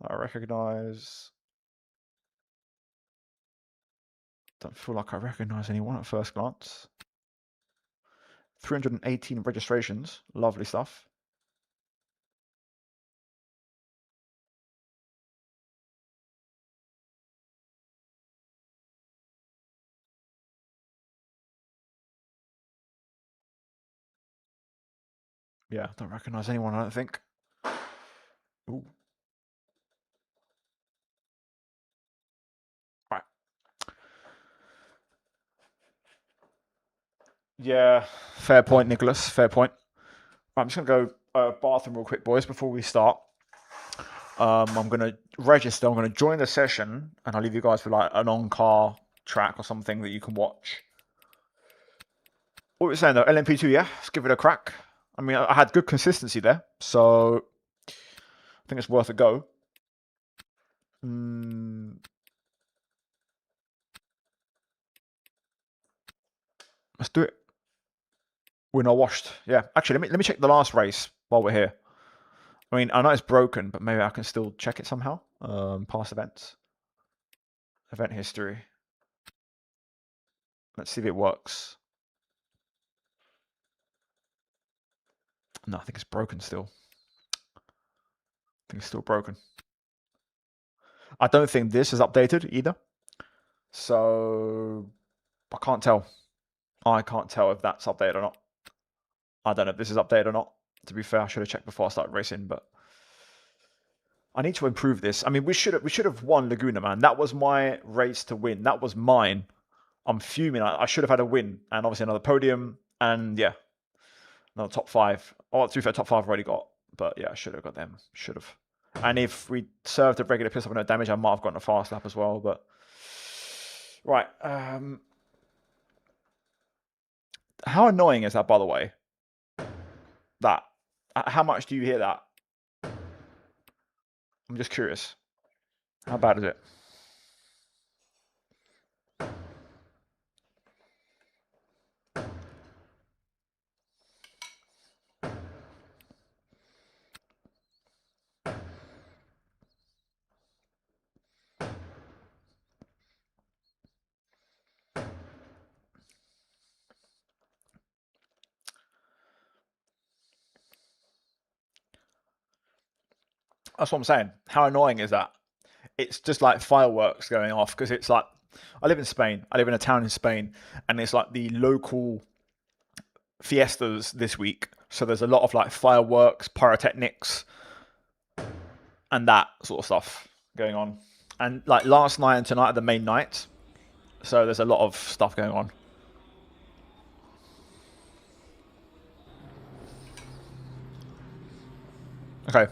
I recognize? Don't feel like I recognize anyone at first glance. 318 registrations. Lovely stuff. Yeah, don't recognise anyone, I don't think. Ooh. Right. Yeah, fair point, Nicholas. Fair point. I'm just going to go bathroom real quick, boys, before we start. I'm going to register. I'm going to join the session, and I'll leave you guys with like an on-car track or something that you can watch. What were we saying though? LMP2, yeah? Let's give it a crack. I mean, I had good consistency there, so I think it's worth a go. Let's do it. We're not washed. Yeah. Actually, let me check the last race while we're here. I mean, I know it's broken, but maybe I can still check it somehow. Past events. Event history. Let's see if it works. No, I think it's broken still. I think it's still broken. I don't think this is updated either. So I can't tell. I can't tell if that's updated or not. I don't know if this is updated or not. To be fair, I should have checked before I started racing, but I need to improve this. I mean, we should have won Laguna, man. That was my race to win. That was mine. I'm fuming. I should have had a win, and obviously another podium, and yeah, another top 5. Oh, to be fair, top 5 I've already got, but yeah, I should have got them. Should have. And if we served a regular piss off with no damage, I might have gotten a fast lap as well. But right, how annoying is that, by the way? That how much do you hear that? I'm just curious. How bad is it? That's what I'm saying. How annoying is that? It's just like fireworks going off because it's like I live in Spain. I live in a town in Spain, and it's like the local fiestas this week. So there's a lot of like fireworks, pyrotechnics, and that sort of stuff going on. And like last night and tonight are the main nights. So there's a lot of stuff going on. Okay.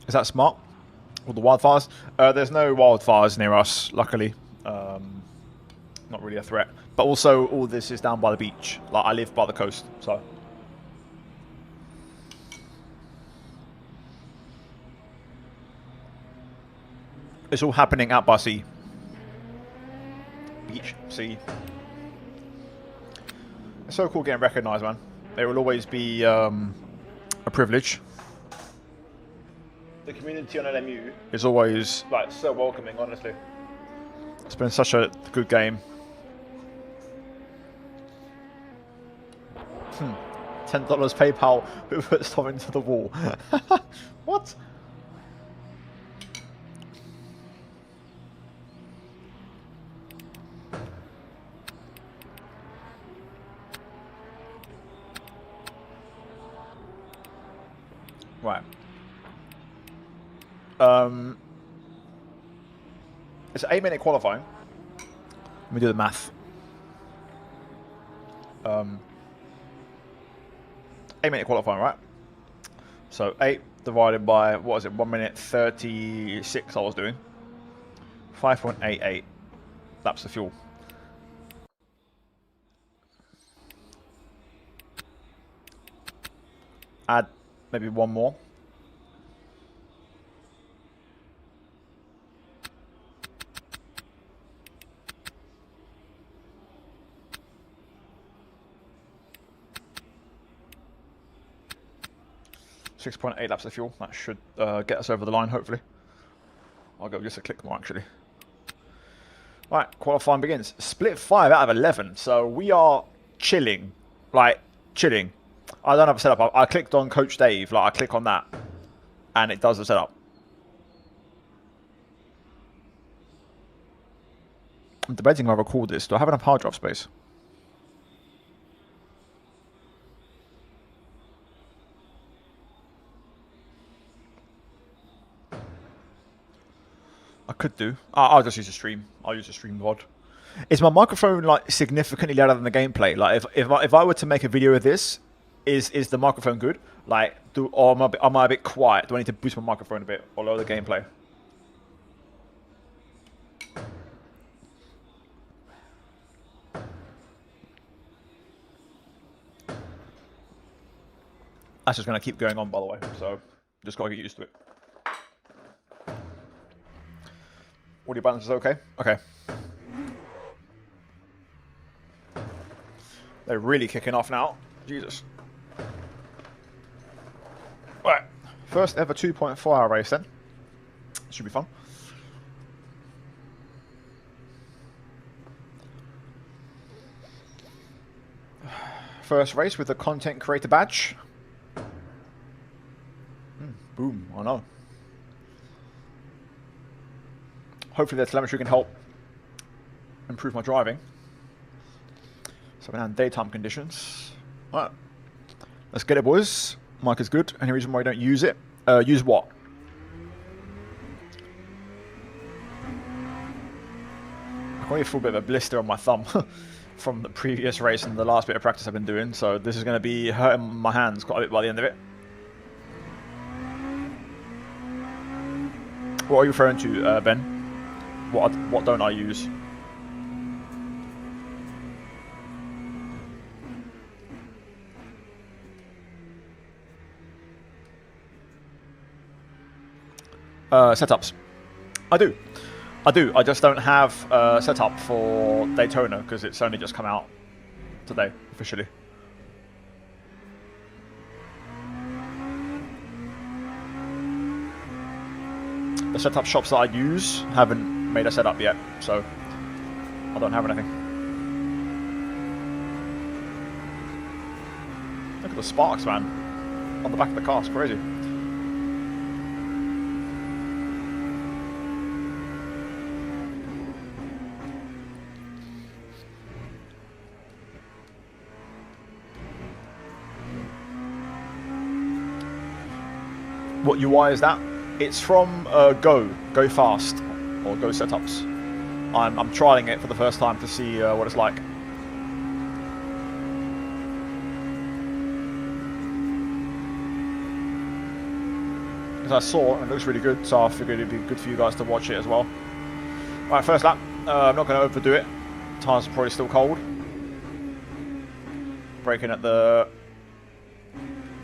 Is that smart? All the wildfires? There's no wildfires near us, luckily. Not really a threat. But also, all this is down by the beach. Like, I live by the coast, so... It's all happening out by sea. Beach, sea. It's so cool getting recognised, man. It will always be a privilege. The community on LMU is always like so welcoming, honestly. It's been such a good game. $10 PayPal, who put stuff into the wall. What? Right. It's 8-minute qualifying. Let me do the math. 8-minute qualifying, right? So 8 divided by, what is it, 1 minute 36 I was doing. 5.88 laps of fuel. Add maybe one more. .8 laps of fuel. That should get us over the line, hopefully. I'll go just a click more, actually. Right, qualifying begins. Split 5 out of 11. So we are chilling. Like, chilling. I don't have a setup. I clicked on Coach Dave. Like, I click on that. And it does the setup. I'm debating if I record this. Do I have enough hard drive space? I could do. I'll just use a stream. I'll use a stream VOD. Is my microphone like significantly louder than the gameplay? Like if I were to make a video of this, is the microphone good? Like or am I a bit quiet? Do I need to boost my microphone a bit or lower the gameplay? That's just going to keep going on, by the way. So just got to get used to it. Audio balance is okay? Okay. They're really kicking off now. Jesus. Alright. First ever 2.4 hour race then. Should be fun. First race with the content creator badge. Boom, I know. Hopefully the telemetry can help improve my driving. So we're now in daytime conditions. Alright. Let's get it, boys. Mic is good. Any reason why I don't use it? Use what? I got a full bit of a blister on my thumb from the previous race and the last bit of practice I've been doing, so this is going to be hurting my hands quite a bit by the end of it. What are you referring to, Ben? What don't I use? Setups. I do. I just don't have setup for Daytona because it's only just come out today officially. The setup shops that I use haven't made a setup yet, so I don't have anything. Look at the sparks, man, on the back of the car. It's crazy. What UI is that? It's from Go Fast, or Go Setups. I'm trialing it for the first time to see what it's like. Because I saw it and it looks really good, so I figured it'd be good for you guys to watch it as well. Right, first lap. I'm not going to overdo it. Tires are probably still cold. Braking at the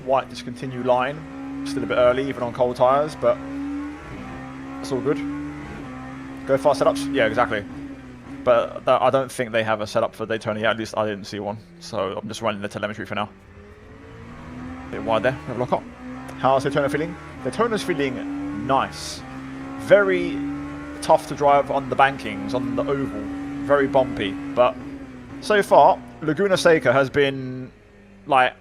white discontinue line. Still a bit early, even on cold tyres, but it's all good. Go fast setups? Yeah, exactly. But I don't think they have a setup for Daytona yet, at least I didn't see one. So I'm just running the telemetry for now. Bit wide there, have a look up. How's Daytona feeling? Daytona's feeling nice. Very tough to drive on the bankings, on the oval. Very bumpy, but so far, Laguna Seca has been, like,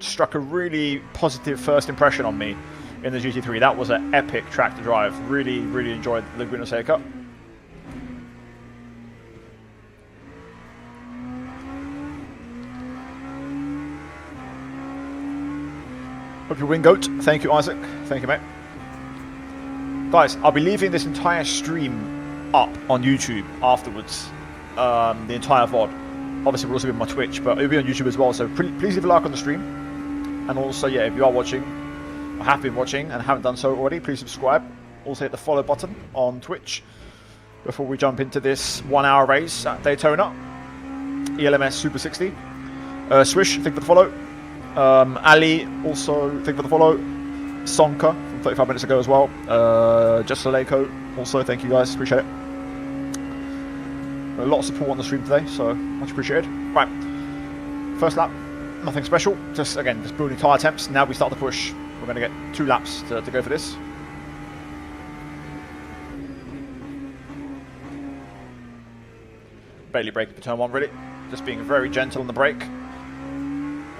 struck a really positive first impression on me in the GT3. That was an epic track to drive. Really, really enjoyed Laguna Seca. Hope you win, GOAT. Thank you, Isaac. Thank you, mate. Guys, I'll be leaving this entire stream up on YouTube afterwards. The entire VOD. Obviously, will also be on my Twitch, but it'll be on YouTube as well. So please leave a like on the stream. And also, yeah, if you are watching, or have been watching, and haven't done so already, please subscribe. Also hit the follow button on Twitch before we jump into this 1 hour race at Daytona. ELMS Super 60. Swish, thank you for the follow. Ali, also thank you for the follow. Sonka, from 35 minutes ago as well. Just Saleko, also thank you guys, appreciate it. A lot of support on the stream today, so much appreciated. Right, first lap. Nothing special, just building tyre temps. Now we start the push. We're going to get 2 laps to go for this. Barely braking for turn 1, really. Just being very gentle on the brake.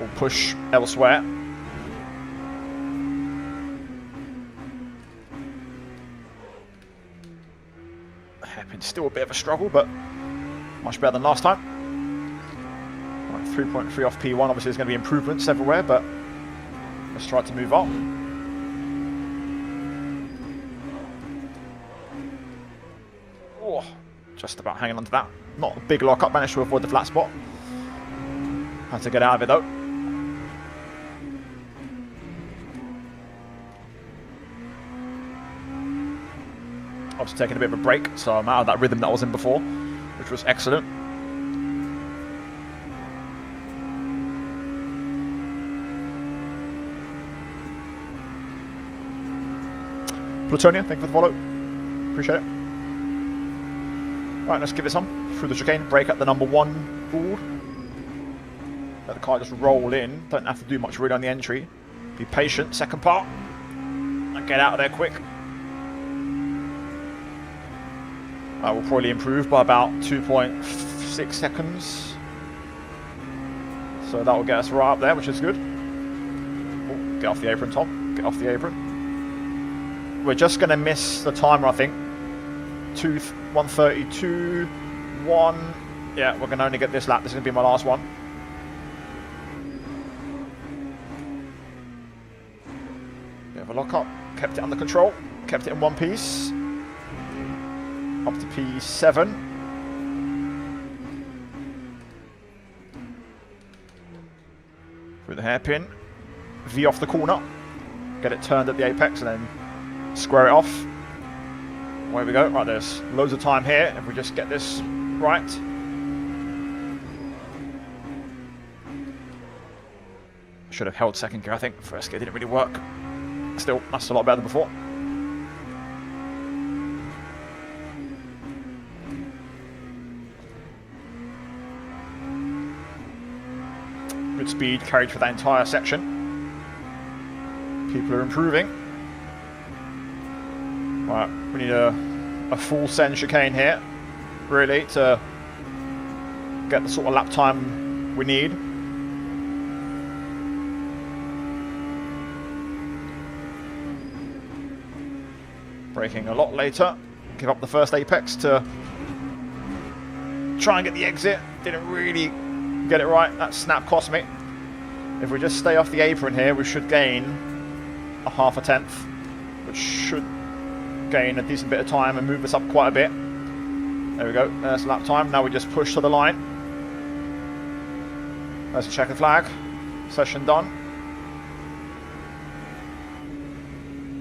We'll push elsewhere. Hairpin's still a bit of a struggle, but Much better than last time. Right, 3.3 off P1. Obviously, there's going to be improvements everywhere, but let's try to move on. Oh, just about hanging on to that. Not a big lock-up. Managed to avoid the flat spot. Had to get out of it, though. I was taking a bit of a break, so I'm out of that rhythm that I was in before, which was excellent. Plutonia, thank you for the follow. Appreciate it. Right, let's give it some. Through the chicane, brake at the number 1 board. Let the car just roll in. Don't have to do much really on the entry. Be patient, second part. And get out of there quick. That will probably improve by about 2.6 seconds. So that will get us right up there, which is good. Oh, get off the apron, Tom. Get off the apron. We're just going to miss the timer, I think. 1:32, 1. Yeah, we're going to only get this lap. This is going to be my last one. Bit of a lock up. Kept it under control. Kept it in one piece. Up to P7. Through the hairpin. V off the corner. Get it turned at the apex and then square it off. Away we go. Right, there's loads of time here. If we just get this right. Should have held second gear, I think. First gear didn't really work. Still, that's a lot better than before. Good speed carried for that entire section. People are improving. Right, we need a full send chicane here, really, to get the sort of lap time we need. Braking a lot later. Give up the first apex to try and get the exit. Didn't really get it right. That snap cost me. If we just stay off the apron here, we should gain a half a tenth, which should gain a decent bit of time and move us up quite a bit. There we go. There's lap time. Now we just push to the line. There's a checkered flag. Session done.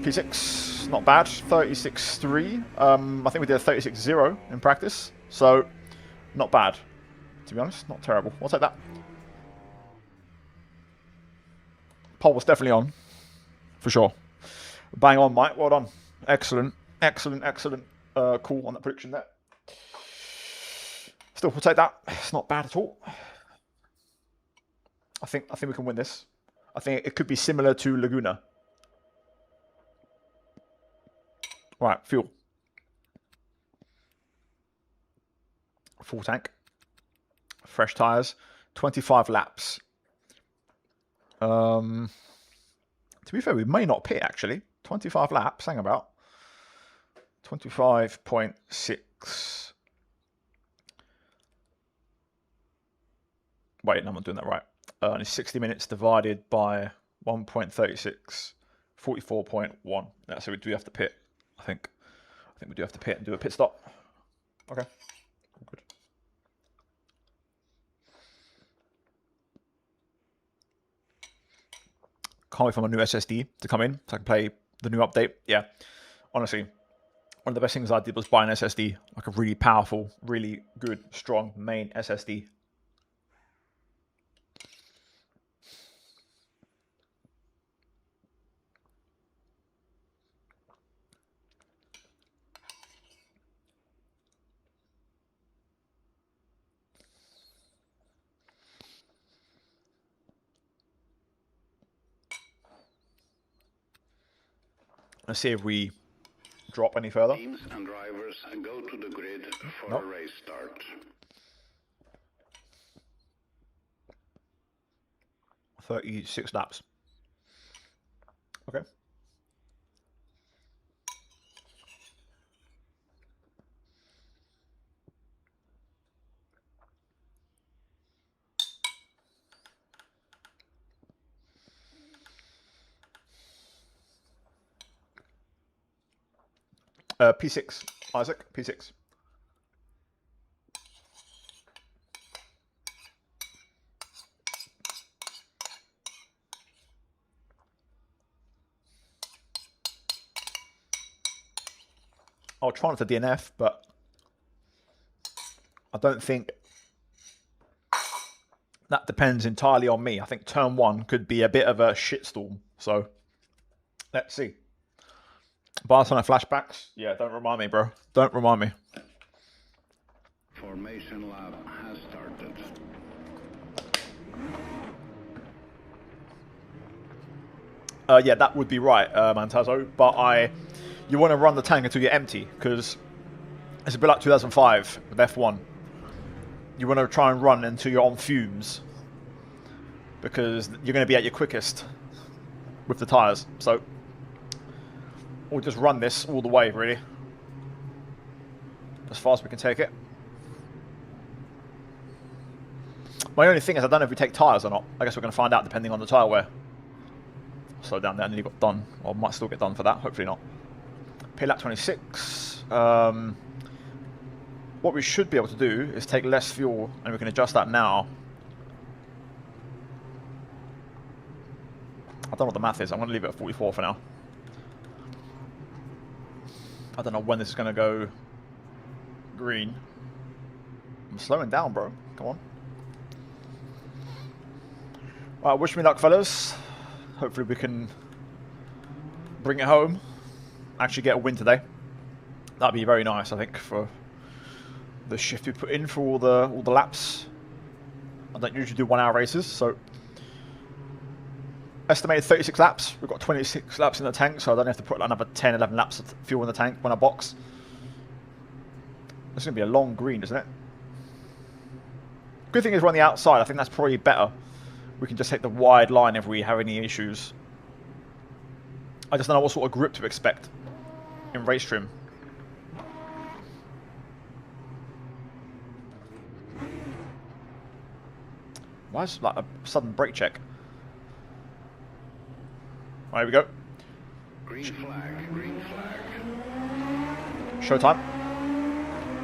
P6, not bad. 36.3. I think we did a 36.0 in practice, so not bad. To be honest, not terrible. I'll take that. Pole was definitely on, for sure. Bang on, Mike. Well done. Excellent, excellent, excellent call on that prediction there. Still, we'll take that. It's not bad at all. I think we can win this. I think it could be similar to Laguna. Right, fuel. Full tank. Fresh tyres. 25 laps. To be fair, we may not pit actually. 25 laps, hang about. 25.6. Wait, no, I'm not doing that right. It's 60 minutes divided by 1.36. 44.1. Yeah, so we do have to pit, I think. I think we do have to pit and do a pit stop. Okay. Good. Can't wait for my new SSD to come in so I can play the new update. Yeah, honestly, one of the best things I did was buy an SSD, like a really powerful, really good, strong main SSD. Let's see if we drop any further. Teams and drivers go to the grid for Nope. a race start. 36 laps. Okay. P6, Isaac, P6. I'll try not to DNF, but I don't think that depends entirely on me. I think turn 1 could be a bit of a shitstorm. So, let's see. Barcelona flashbacks? Yeah, don't remind me, bro. Don't remind me. Formation lab has started. Yeah, that would be right, Mantazo. But you want to run the tank until you're empty, because it's a bit like 2005 with F1. You want to try and run until you're on fumes, because you're going to be at your quickest with the tyres. So we'll just run this all the way, really, as far as we can take it. My only thing is I don't know if we take tyres or not. I guess we're going to find out depending on the tyre wear. Slow down there, nearly got done. Or might still get done for that, hopefully not. Pay lap 26. What we should be able to do is take less fuel, and we can adjust that now. I don't know what the math is. I'm going to leave it at 44 for now. I don't know when this is going to go green. I'm slowing down, bro. Come on. Well, wish me luck, fellas. Hopefully we can bring it home. Actually get a win today. That'd be very nice, I think, for the shift we put in for all the laps. I don't usually do 1 hour races, so estimated 36 laps. We've got 26 laps in the tank, so I don't have to put like another 10, 11 laps of fuel in the tank when I box. It's going to be a long green, isn't it? Good thing is we're on the outside. I think that's probably better. We can just take the wide line if we have any issues. I just don't know what sort of grip to expect in race trim. Why is like a sudden brake check? Right, here we go. Green flag, green flag. Showtime.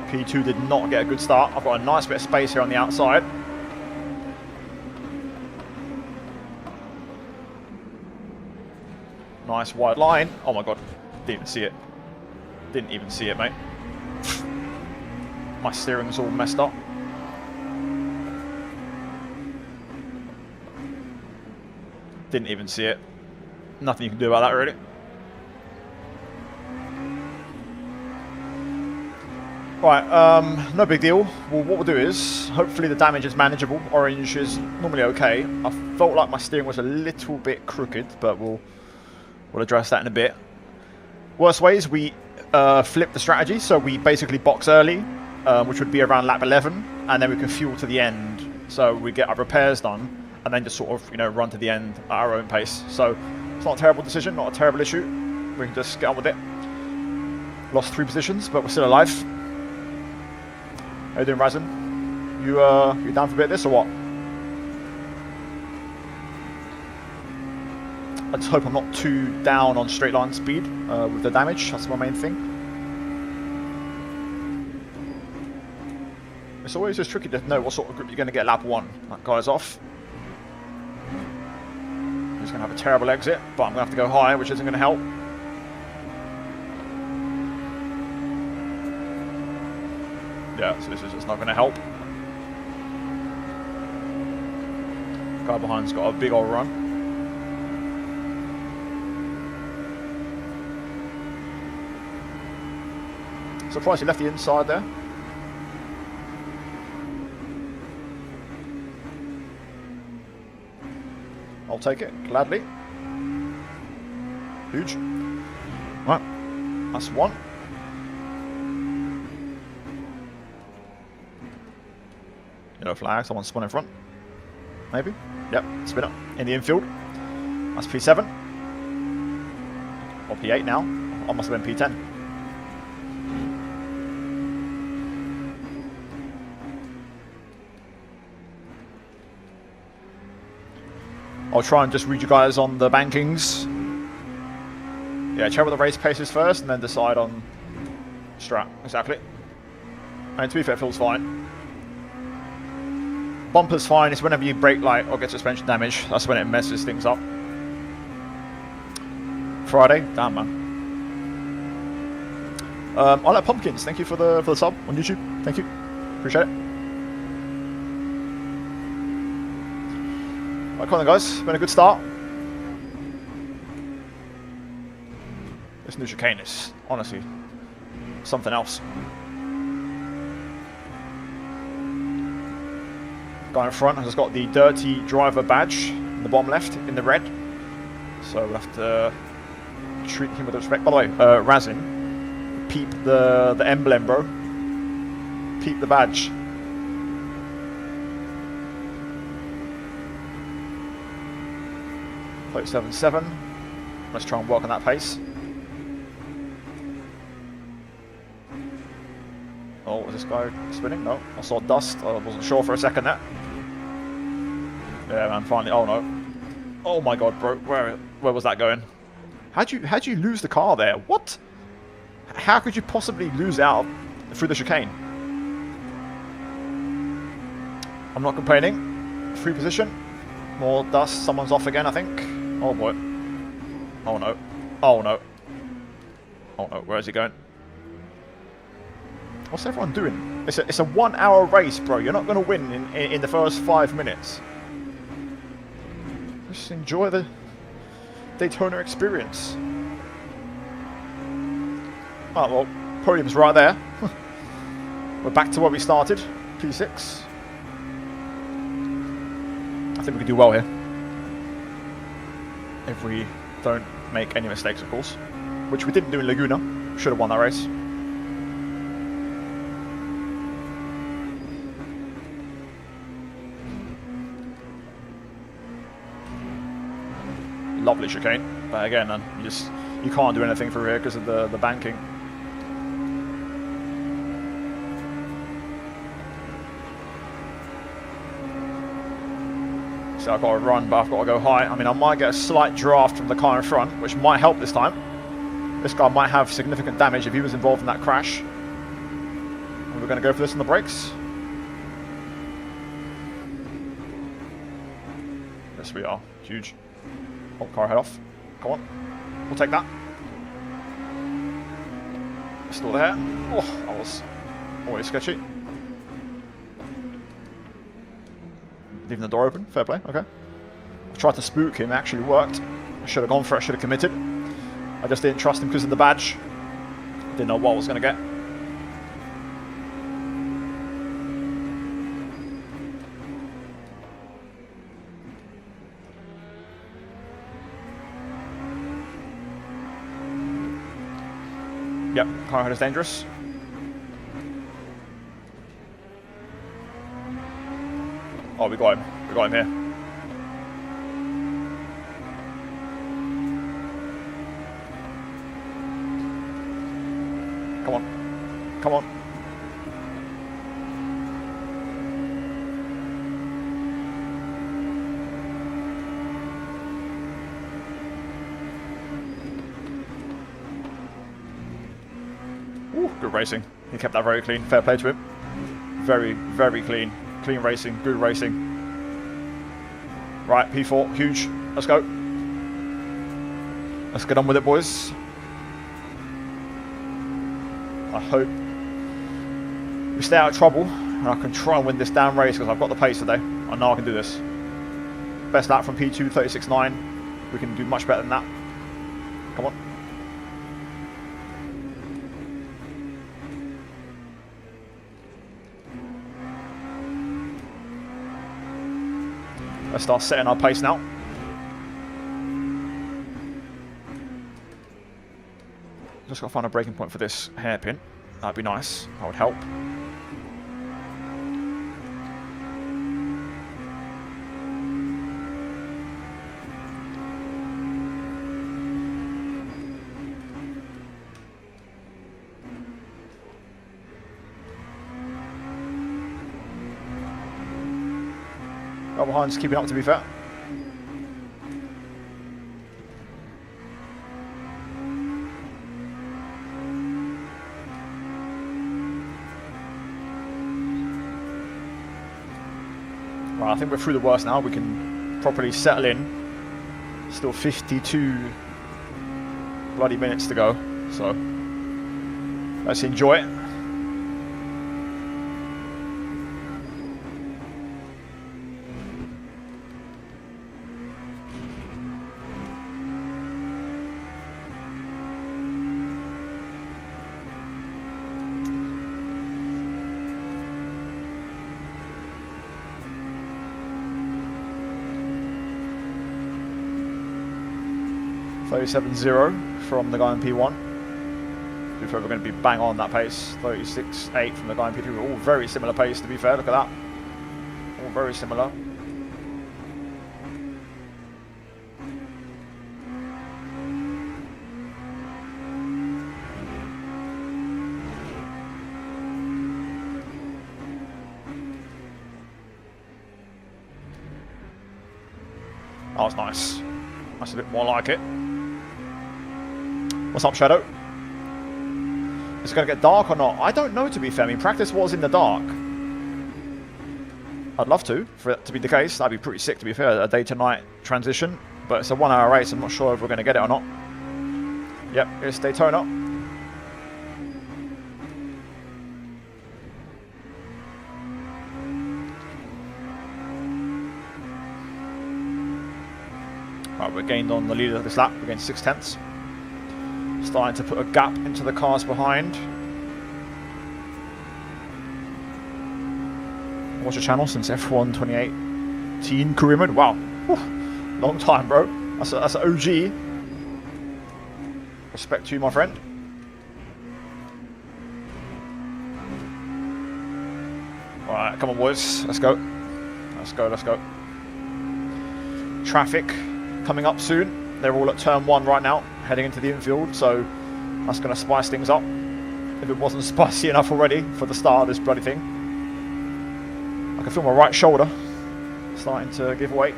P2 did not get a good start. I've got a nice bit of space here on the outside. Nice wide line. Oh my god. Didn't even see it. Didn't even see it, mate. My steering's all messed up. Didn't even see it. Nothing you can do about that, really. Right, no big deal. Well, what we'll do is, hopefully the damage is manageable. Orange is normally okay. I felt like my steering was a little bit crooked, but we'll address that in a bit. Worst ways, we flip the strategy, so we basically box early, which would be around lap 11, and then we can fuel to the end, so we get our repairs done, and then just sort of, run to the end at our own pace. So it's not a terrible decision, not a terrible issue. We can just get on with it. Lost 3 positions, but we're still alive. How you doing, Razin? You down for a bit of this or what? I just hope I'm not too down on straight line speed with the damage. That's my main thing. It's always just tricky to know what sort of grip you're going to get lap 1. That guy's off. He's going to have a terrible exit, but I'm going to have to go high, which isn't going to help. Yeah, so this is just not going to help. Guy behind's got a big old run. Surprised he left the inside there. I'll take it, gladly. Huge. Right, that's 1. Yellow flag, someone spun in front. Maybe? Yep, spin up in the infield. That's P7. Or P8 now. I must have been P10. I'll try and just read you guys on the bankings. Yeah, check what the race pace is first and then decide on Strat, exactly. And to be fair, it feels fine. Bumper's fine. It's whenever you brake light or get suspension damage, that's when it messes things up. Friday? Damn, man. I like Pumpkins. Thank you for the sub on YouTube. Thank you. Appreciate it. Right, come on, guys. Been a good start. This new chicane is honestly something else. Guy in front has got the dirty driver badge in the bottom left in the red, so we'll have to treat him with respect. By the way, Razin, peep the emblem, bro. Peep the badge. Plate 7-7. Let's try and work on that pace. Oh, is this guy spinning? No, I saw dust. I wasn't sure for a second there. Yeah, man, finally. Oh no. Oh my god, bro. Where was that going? How'd you lose the car there? What? How could you possibly lose out through the chicane? I'm not complaining. Free position. More dust. Someone's off again, I think. Oh boy. Oh no. Oh no. Oh no. Where is he going? What's everyone doing? It's a 1 hour race, bro. You're not going to win in the first 5 minutes. Just enjoy the Daytona experience. Oh, well, podium's right there. We're back to where we started. P6. I think we can do well here. If we don't make any mistakes, of course. Which we didn't do in Laguna. Should have won that race. Lovely chicane, but again, you can't do anything through here because of the banking. So I've got to run, but I've got to go high. I mean, I might get a slight draft from the car in front, which might help this time. This guy might have significant damage if he was involved in that crash. And we're going to go for this on the brakes. Yes, we are. Huge. Oh, car head off. Come on. We'll take that. Still there. Oh, that was always sketchy. Leaving the door open. Fair play. Okay. I tried to spook him. It actually worked. I should have gone for it. I should have committed. I just didn't trust him because of the badge. Didn't know what I was going to get. Yep, car head is dangerous. Oh, we got him. We got him here. Come on. Come on. Ooh, good racing. He kept that very clean. Fair play to him. Very, very clean. Clean racing. Good racing. Right, P4. Huge. Let's go. Let's get on with it, boys. I hope we stay out of trouble and I can try and win this damn race because I've got the pace today. I know I can do this. Best lap from P2, 36.9. We can do much better than that. Come on. Let's start setting our pace now. Just got to find a braking point for this hairpin. That'd be nice. That would help. Right behind's keeping up, to be fair. Right, I think we're through the worst now. We can properly settle in. Still 52 bloody minutes to go. So let's enjoy it. .37.0 from the guy in P1. If we're going to be bang on that pace. 36.8 from the guy in P2. We're all very similar pace, to be fair. Look at that. All very similar. That was nice. That's a bit more like it. What's up, Shadow? Is it going to get dark or not? I don't know, to be fair. I mean, practice was in the dark. I'd love to, for it to be the case. That'd be pretty sick, to be fair, a day to night transition. But it's a 1 hour race. I'm not sure if we're going to get it or not. Yep, it's Daytona. Right, we're gained on the leader of this lap. We're gained 6 tenths. Starting to put a gap into the cars behind. Watch your channel since F1 2018 career mode. Wow, whew. Long time, bro. That's an OG. Respect to you, my friend. All right, come on, boys. Let's go. Let's go. Let's go. Traffic coming up soon. They're all at turn 1 right now, heading into the infield, so that's going to spice things up. If it wasn't spicy enough already for the start of this bloody thing. I can feel my right shoulder starting to give way.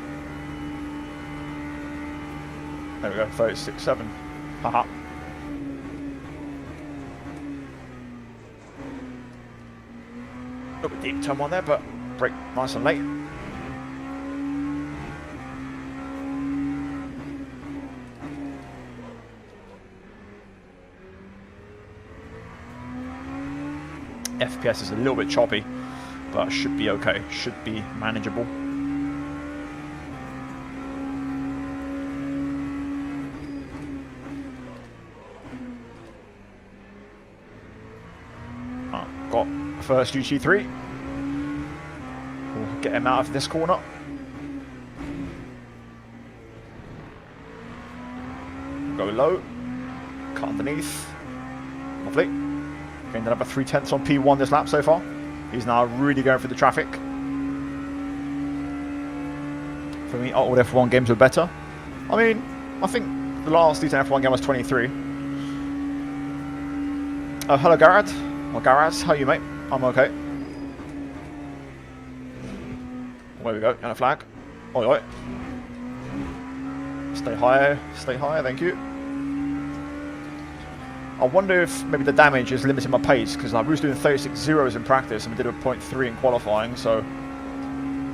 There we go, 36.7. Haha. A little bit deep turn 1 there, but brake nice and late. FPS is a little bit choppy, but should be okay. Should be manageable. Got first GT3. We'll get him out of this corner. Go low. Cut underneath. Lovely. Gained another 3 tenths on P1 this lap so far. He's now really going through the traffic. For me, old F1 games were better. I mean, I think the last decent F1 game was 23. Hello, Garrett. Or Garaz, how are you, mate? I'm okay. There we go, yellow flag. Oi, oi. Stay higher, thank you. I wonder if maybe the damage is limiting my pace, because I was doing 36 zeros in practice and we did a 0.3 in qualifying, so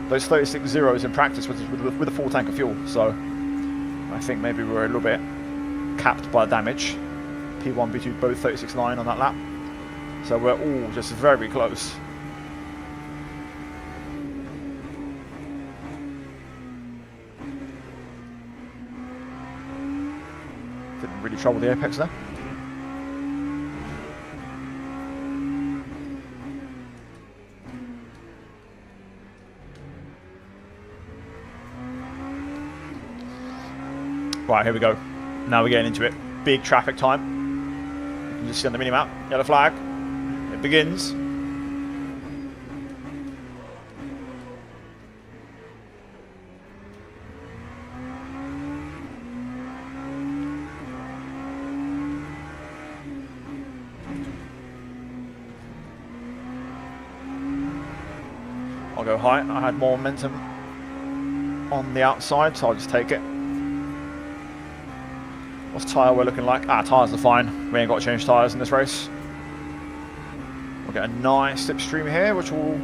those 36 zeros in practice was with a full tank of fuel, so I think maybe we're a little bit capped by damage. P1, P2 both 36.9 on that lap, so we're all just very close. Didn't really trouble the apex there. Right, here we go. Now we're getting into it. Big traffic time. You can just see on the minimap. Yellow flag. It begins. I'll go high. I had more momentum on the outside, so I'll just take it. What's tyre we're looking like? Tyres are fine. We ain't got to change tyres in this race. We'll get a nice slipstream here, which will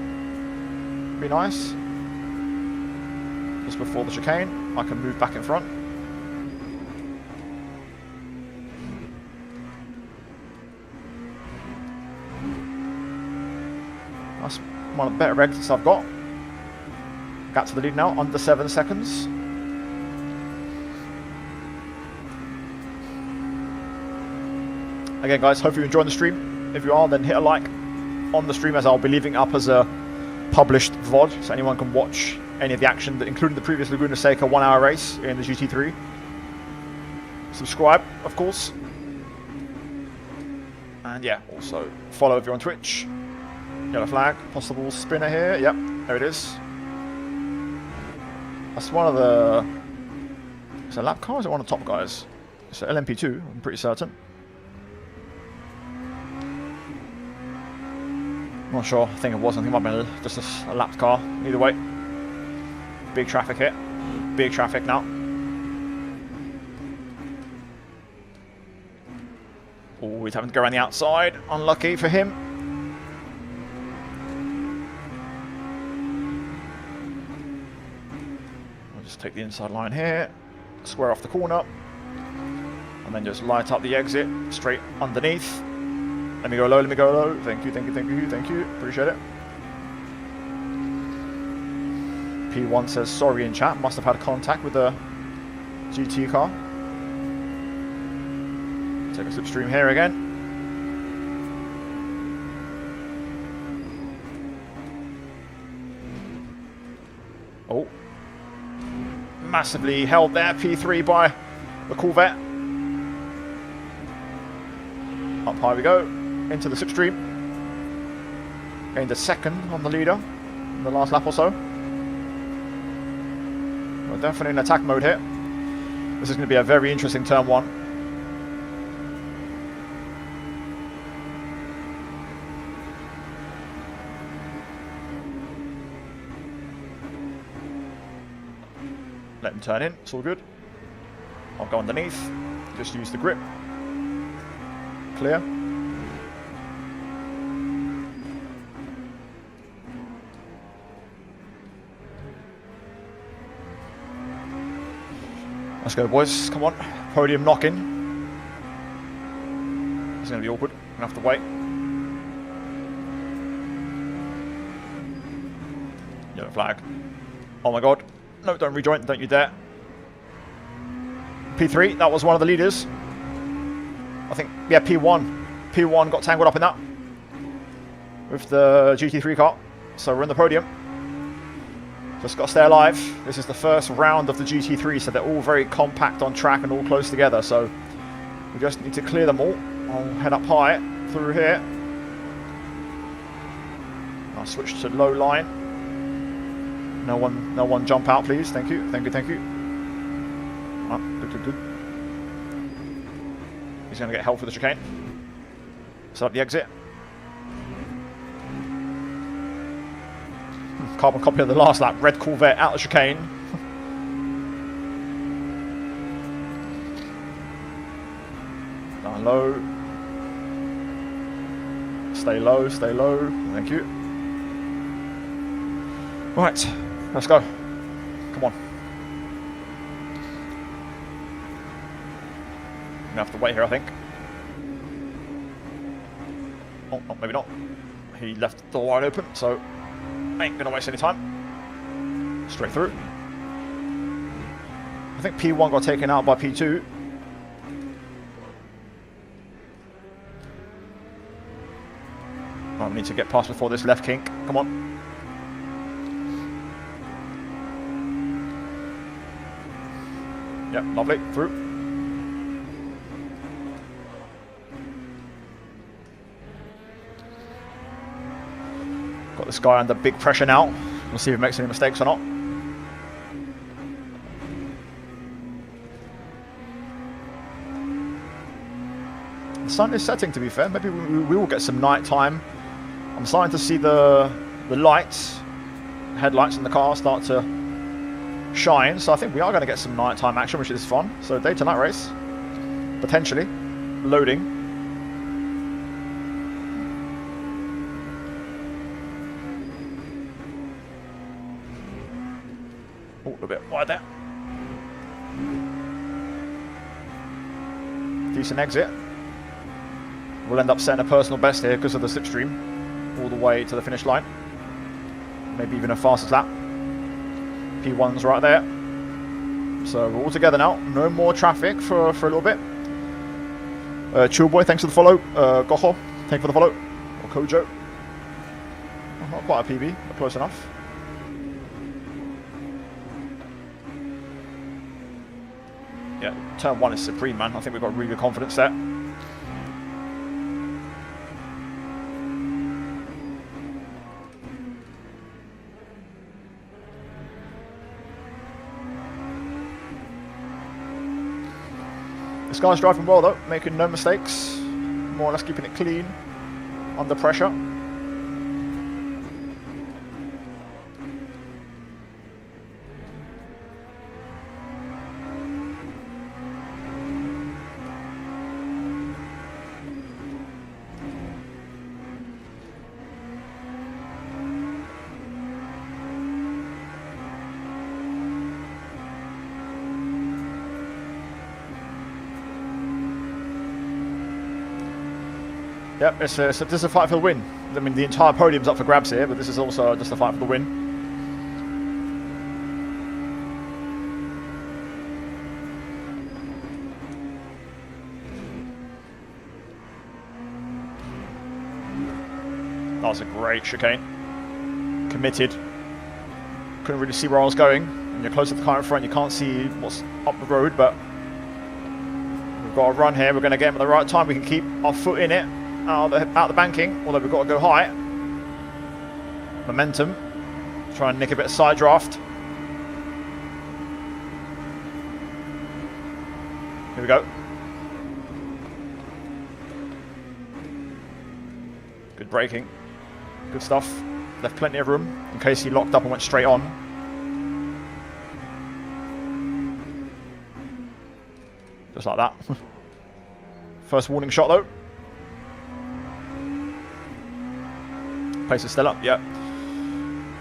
be nice. just before the chicane. I can move back in front. That's one of the better exits I've got. Got to the lead now, under 7 seconds. Again, guys, hope you're enjoying the stream. If you are, then hit a like on the stream, as I'll be leaving it up as a published VOD, so anyone can watch any of the action, including the previous Laguna Seca 1 hour race in the GT3. Subscribe, of course. And yeah, also follow if you're on Twitch. Yellow flag, possible spinner here. Yep, there it is. That's one of the... Is it a lap car or is it one of the top guys? It's an LMP2, I'm pretty certain. I'm not sure, I think it was. I think it might have been just a lapped car. Either way. Big traffic here. Big traffic now. Oh, he's having to go around the outside. Unlucky for him. I'll just take the inside line here. Square off the corner. And then just light up the exit straight underneath. Let me go low, let me go low. Thank you, thank you, thank you, thank you. Appreciate it. P1 says sorry in chat. Must have had contact with the GT car. Take a slipstream here again. Oh. Massively held there. P3 by the Corvette. Up high we go. Into the slipstream. Gained a second on the leader in the last lap or so. We're definitely in attack mode here. This is going to be a very interesting turn 1. Let him turn in, it's all good. I'll go underneath, just use the grip. Clear. Let's go, boys. Come on. Podium knock-in. It's going to be awkward. I'm going to have to wait. Yellow flag. Oh my god. No, don't rejoin. Don't you dare. P3. That was one of the leaders. I think, yeah, P1. P1 got tangled up in that. With the GT3 car. So we're in the podium. Just got to stay alive. This is the first round of the GT3, so they're all very compact on track and all close together. So we just need to clear them all. I'll head up high through here. I'll switch to low line. No one jump out, please. Thank you, thank you, thank you. Oh, good, good, good. He's going to get help for the chicane. Set up the exit. Carbon copy of the last lap. Red Corvette out of chicane. Down low. Stay low, stay low. Thank you. Right, let's go. Come on. I'm gonna have to wait here, I think. Oh, maybe not. He left the door wide open, so ain't gonna waste any time. Straight through. I think P1 got taken out by P2. I need to get past before this left kink. Come on. Yep, lovely. Through. Got this guy under big pressure now. We'll see if he makes any mistakes or not. The sun is setting, to be fair. Maybe we will get some night time. I'm starting to see the lights, headlights in the car start to shine. So I think we are going to get some nighttime action, which is fun. So day to night race, potentially. Loading. Oh, a little bit wide there. Decent exit. We'll end up setting a personal best here because of the slipstream all the way to the finish line. Maybe even a fastest lap. P1's right there. So we're all together now. No more traffic for a little bit. Chillboy, thanks for the follow. Goho, thank you for the follow. Or Kojo. Oh, not quite a PB, but close enough. Yeah, turn 1 is supreme, man. I think we've got really good confidence there. This guy's driving well though, making no mistakes. More or less keeping it clean, under pressure. Yep, this is a fight for the win. I mean, the entire podium's up for grabs here, but this is also just a fight for the win. That was a great chicane. Committed. Couldn't really see where I was going. When you're close to the car in front, you can't see what's up the road, but we've got to run here. We're going to get him at the right time. We can keep our foot in it. Out the banking, although we've got to go high. Momentum. Try and nick a bit of side draft. Here we go. Good braking. Good stuff. Left plenty of room in case he locked up and went straight on. Just like that. First warning shot though. Pace is still up, yeah.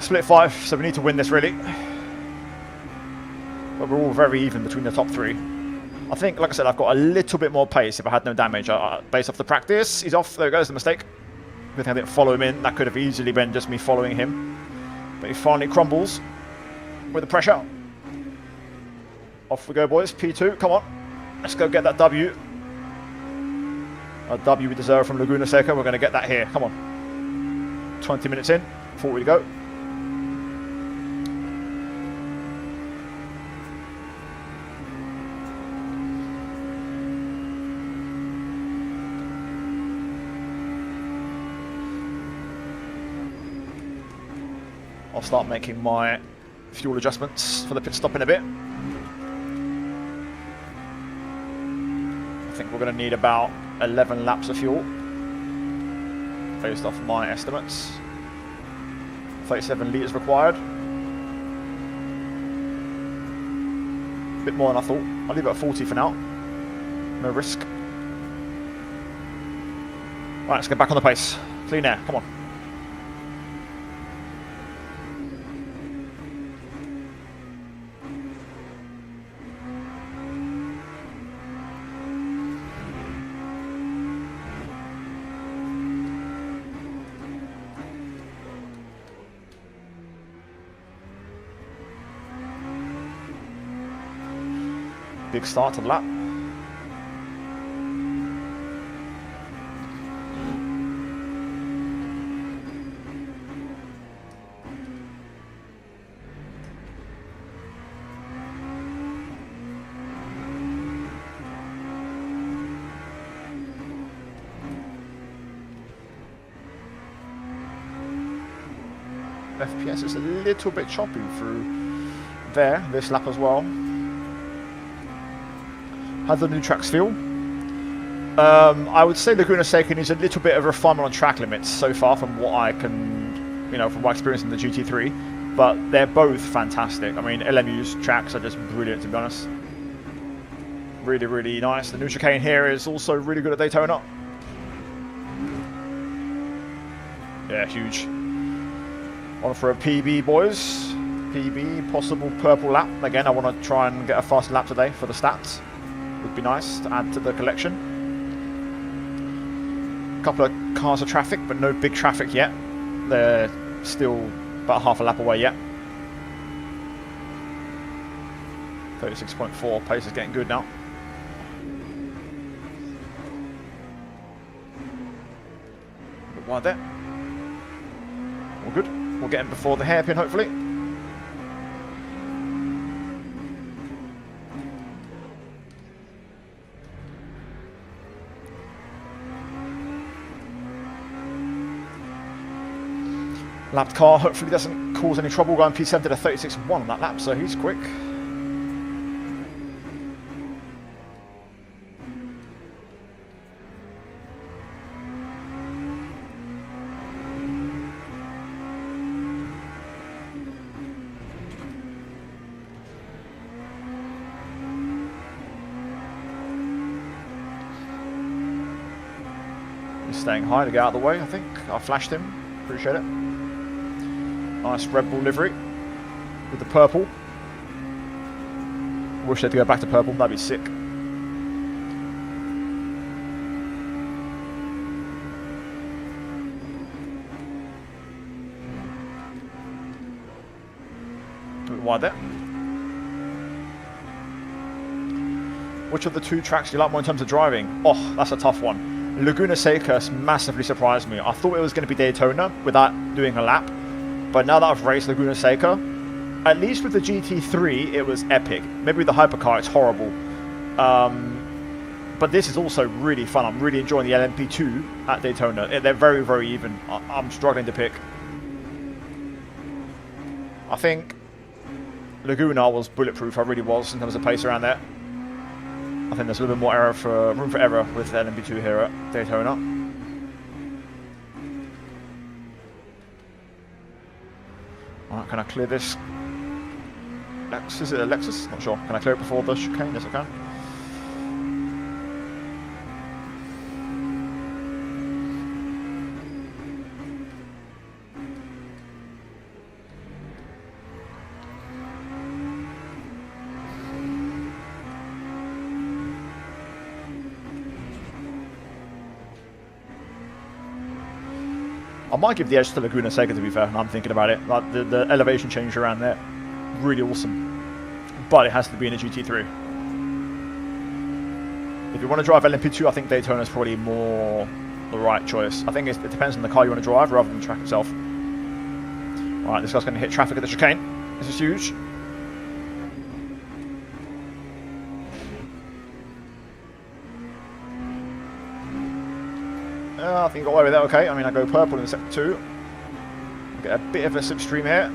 Split 5, so we need to win this really. But we're all very even between the top 3. I think, like I said, I've got a little bit more pace if I had no damage. Based off the practice, he's off. There goes the mistake. Good thing I didn't follow him in. That could have easily been just me following him. But he finally crumbles with the pressure. Off we go, boys. P2, come on. Let's go get that W. A W we deserve from Laguna Seca. We're going to get that here. Come on. 20 minutes in, 40 to go. I'll start making my fuel adjustments for the pit stop in a bit. I think we're going to need about 11 laps of fuel. Based off my estimates. 37 litres required. A bit more than I thought. I'll leave it at 40 for now. No risk. Right, let's get back on the pace. Clean air, come on. Big start to the lap. FPS is a little bit choppy through there, this lap as well. How do the new tracks feel? I would say Laguna Seca needs a little bit of refinement on track limits so far from what I can, from my experience in the GT3, but they're both fantastic. I mean, LMU's tracks are just brilliant, to be honest. Really, really nice. The new chicane here is also really good at Daytona. Yeah, huge. On for a PB, boys. PB, possible purple lap. Again, I want to try and get a faster lap today for the stats. Would be nice to add to the collection. A couple of cars of traffic, but no big traffic yet. They're still about half a lap away yet. 36.4, pace is getting good now. A bit wide there. All good. We'll get him before the hairpin, hopefully. Lapped car hopefully doesn't cause any trouble going P7 to 36.1 on that lap, so he's quick. He's staying high to get out of the way, I think. I flashed him. Appreciate it. Nice Red Bull livery with the purple. Wish they'd go back to purple, that'd be sick. A bit wide there. Which of the two tracks do you like more in terms of driving? Oh, that's a tough one. Laguna Seca massively surprised me. I thought it was going to be Daytona without doing a lap. But now that I've raced Laguna Seca, at least with the GT3, it was epic. Maybe with the hypercar, it's horrible. But this is also really fun. I'm really enjoying the LMP2 at Daytona. They're very, very even. I'm struggling to pick. I think Laguna was bulletproof. I really was in terms of pace around there. I think there's a little bit more room for error with LMP2 here at Daytona. Alright, can I clear this Lexus? Is it a Lexus? Not sure. Can I clear it before the chicane? Yes, I can. I might give the edge to Laguna Seca, to be fair, and I'm thinking about it. Like the elevation change around there, really awesome. But it has to be in a GT3. If you want to drive LMP2, I think Daytona is probably more the right choice. I think it depends on the car you want to drive rather than the track itself. Alright, this guy's going to hit traffic at the chicane. This is huge. I think I got away with that okay. I mean, I go purple in sector 2. Get a bit of a slipstream here.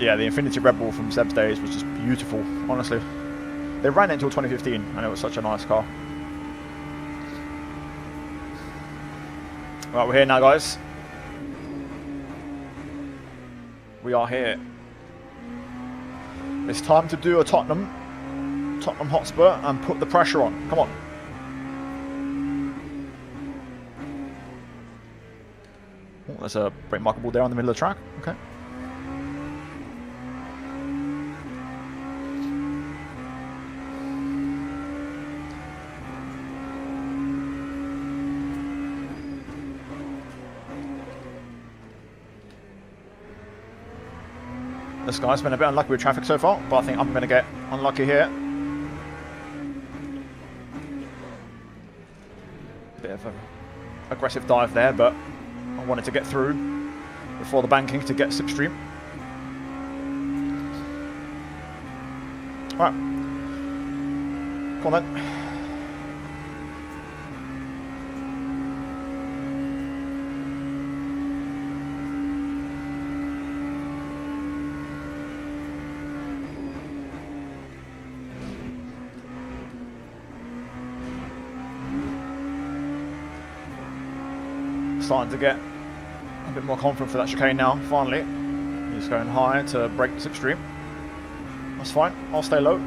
Yeah, the Infinity Red Bull from Seb's days was just beautiful, honestly. They ran it until 2015, and it was such a nice car. Right, we're here now, guys. We are here. It's time to do a Tottenham Hotspur and put the pressure on. Come on. Oh, there's a brake marker ball there on the middle of the track. Okay. This guy's been a bit unlucky with traffic so far, but I think I'm going to get unlucky here. Bit of an aggressive dive there, but I wanted to get through before the banking to get slipstream. Alright. Come on then. Starting to get a bit more confident for that chicane now, finally. He's going high to break the slipstream. That's fine, I'll stay low.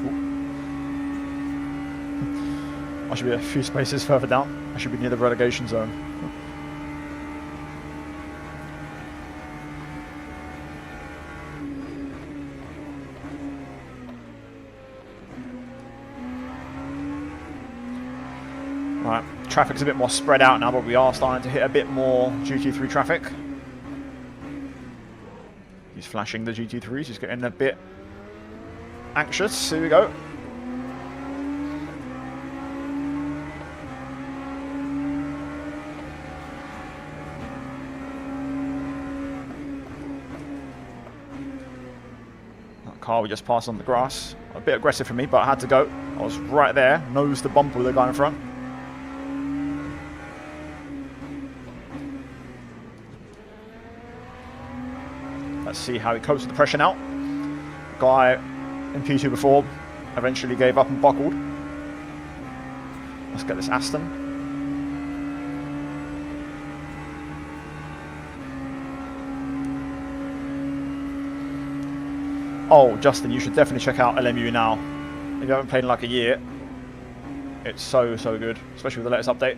Ooh. I should be a few spaces further down. I should be near the relegation zone. Right, traffic's a bit more spread out now, but we are starting to hit a bit more GT3 traffic. He's flashing the GT3s, he's getting a bit anxious. Here we go. That car we just passed on the grass. A bit aggressive for me, but I had to go. I was right there, nose to bumper with the guy in front. Let's see how he copes with the pressure now. The guy in P2 before eventually gave up and buckled. Let's get this Aston. Oh, Justin, you should definitely check out LMU now. If you haven't played in like a year, it's so good, especially with the latest update.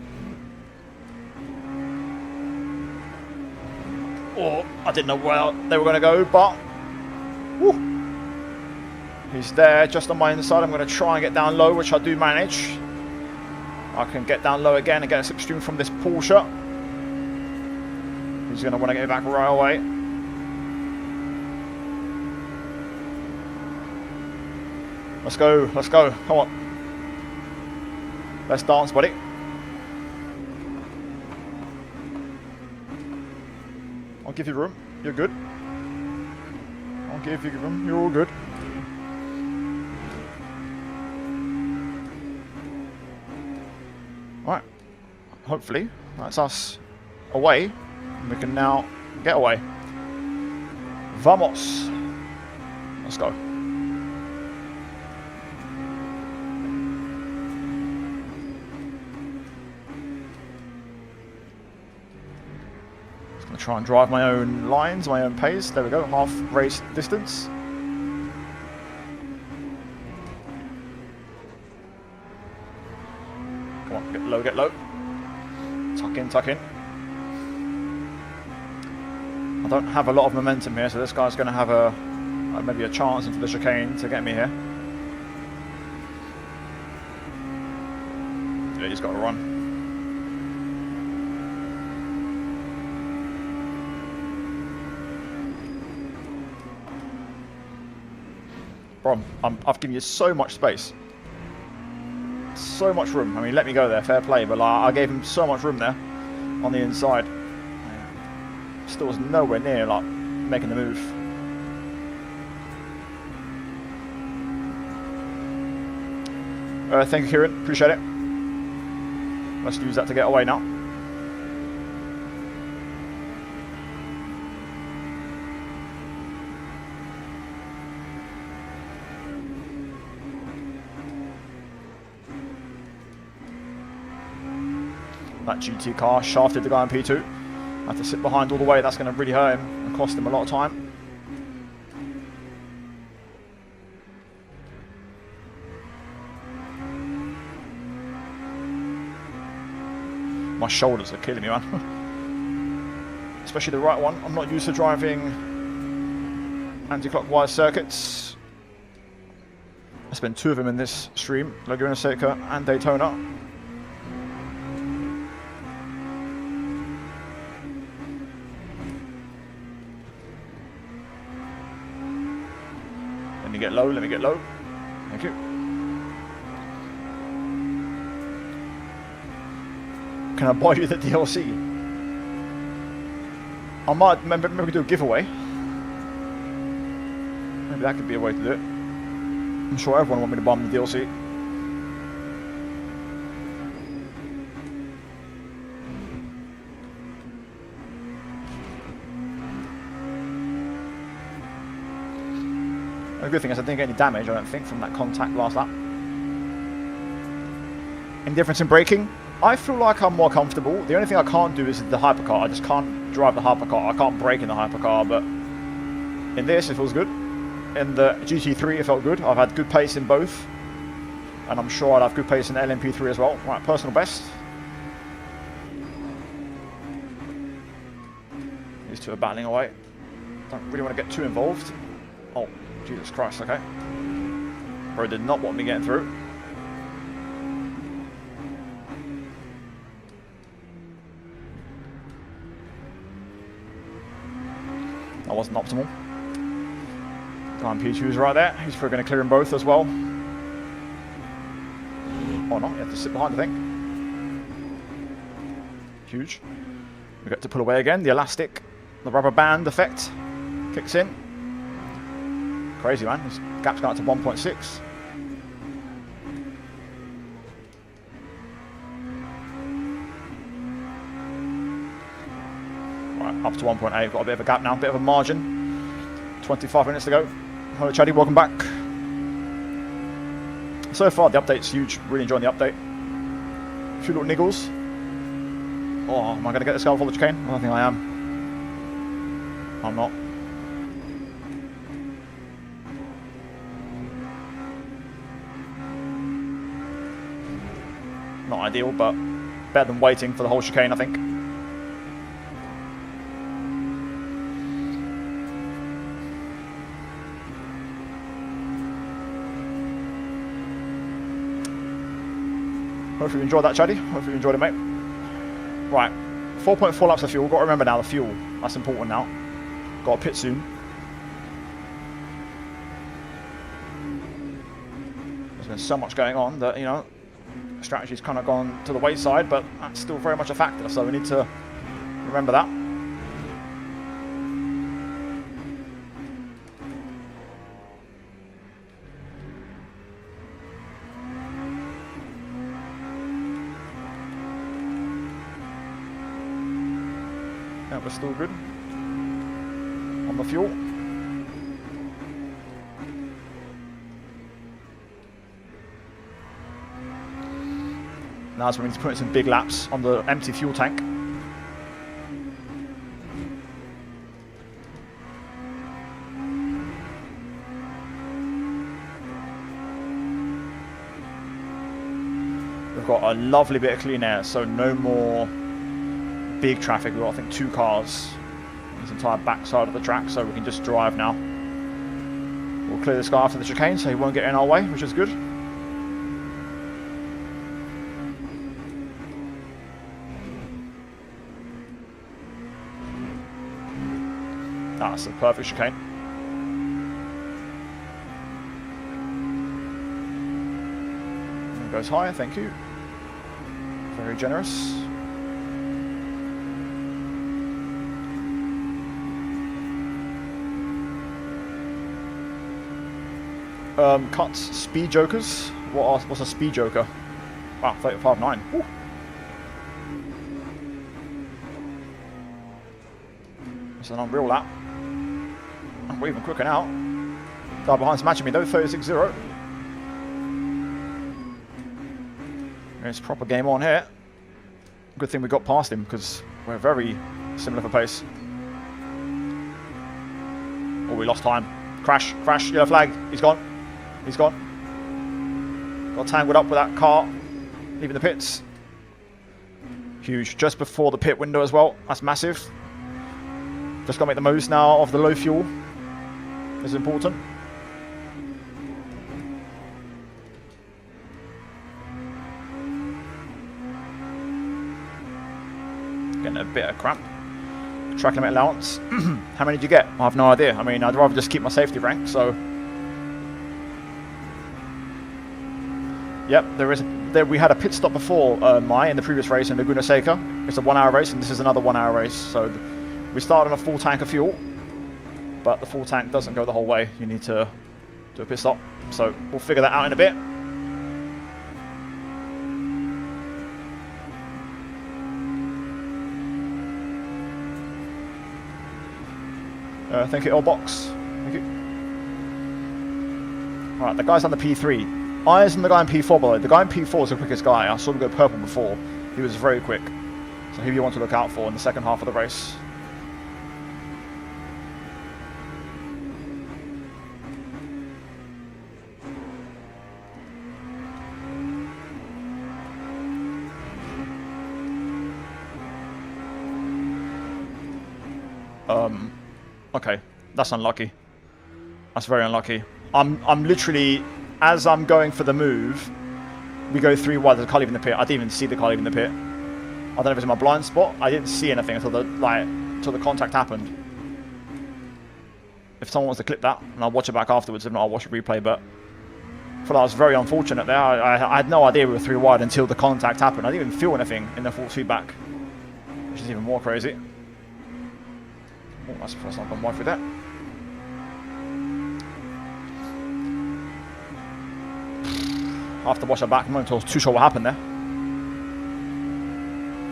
Oh, I didn't know where they were going to go, but whew, he's there just on my inside. I'm going to try and get down low, which I do manage. I can get down low again and get a slipstream from this Porsche. He's going to want to get me back right away. Let's go, come on. Let's dance, buddy. I'll give you room. You're good. I'll give you room. You're all good. Alright. Hopefully, that's us away. And we can now get away. Vamos. Let's go. Try and drive my own lines, my own pace. There we go, half race distance. Come on, get low, get low. Tuck in, tuck in. I don't have a lot of momentum here, so this guy's going to have maybe a chance into the chicane to get me here. Yeah, he's got to run. Bro, I've given you so much space. So much room. I mean, let me go there, fair play, but like, I gave him so much room there on the inside. Still was nowhere near like making the move. Thank you, Kieran. Appreciate it. Let's use that to get away now. That GT car shafted the guy in P2. Had to sit behind all the way. That's going to really hurt him and cost him a lot of time. My shoulders are killing me, man. Especially the right one. I'm not used to driving anti-clockwise circuits. I spent 2 of them in this stream, Laguna Seca and Daytona. Let me get low, let me get low. Thank you. Can I buy you the DLC? I might maybe do a giveaway. Maybe that could be a way to do it. I'm sure everyone wants me to buy them the DLC. The good thing is I didn't get any damage, I don't think, from that contact last lap. Any difference in braking? I feel like I'm more comfortable. The only thing I can't do is the hypercar. I just can't drive the hypercar. I can't brake in the hypercar, but in this it feels good. In the GT3 it felt good. I've had good pace in both. And I'm sure I'd have good pace in LMP3 as well. Right, personal best. These two are battling away. Don't really want to get too involved. Oh, Jesus Christ, okay. Bro did not want me getting through. That wasn't optimal. P2's right there. He's probably going to clear them both as well. Or not, you have to sit behind, I think. Huge. We get to pull away again. The elastic, the rubber band effect kicks in. Crazy, man. This gap's gone up to 1.6. Right, up to 1.8. Got a bit of a gap now, a bit of a margin. 25 minutes to go. Hello, Chaddy. Welcome back. So far, the update's huge. Really enjoying the update. A few little niggles. Oh, am I going to get this guy with all the chicane? I don't think I am. I'm not. Not ideal, but better than waiting for the whole chicane, I think. Hopefully you enjoyed that, Chaddy. Hopefully you enjoyed it, mate. Right, 4.4 laps of fuel. Got to remember now, the fuel. That's important now. Got to pit soon. There's been so much going on that, you know, strategy's kind of gone to the wayside, but that's still very much a factor, so we need to remember that. Yeah, we're still good on the fuel. Now we need to put in some big laps on the empty fuel tank. We've got a lovely bit of clean air, so no more big traffic. We've got, I think, 2 cars on this entire back side of the track, so we can just drive now. We'll clear this guy after the chicane, so he won't get in our way, which is good. That's a perfect chicane. It goes higher, thank you. Very generous. Cuts, speed jokers. What's a speed joker? Wow, 35.9. Woo. It's an unreal lap. We're even quicker now. Guy behind's matching me though, 36.0. It's proper game on here. Good thing we got past him because we're very similar for pace. Oh, we lost time. Crash, yellow flag. He's gone. He's gone. Got tangled up with that car, leaving the pits. Huge. Just before the pit window as well. That's massive. Just got to make the most now of the low fuel. This is important. Getting a bit of cramp. Track limit allowance. How many did you get? I have no idea. I mean, I'd rather just keep my safety rank, so. Yep, we had a pit stop before in the previous race in Laguna Seca. It's a 1 hour race, and this is another 1 hour race. So we started on a full tank of fuel, but the full tank doesn't go the whole way. You need to do a pit stop. So we'll figure that out in a bit. Thank you, L-Box. Thank you. Alright, the guy's on the P3. Eyes on the guy in P4 below. The guy in P4 is the quickest guy. I saw him go purple before. He was very quick. So who you want to look out for in the second half of the race. Okay, that's unlucky. That's very unlucky. I'm literally, as I'm going for the move, we go 3 wide. There's a car leaving the pit. I didn't even see the car leaving the pit. I don't know if it's in my blind spot. I didn't see anything until the contact happened. If someone wants to clip that, and I'll watch it back afterwards. If not, I'll watch a replay. But I feel like I was very unfortunate there. I had no idea we were 3 wide until the contact happened. I didn't even feel anything in the force feedback, which is even more crazy. Oh, that's the first time I've gone wide through that. I have to watch that back. I'm not too sure what happened there.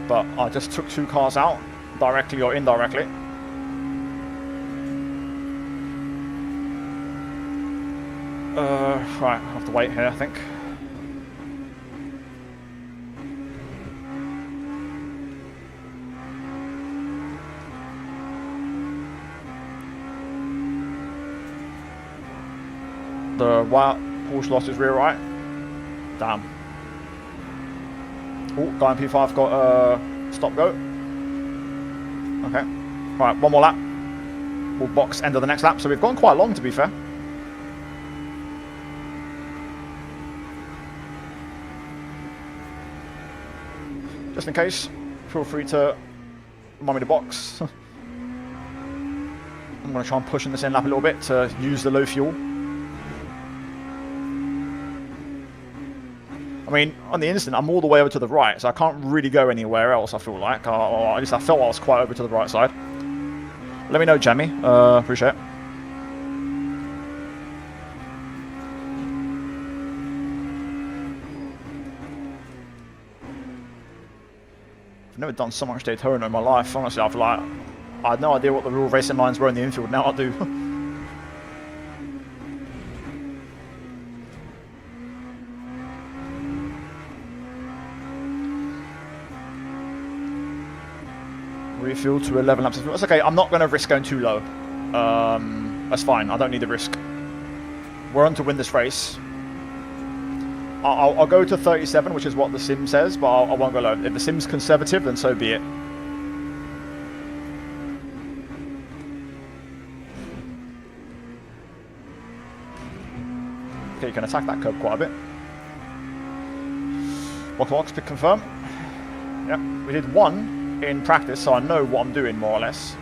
But I just took 2 cars out, directly or indirectly. Right, I have to wait here, I think. The white Porsche lost his rear right. Damn. Oh, guy in P5 got stop go. Okay. Right, 1 more lap. We'll box end of the next lap. So we've gone quite long, to be fair. Just in case, feel free to remind me to box. I'm going to try and push in this end lap a little bit to use the low fuel. I mean, on the instant, I'm all the way over to the right, so I can't really go anywhere else, I feel like. Or at least I felt I was quite over to the right side. Let me know, Jamie. Appreciate it. I've never done so much Daytona in my life, honestly. I had no idea what the real racing lines were in the infield. Now I do. Refuel to 11 laps. That's okay. I'm not going to risk going too low. That's fine. I don't need the risk. We're on to win this race. I'll go to 37, which is what the sim says, but I won't go low. If the sim's conservative, then so be it. Okay, you can attack that curb quite a bit. Box, pick confirm. Yep, we did 1 in practice, so I know what I'm doing more or less.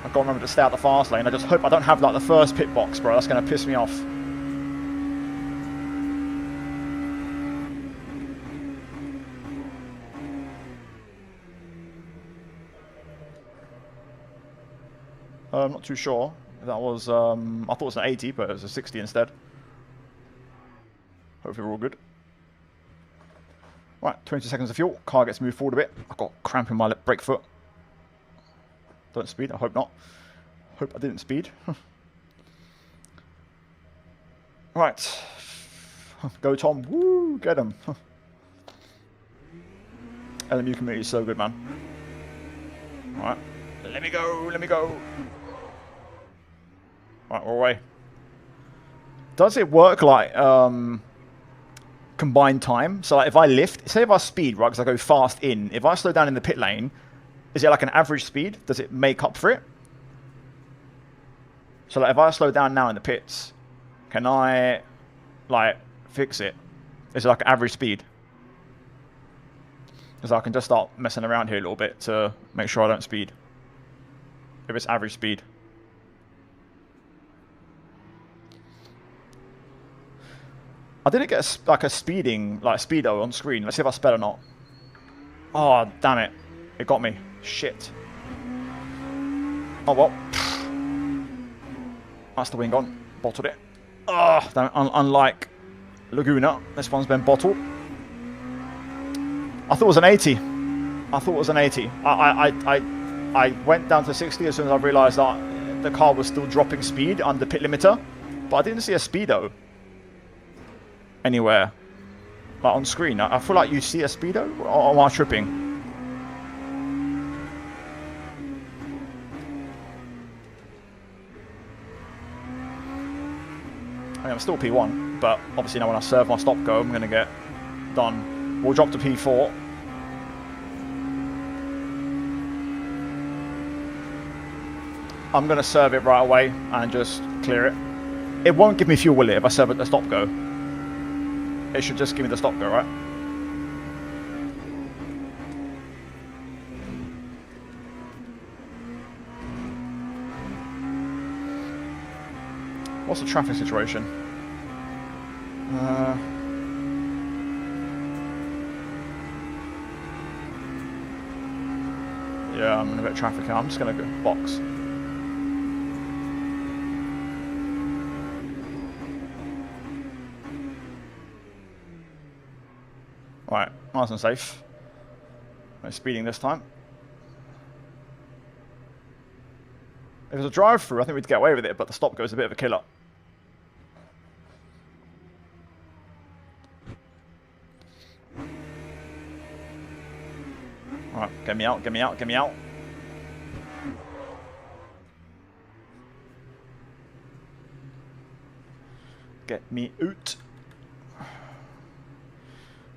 I've got to remember to stay out the fast lane. I just hope I don't have like the first pit box, bro. That's going to piss me off. I'm not too sure. That was, I thought it was an 80, but it was a 60 instead. Hopefully we're all good. Right, 20 seconds of fuel. Car gets moved forward a bit. I've got cramp in my brake foot. Don't speed, I hope not. Hope I didn't speed. Right. Go Tom. Woo, get him. LMU community is so good, man. Alright. Let me go, let me go. Right, we're away. Does it work like combined time? So like if I lift, say if I speed, right, because I go fast in, if I slow down in the pit lane, is it like an average speed? Does it make up for it? So like if I slow down now in the pits, can I like fix it? Is it like average speed? Because I can just start messing around here a little bit to make sure I don't speed. If it's average speed. I didn't get like a speeding, like speedo on screen. Let's see if I sped or not. Oh, damn it. It got me. Shit. Oh, well. That's the wing gone. Bottled it. Oh, damn it. Unlike Laguna, this one's been bottled. I thought it was an 80. I thought it was an 80. I went down to 60 as soon as I realised that the car was still dropping speed under pit limiter. But I didn't see a speedo anywhere, like on screen. I feel like you see a speedo, or am I tripping? I mean, I'm still P1, but obviously now when I serve my stop go, I'm going to get done. We'll drop to P4. I'm going to serve it right away and just clear it. It won't give me fuel, will it, if I serve it the stop go? It should just give me the stop go, right? What's the traffic situation? Yeah, I'm in a bit of traffic here. I'm just going to go box. Right, nice and safe. No speeding this time. If it was a drive-through, I think we'd get away with it, but the stop goes a bit of a killer. Alright, get me out, get me out, get me out. Get me out.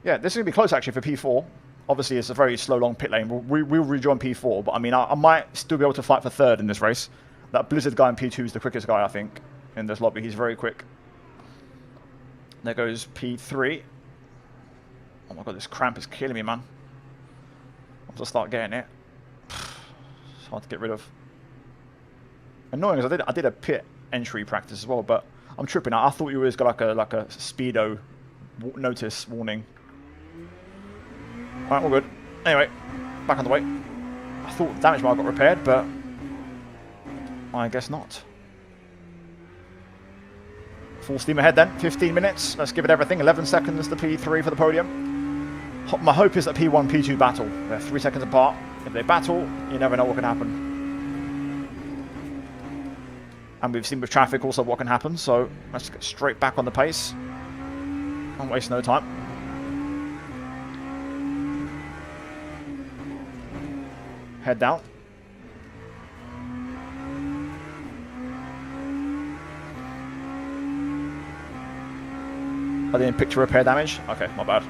Yeah, this is going to be close actually for P4. Obviously, it's a very slow, long pit lane. We'll rejoin P4, but I mean, I might still be able to fight for third in this race. That Blizzard guy in P2 is the quickest guy, I think, in this lobby. He's very quick. There goes P3. Oh my god, this cramp is killing me, man. I'll have to start getting it. It's hard to get rid of. Annoying, because I did a pit entry practice as well, but I'm tripping out. I thought you always got like a speedo notice warning. Alright, all good. Anyway, back on the way. I thought the damage bar got repaired, but I guess not. Full steam ahead then. 15 minutes. Let's give it everything. 11 seconds to P3 for the podium. My hope is that P1, P2 battle. They're 3 seconds apart. If they battle, you never know what can happen. And we've seen with traffic also what can happen, so let's get straight back on the pace. Don't waste no time. Head down. I didn't picture repair damage. Okay, my bad.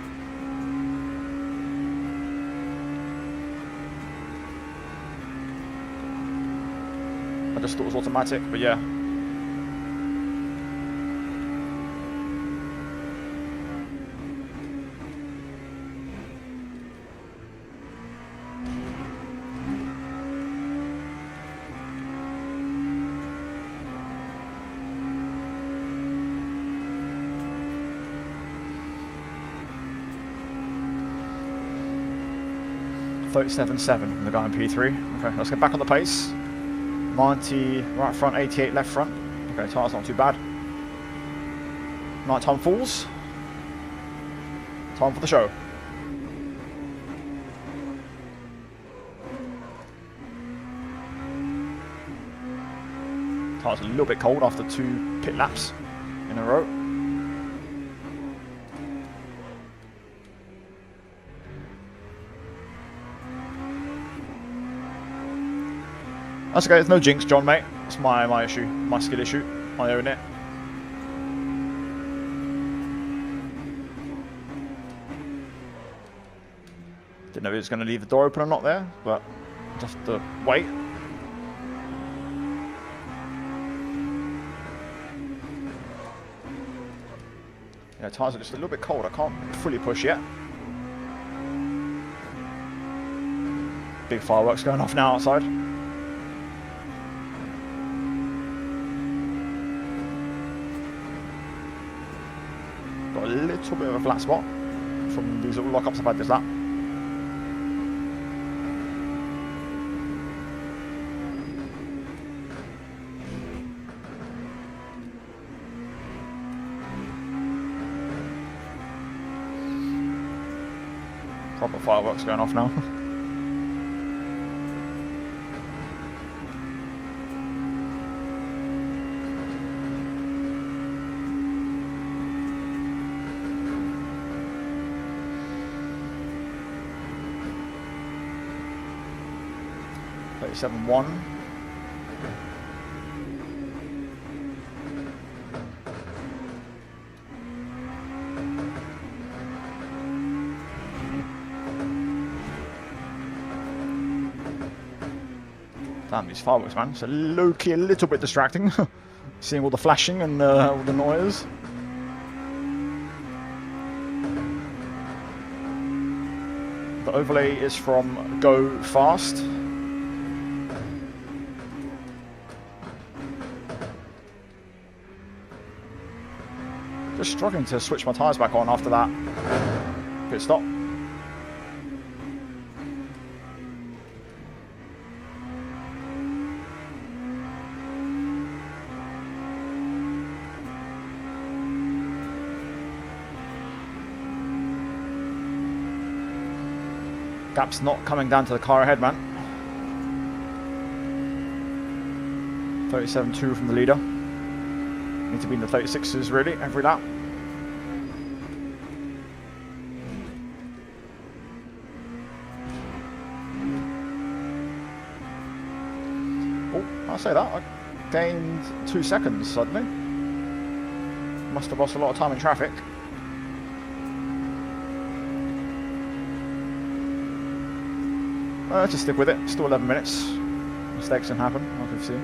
I just thought it was automatic, but yeah. .37.7 the guy in P3. Okay, let's get back on the pace. 90 right front, 88 left front. Okay, tyres not too bad. Nighttime falls. Time for the show. Tyres a little bit cold after 2 pit laps in a row. That's okay, there's no jinx, John, mate. It's my issue, my skill issue. I own it. Didn't know if he was going to leave the door open or not there, but just have to wait. Yeah, tyres are just a little bit cold. I can't fully push yet. Big fireworks going off now outside. Got a little bit of a flat spot from these little lockups I've had this lap. Proper fireworks going off now. .37.1. Damn, these fireworks, man. It's a low-key a little bit distracting. Seeing all the flashing and all the noise. The overlay is from Go Fast. Just struggling to switch my tyres back on after that pit stop. Gap's not coming down to the car ahead, man. 37.2 from the leader. Need to be in the 36s really every lap. Oh, I'll say that. I gained 2 seconds suddenly. Must have lost a lot of time in traffic. Just stick with it. Still 11 minutes. Mistakes can happen, like we've seen.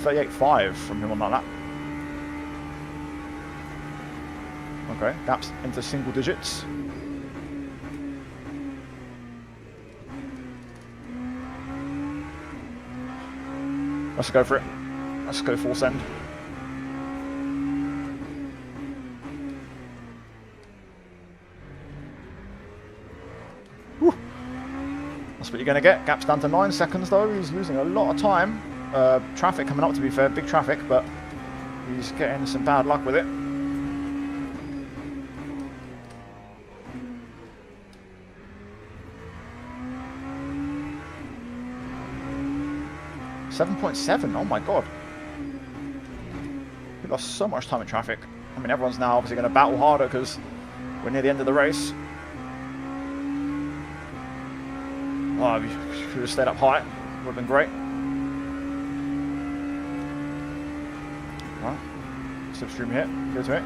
38.5 from him on that lap. Okay, gaps into single digits. Let's go for it. Let's go full send. Whew. That's what you're going to get. Gap's down to 9 seconds though. He's losing a lot of time. Traffic coming up, to be fair. Big traffic, but he's getting some bad luck with it. .7. Oh my god. We lost so much time in traffic. I mean, everyone's now obviously going to battle harder because we're near the end of the race. Oh, we could have stayed up high. Would have been great. Right. Slipstream here. Go to it.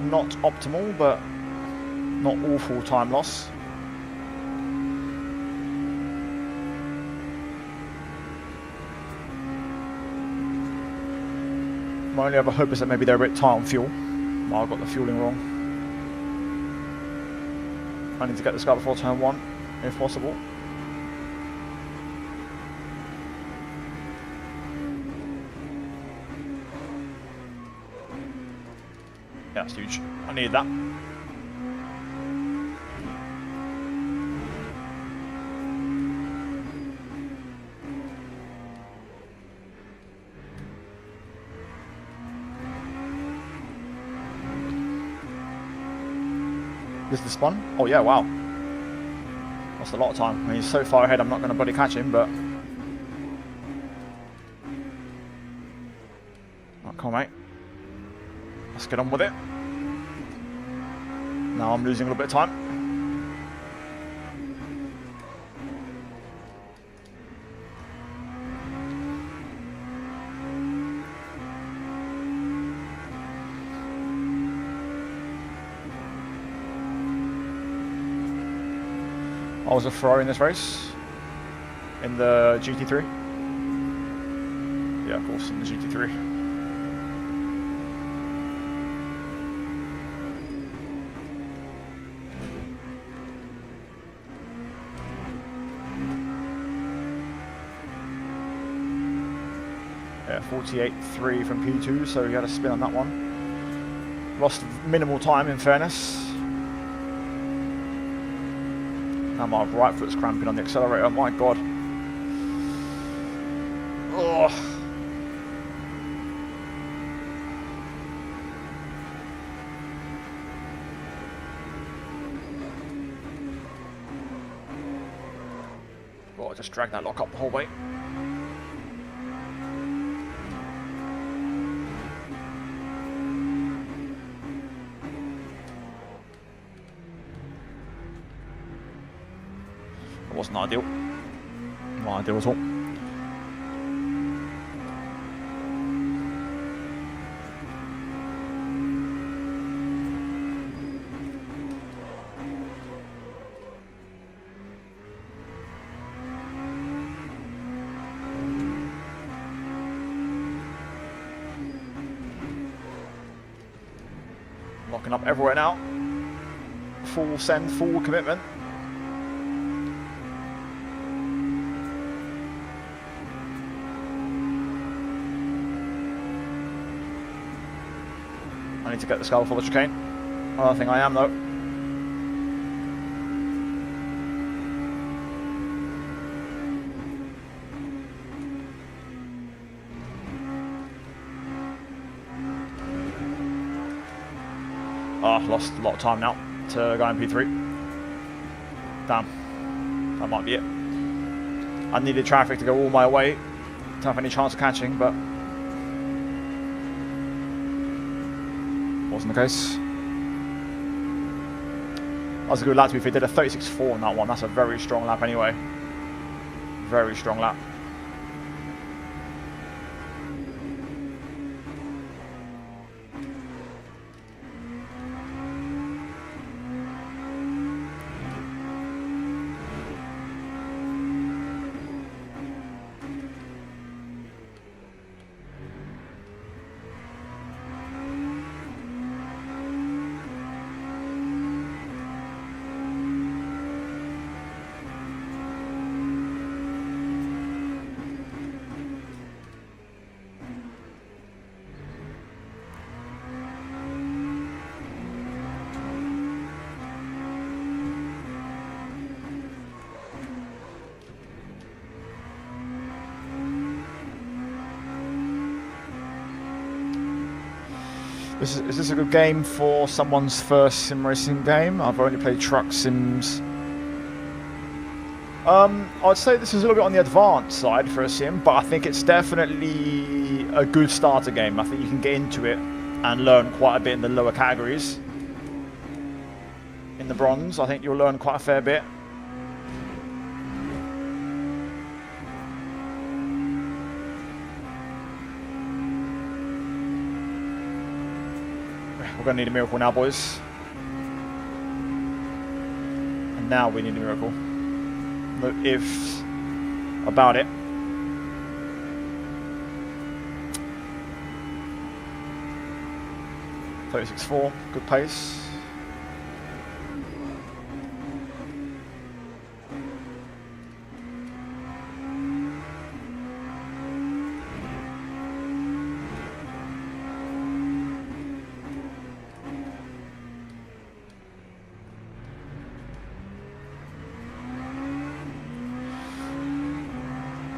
Not optimal, but not awful time loss. My only other hope is that maybe they're a bit tight on fuel. Oh, I got the fueling wrong. I need to get this guy before turn 1, if possible. Yeah, that's huge. I need that. This is the spun? Oh yeah, wow. Lost a lot of time. I mean, he's so far ahead I'm not going to bloody catch him, but... Right, come on, mate. Let's get on with it. Now I'm losing a little bit of time. I was a Ferrari in this race. In the GT3. Yeah, of course, in the GT3. Yeah, 48.3 from P2, so he had a spin on that one. Lost minimal time, in fairness. Now my right foot's cramping on the accelerator, my god. Oh. Oh, I just dragged that lock up the whole way. Wasn't ideal. Not ideal at all. Locking up everywhere now. Full send, full commitment. I need to get the skull for the chicane. I don't think I am though. Lost a lot of time now to go in P3. Damn, that might be it. I needed traffic to go all my way to have any chance of catching, but wasn't the case. That was a good lap to be fair. Did a 36.4 on that one. That's a very strong lap anyway. Very strong lap. Is this a good game for someone's first sim racing game? I've only played truck sims. I'd say this is a little bit on the advanced side for a sim, but I think it's definitely a good starter game. I think you can get into it and learn quite a bit in the lower categories. In the bronze, I think you'll learn quite a fair bit. We're going to need a miracle now, boys. And now we need a miracle. No ifs about it. .36.4, good pace.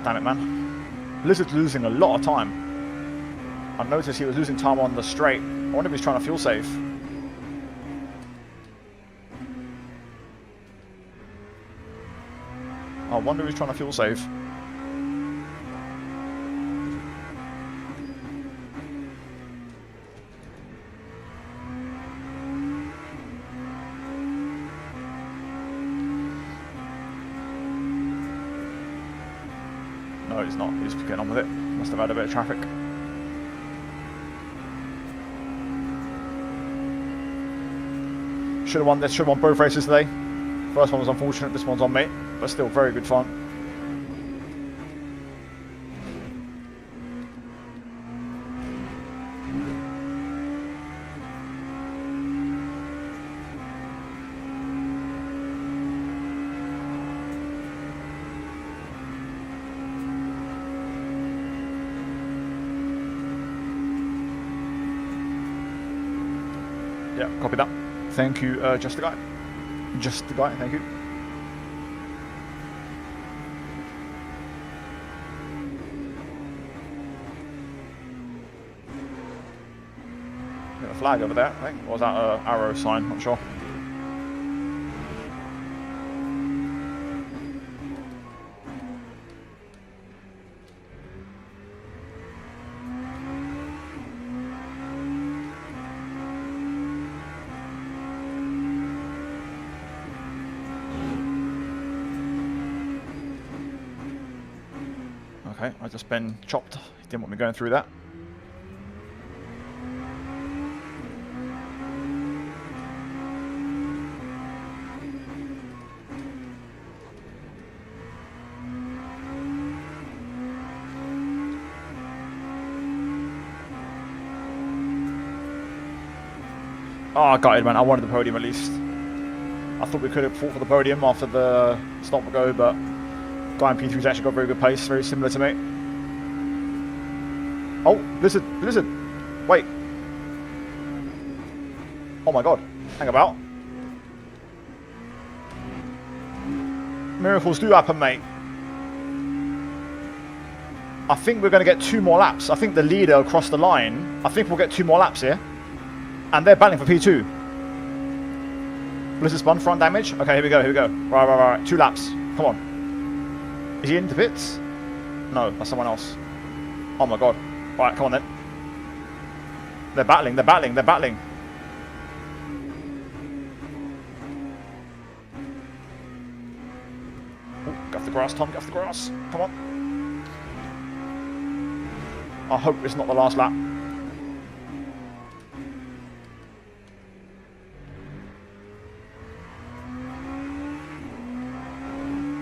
Damn it, man. Blizzard's losing a lot of time. I noticed he was losing time on the straight. I wonder if he's trying to fuel save. I wonder if he's trying to fuel save. No, he's not. He's getting on with it. Must have had a bit of traffic. Should have won this. Should have won both races today. First one was unfortunate. This one's on me, but still very good fun. Yeah, copy that. Thank you, just the guy. Just the guy, thank you. Got a flag over there, I think. Or was that an arrow sign? Not sure. Okay, I've just been chopped. He didn't want me going through that. Oh, I got it, man. I wanted the podium at least. I thought we could have fought for the podium after the stop and go, but guy in P3's actually got very good pace, very similar to me. Oh, Blizzard. Wait. Oh my god. Hang about. Miracles do happen, mate. I think we're going to get 2 more laps. I think the leader across the line. I think we'll get 2 more laps here. And they're battling for P2. Blizzard spun, front damage. Okay, here we go. Right. 2 laps. Come on. Is he in the pits? No, that's someone else. Oh my god. Right, come on then. They're battling. Ooh, get off the grass, Tom. Get off the grass. Come on. I hope it's not the last lap.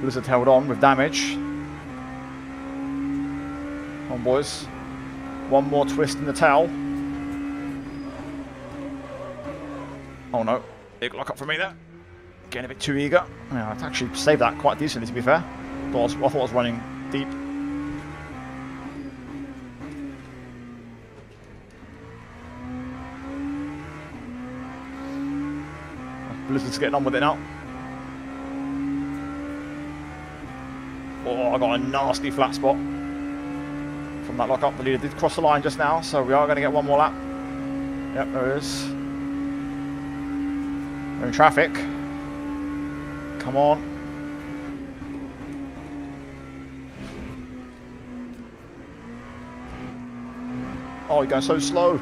Blizzard held on with damage. Come on, boys. One more twist in the towel. Oh no. Big lock up for me there. Getting a bit too eager. Yeah, I've actually saved that quite decently, to be fair. I thought I was running deep. Blizzard's getting on with it now. Oh, I got a nasty flat spot from that lock up. The leader did cross the line just now, so we are going to get 1 more lap. Yep, there it is. We're in traffic. Come on. Oh, you're going so slow.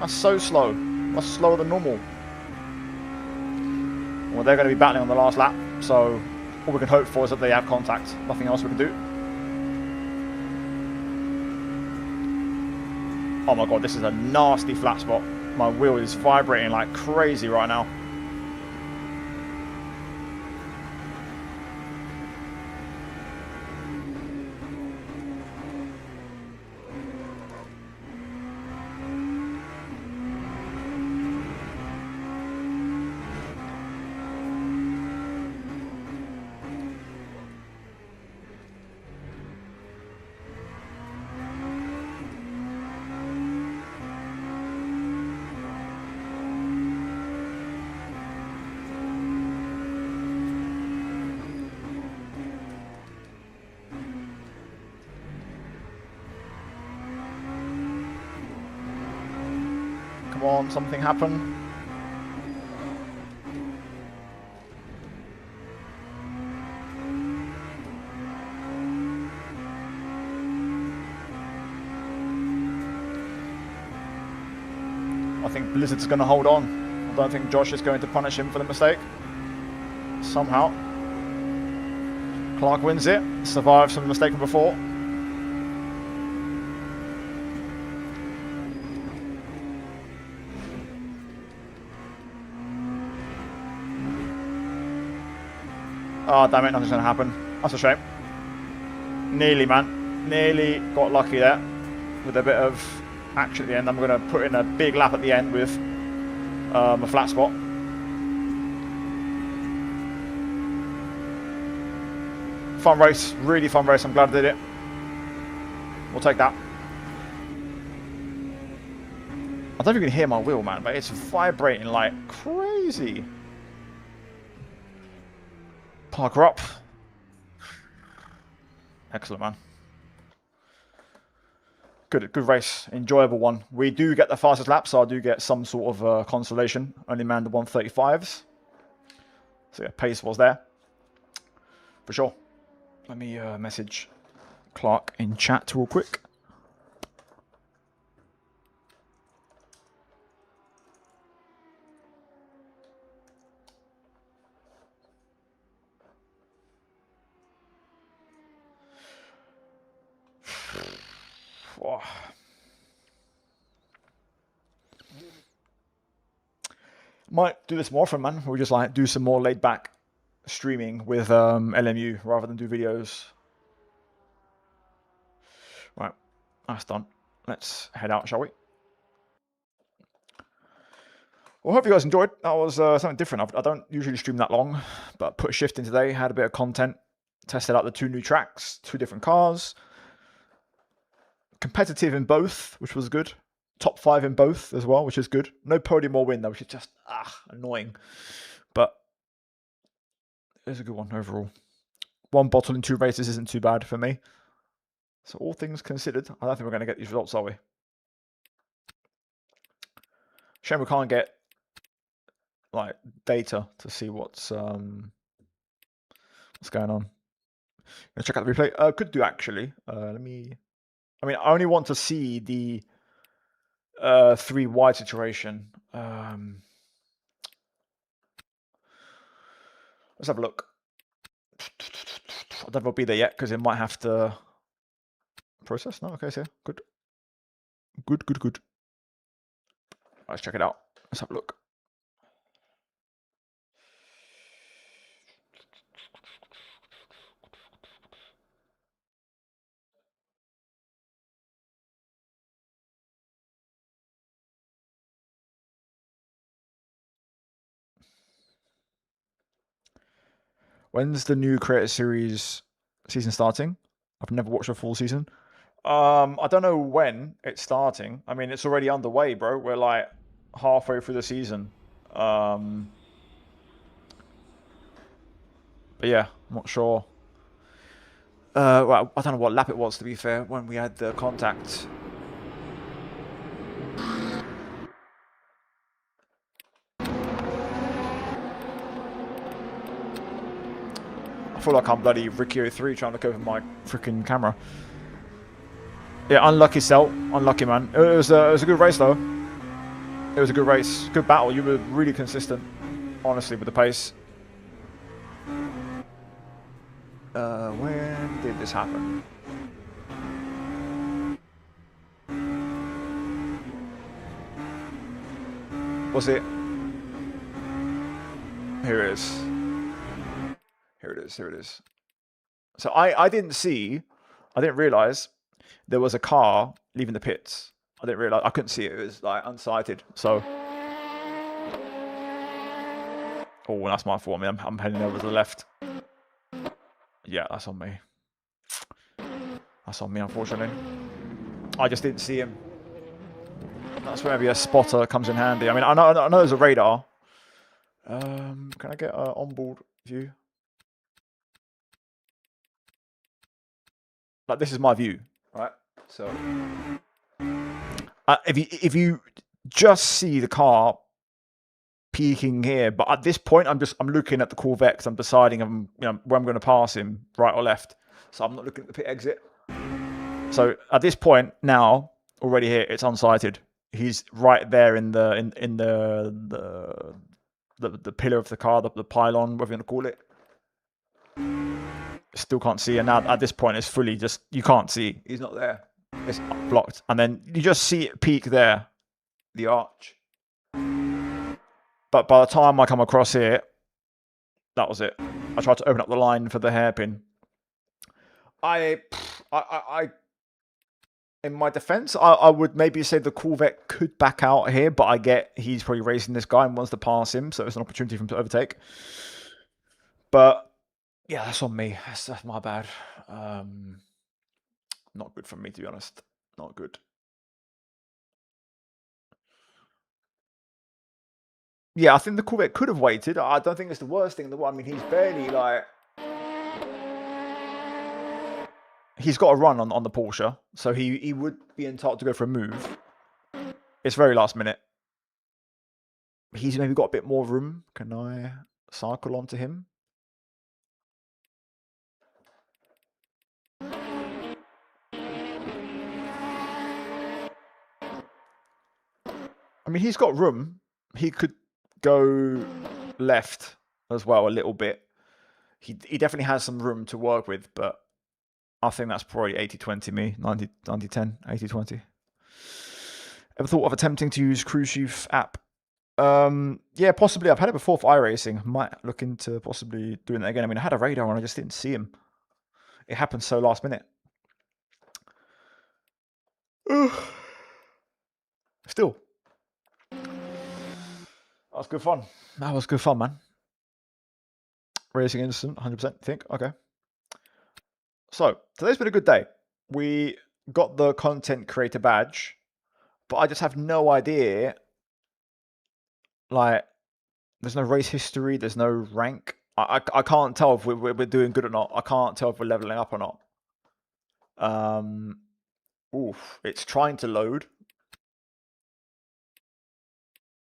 That's so slow. That's slower than normal. Well, they're going to be battling on the last lap, so all we can hope for is that they have contact. Nothing else we can do. Oh my god, this is a nasty flat spot. My wheel is vibrating like crazy right now. Come on, something happen. I think Blizzard's going to hold on. I don't think Josh is going to punish him for the mistake. Somehow. Clark wins it. Survives from the mistake from before. Oh, damn it, nothing's going to happen. That's a shame. Nearly, man. Nearly got lucky there with a bit of action at the end. I'm going to put in a big lap at the end with a flat spot. Fun race. Really fun race. I'm glad I did it. We'll take that. I don't know if you can hear my wheel, man, but it's vibrating like crazy. Park her up. Excellent, man. Good race. Enjoyable one. We do get the fastest lap, so I do get some sort of consolation. Only manned the 135s. So yeah, pace was there. For sure. Let me message Clark in chat real quick. Might do this more often, man. We'll just like do some more laid back streaming with LMU rather than do videos. Right, that's done. Let's head out, shall we? Well, hope you guys enjoyed. That was something different. I don't usually stream that long, but put a shift in today, had a bit of content, tested out the 2 new tracks, 2 different cars. Competitive in both, which was good. Top 5 in both as well, which is good. No podium or win, though, which is just annoying. But it was a good one overall. 1 bottle in 2 races isn't too bad for me. So all things considered, I don't think we're going to get these results, are we? Shame we can't get like data to see what's going on. Let's check out the replay. Could do actually. Let me. I mean, I only want to see the 3 wide situation. Let's have a look. I don't know if I'll be there yet because it might have to process. No, okay, so good. Good. Let's check it out. Let's have a look. When's the new Creator Series season starting? I've never watched a full season. I don't know when it's starting. I mean, it's already underway, bro. We're like halfway through the season. But yeah, I'm not sure. Well, I don't know what lap it was, to be fair, when we had the contact. I feel like I'm bloody Ricky 03 trying to look over my freaking camera. Yeah, unlucky Celt. Unlucky, man. It was a good race, though. It was a good race. Good battle. You were really consistent, honestly, with the pace. When did this happen? Was it? Here it is. Here it is. So I didn't realise there was a car leaving the pits. I didn't realise. I couldn't see it. It was like unsighted. So. Oh, that's my fault. I mean, I'm heading over to the left. Yeah, that's on me. That's on me, unfortunately. I just didn't see him. That's where maybe a spotter comes in handy. I mean, I know there's a radar. Can I get an onboard view? Like, this is my view, right? So, if you just see the car peeking here, but at this point, I'm looking at the Corvette because I'm deciding where I'm going to pass him, right or left. So I'm not looking at the pit exit. So at this point now, already here, it's unsighted. He's right there in the pillar of the car, the pylon, whatever you want to call it. Still can't see, and now at this point, it's fully just you can't see. He's not there. It's blocked, and then you just see it peak there, the arch. But by the time I come across here, that was it. I tried to open up the line for the hairpin. I in my defense, I would maybe say the Corvette could back out here, but I get he's probably racing this guy and wants to pass him, so it's an opportunity for him to overtake. But yeah, that's on me. That's my bad. Not good for me, to be honest. Not good. Yeah, I think the Corvette could have waited. I don't think it's the worst thing in the world. I mean, he's barely like... He's got a run on the Porsche, so he would be entitled to go for a move. It's very last minute. He's maybe got a bit more room. Can I cycle onto him? I mean, he's got room. He could go left as well a little bit. He definitely has some room to work with, but I think that's probably 80-20 me, 90-10, 80-20. Ever thought of attempting to use Cruise Chief app? Yeah, possibly. I've had it before for iracing. Might look into possibly doing that again. I mean, I had a radar and I just didn't see him. It happened so last minute. Still. That was good fun. That was good fun, man. Racing instant, 100%. Think okay. So today's been a good day. We got the content creator badge, but I just have no idea. Like, there's no race history. There's no rank. I can't tell if we're doing good or not. I can't tell if we're leveling up or not. Oof, it's trying to load.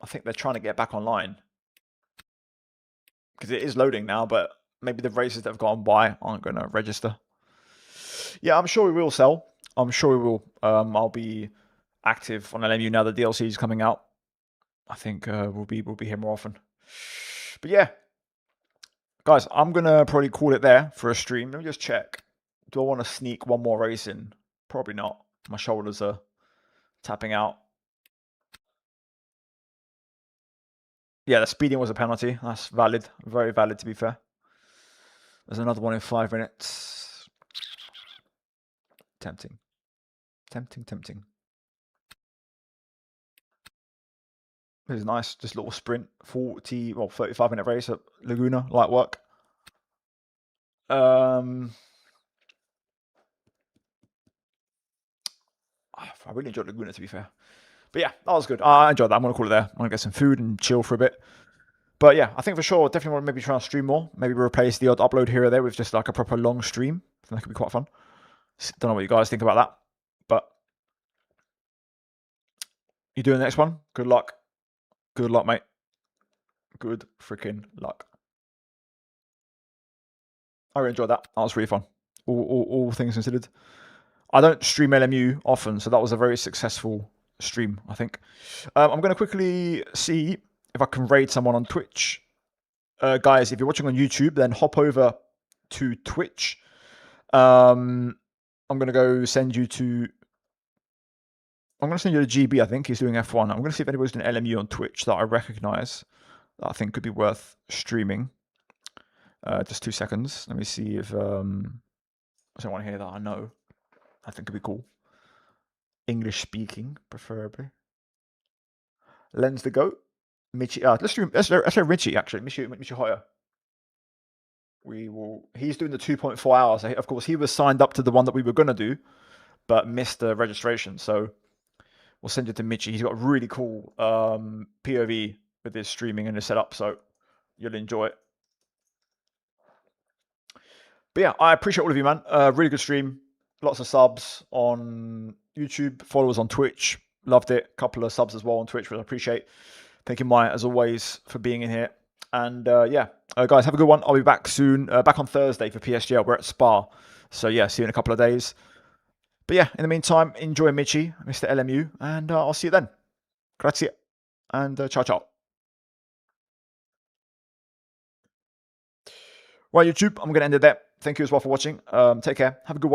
I think they're trying to get back online because it is loading now, but maybe the races that have gone by aren't going to register. Yeah, I'm sure we will sell. I'm sure we will. I'll be active on LMU now. The DLC is coming out. I think we'll be here more often. But yeah, guys, I'm gonna probably call it there for a stream. Let me just check. Do I want to sneak one more race in? Probably not. My shoulders are tapping out. Yeah, the speeding was a penalty. That's valid. Very valid, to be fair. There's another one in 5 minutes. Tempting. Tempting. This is nice. Just a little sprint. 35-minute race at Laguna. Light work. I really enjoyed Laguna, to be fair. But yeah, that was good. I enjoyed that. I'm going to call it there. I'm going to get some food and chill for a bit. But yeah, I think for sure, definitely want to maybe try and stream more. Maybe replace the odd upload here or there with just like a proper long stream. I think that could be quite fun. Don't know what you guys think about that. But you doing the next one? Good luck. Good luck, mate. Good freaking luck. I really enjoyed that. That was really fun. All things considered. I don't stream LMU often, so that was a very successful stream, I think. I'm going to quickly see if I can raid someone on Twitch. Guys, if you're watching on YouTube, then hop over to Twitch. I'm going to go send you to... I'm going to send you to GB, I think. He's doing F1. I'm going to see if anybody's doing LMU on Twitch that I recognize that I think could be worth streaming. Just 2 seconds. Let me see if there's anyone here that I know. I think could be cool. English speaking, preferably. Lens the Goat. Michi. Let's do Richie, actually. Michi Hoyer. We will. He's doing the 2.4 hours. Of course, he was signed up to the one that we were going to do, but missed the registration. So we'll send it to Michi. He's got a really cool POV with his streaming and his setup, so you'll enjoy it. But yeah, I appreciate all of you, man. Really good stream. Lots of subs on YouTube. Followers on Twitch. Loved it. A couple of subs as well on Twitch, which I appreciate. Thank you, Maya, as always, for being in here. And yeah, guys, have a good one. I'll be back soon. Back on Thursday for PSGL. We're at Spa. So yeah, see you in a couple of days. But yeah, in the meantime, enjoy Michi, Mr. LMU, and I'll see you then. Grazie. And ciao. Right, YouTube, I'm going to end it there. Thank you as well for watching. Take care. Have a good one.